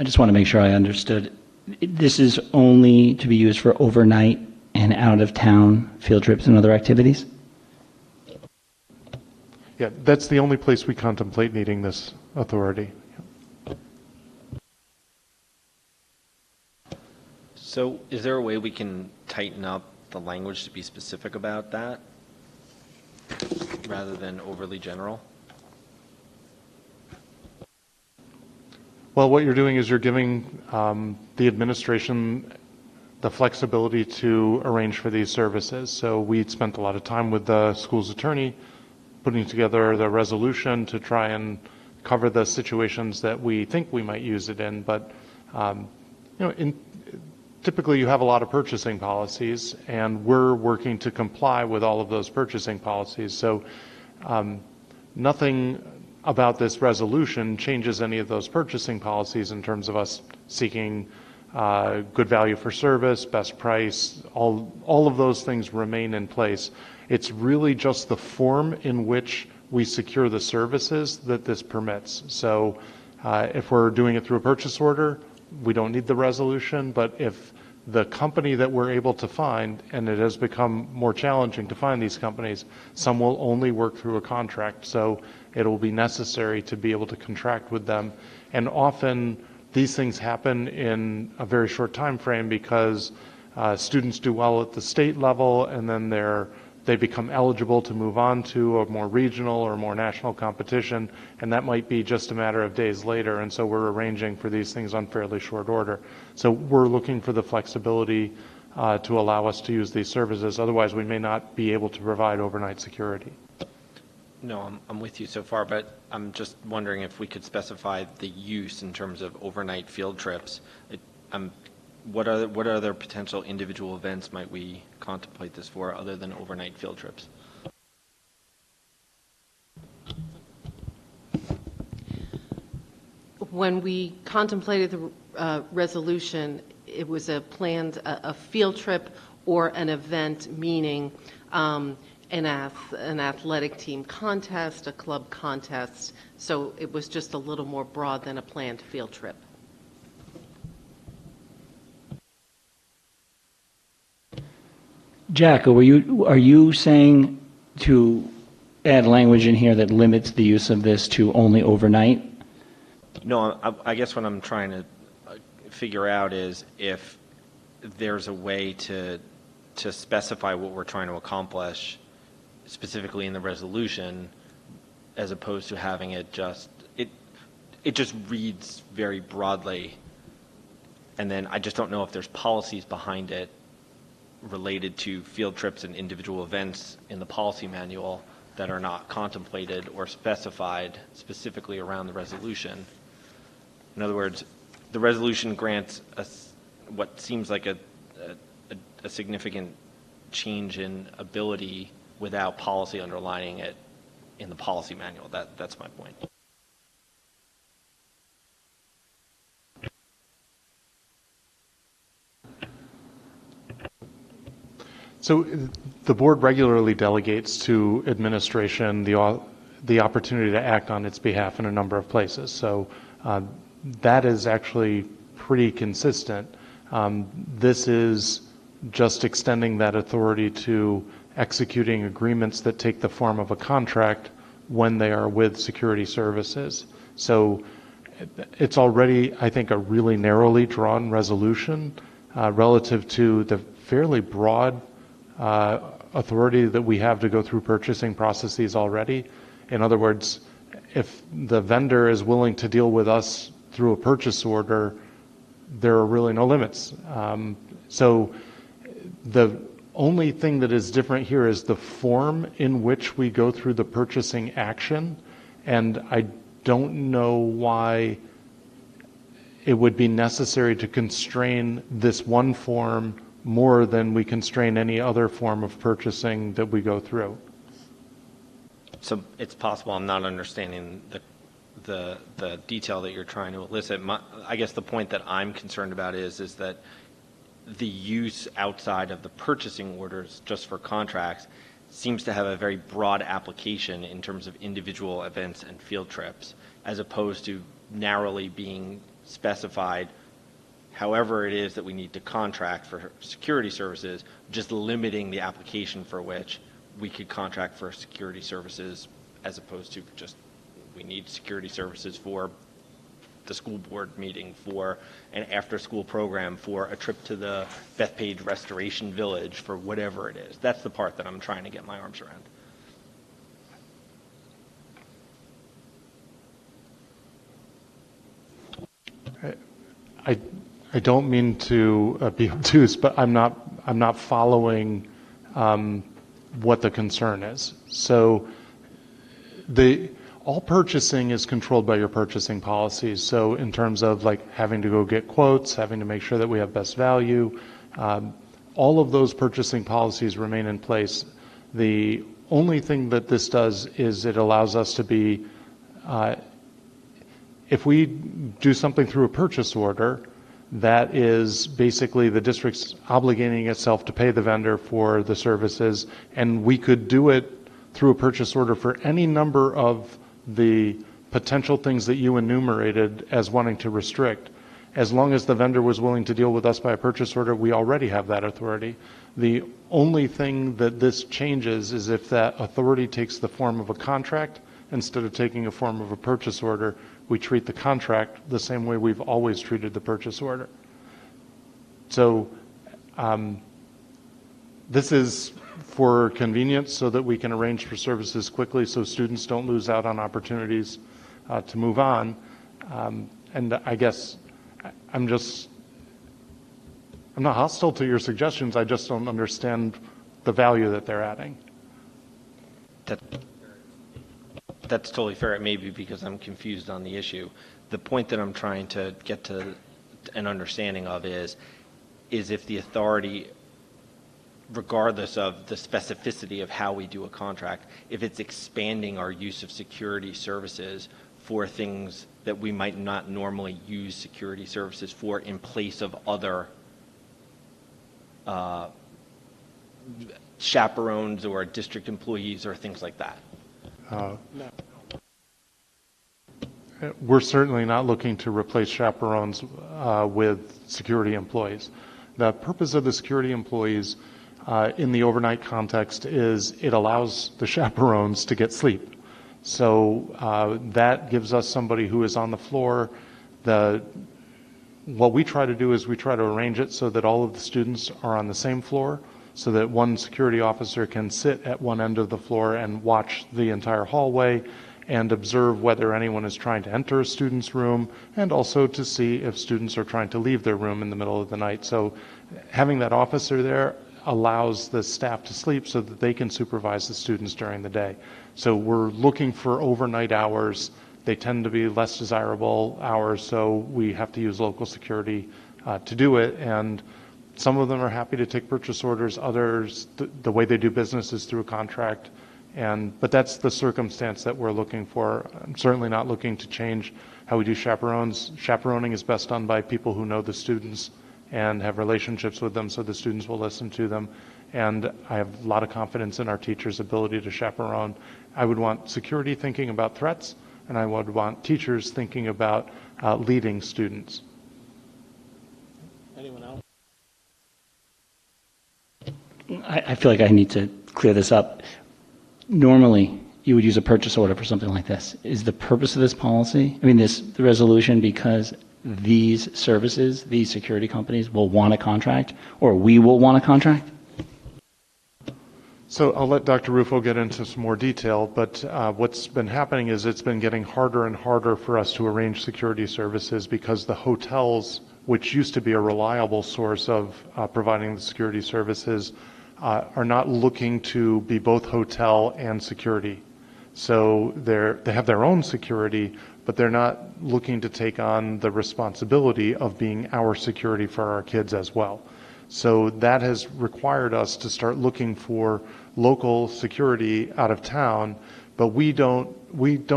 I just want to make sure I understood. This is only to be used for overnight and out-of-town field trips and other activities? Yeah, that's the only place we contemplate needing this authority. So is there a way we can tighten up the language to be specific about that rather than overly general? Well, what you're doing is you're giving the administration the flexibility to arrange for these services. So we spent a lot of time with the school's attorney putting together the resolution to try and cover the situations that we think we might use it in. But typically you have a lot of purchasing policies, and we're working to comply with all of those purchasing policies. So nothing about this resolution changes any of those purchasing policies in terms of us seeking good value for service, best price, all of those things remain in place. It's really just the form in which we secure the services that this permits. So if we're doing it through a purchase order, we don't need the resolution, but if the company that we're able to find, and it has become more challenging to find these companies, some will only work through a contract, so it will be necessary to be able to contract with them. And often these things happen in a very short time frame because students do well at the state level, and then they become eligible to move on to a more regional or more national competition, and that might be just a matter of days later, and so we're arranging for these things on fairly short order. So we're looking for the flexibility to allow us to use these services, otherwise we may not be able to provide overnight security. No, I'm with you so far, but I'm just wondering if we could specify the use in terms of overnight field trips. What other potential individual events might we contemplate this for other than overnight field trips? When we contemplated the resolution, it was a planned a field trip or an event, meaning an athletic team contest, a club contest. So it was just a little more broad than a planned field trip. Jack, are you saying to add language in here that limits the use of this to only overnight? No, I guess what I'm trying to figure out is if there's a way to specify what we're trying to accomplish specifically in the resolution, as opposed to having it just reads very broadly, and then I just don't know if there's policies behind it related to field trips and individual events in the policy manual that are not contemplated or specified specifically around the resolution. In other words, the resolution grants what seems like a significant change in ability without policy underlining it in the policy manual. That's my point. So the board regularly delegates to administration the opportunity to act on its behalf in a number of places. So that is actually pretty consistent. This is just extending that authority to executing agreements that take the form of a contract when they are with security services. So it's already, I think, a really narrowly drawn resolution relative to the fairly broad authority that we have to go through purchasing processes already. In other words, if the vendor is willing to deal with us through a purchase order, there are really no limits. So the only thing that is different here is the form in which we go through the purchasing action, and I don't know why it would be necessary to constrain this one form more than we constrain any other form of purchasing that we go through. So it's possible I'm not understanding the detail that you're trying to elicit. I guess the point that I'm concerned about is that the use outside of the purchasing orders just for contracts seems to have a very broad application in terms of individual events and field trips, as opposed to narrowly being specified however it is that we need to contract for security services, just limiting the application for which we could contract for security services, as opposed to just we need security services for the school board meeting, for an after-school program, for a trip to the Bethpage Restoration Village, for whatever it is. That's the part that I'm trying to get my arms around. I don't mean to be obtuse, but I'm not following what the concern is. So all purchasing is controlled by your purchasing policies. So in terms of like having to go get quotes, having to make sure that we have best value, all of those purchasing policies remain in place. The only thing that this does is it allows us to be, if we do something through a purchase order, that is basically the district's obligating itself to pay the vendor for the services, and we could do it through a purchase order for any number of the potential things that you enumerated as wanting to restrict. As long as the vendor was willing to deal with us by a purchase order, we already have that authority. The only thing that this changes is if that authority takes the form of a contract instead of taking a form of a purchase order. We treat the contract the same way we've always treated the purchase order. So this is for convenience so that we can arrange for services quickly so students don't lose out on opportunities to move on. And I guess I'm not hostile to your suggestions, I just don't understand the value that they're adding. That's totally fair. It may be because I'm confused on the issue. The point that I'm trying to get to an understanding of is if the authority, regardless of the specificity of how we do a contract, if it's expanding our use of security services for things that we might not normally use security services for in place of other chaperones or district employees or things like that. We're certainly not looking to replace chaperones with security employees. The purpose of the security employees in the overnight context is it allows the chaperones to get sleep. So that gives us somebody who is on the floor. What we try to do is we try to arrange it so that all of the students are on the same floor, so that one security officer can sit at one end of the floor and watch the entire hallway and observe whether anyone is trying to enter a student's room, and also to see if students are trying to leave their room in the middle of the night. So having that officer there allows the staff to sleep so that they can supervise the students during the day. So we're looking for overnight hours. They tend to be less desirable hours, so we have to use local security to do it. And some of them are happy to take purchase orders. Others, the way they do business is through a contract. But that's the circumstance that we're looking for. I'm certainly not looking to change how we do chaperones. Chaperoning is best done by people who know the students and have relationships with them, so the students will listen to them. And I have a lot of confidence in our teachers' ability to chaperone. I would want security thinking about threats, and I would want teachers thinking about leading students. Anyone else? I feel like I need to clear this up. Normally, you would use a purchase order for something like this. Is the purpose of this policy, the resolution, because these services, these security companies will want a contract, or we will want a contract? So I'll let Dr. Rufo get into some more detail, but what's been happening is it's been getting harder and harder for us to arrange security services because the hotels, which used to be a reliable source of providing the security services, are not looking to be both hotel and security. So they have their own security, but they're not looking to take on the responsibility of being our security for our kids as well. So that has required us to start looking for local security out of town, but we don't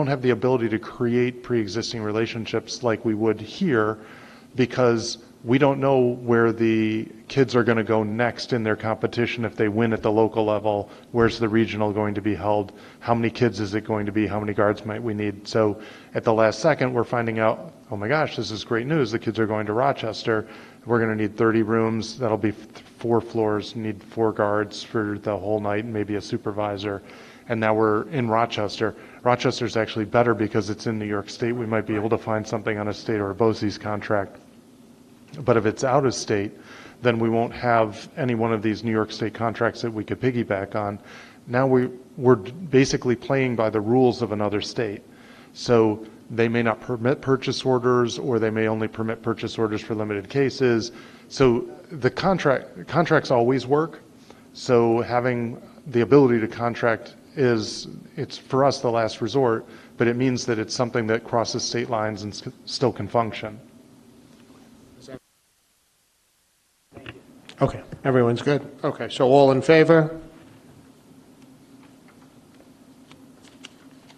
have the ability to create pre-existing relationships like we would here, because we don't know where the kids are going to go next in their competition. If they win at the local level, where's the regional going to be held? How many kids is it going to be? How many guards might we need? So at the last second, we're finding out, oh my gosh, this is great news. The kids are going to Rochester. We're going to need 30 rooms. That'll be 4 floors. Need 4 guards for the whole night and maybe a supervisor. And now we're in Rochester. Rochester's actually better because it's in New York State. We might be able to find something on a state or a BOCES contract. But if it's out of state, then we won't have any one of these New York State contracts that we could piggyback on. Now we're basically playing by the rules of another state. So they may not permit purchase orders, or they may only permit purchase orders for limited cases. So the contracts always work. So having the ability to contract it's for us the last resort, but it means that it's something that crosses state lines and still can function. Okay, everyone's good? Okay, so all in favor?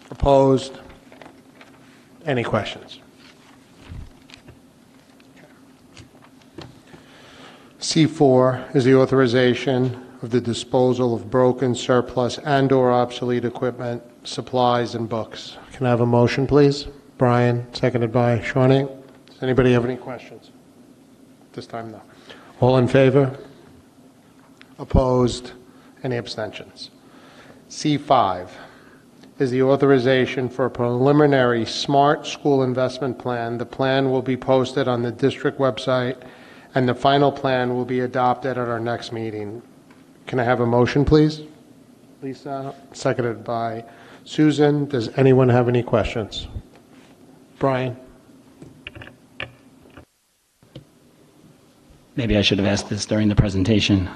Opposed? Any questions? C4 is the authorization of the disposal of broken, surplus, and/or obsolete equipment, supplies, and books. Can I have a motion, please? Brian, seconded by Shawnee. Anybody have any questions? This time, no. All in favor? Opposed? Any abstentions? C5 is the authorization for a preliminary Smart School Investment Plan. The plan will be posted on the district website, and the final plan will be adopted at our next meeting. Can I have a motion, please? Lisa, seconded by Susan. Does anyone have any questions? Brian? Maybe I should have asked this during the presentation.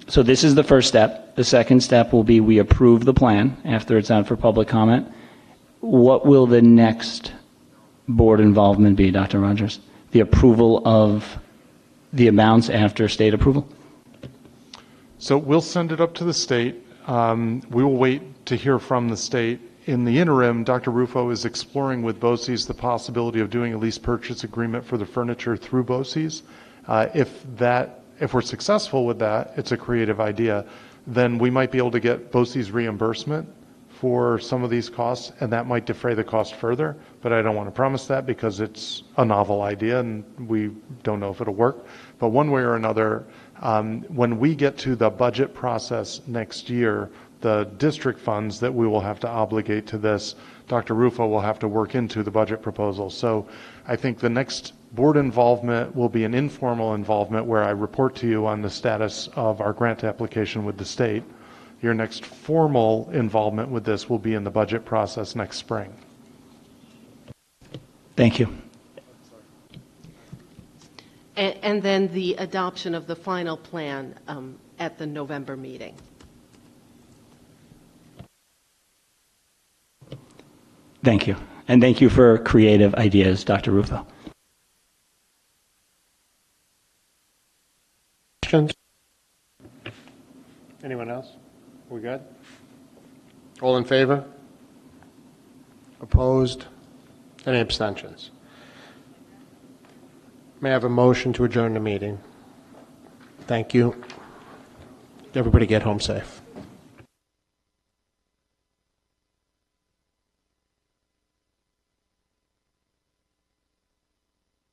So this is the first step. The second step will be we approve the plan after it's out for public comment. What will the next board involvement be, Dr. Rogers? The approval of the amounts after state approval? So we'll send it up to the state. We will wait to hear from the state. In the interim, Dr. Rufo is exploring with BOCES the possibility of doing a lease purchase agreement for the furniture through BOCES. If we're successful with that, it's a creative idea, then we might be able to get BOCES reimbursement for some of these costs, and that might defray the cost further, but I don't want to promise that because it's a novel idea and we don't know if it'll work. But one way or another, when we get to the budget process next year, the district funds that we will have to obligate to this, Dr. Rufo will have to work into the budget proposal. So I think the next board involvement will be an informal involvement where I report to you on the status of our grant application with the state. Your next formal involvement with this will be in the budget process next spring. Thank you. And then the adoption of the final plan at the November meeting. Thank you. And thank you for creative ideas, Dr. Rufo. Questions? Anyone else? We good? All in favor? Opposed? Any abstentions? May I have a motion to adjourn the meeting? Thank you. Everybody get home safe.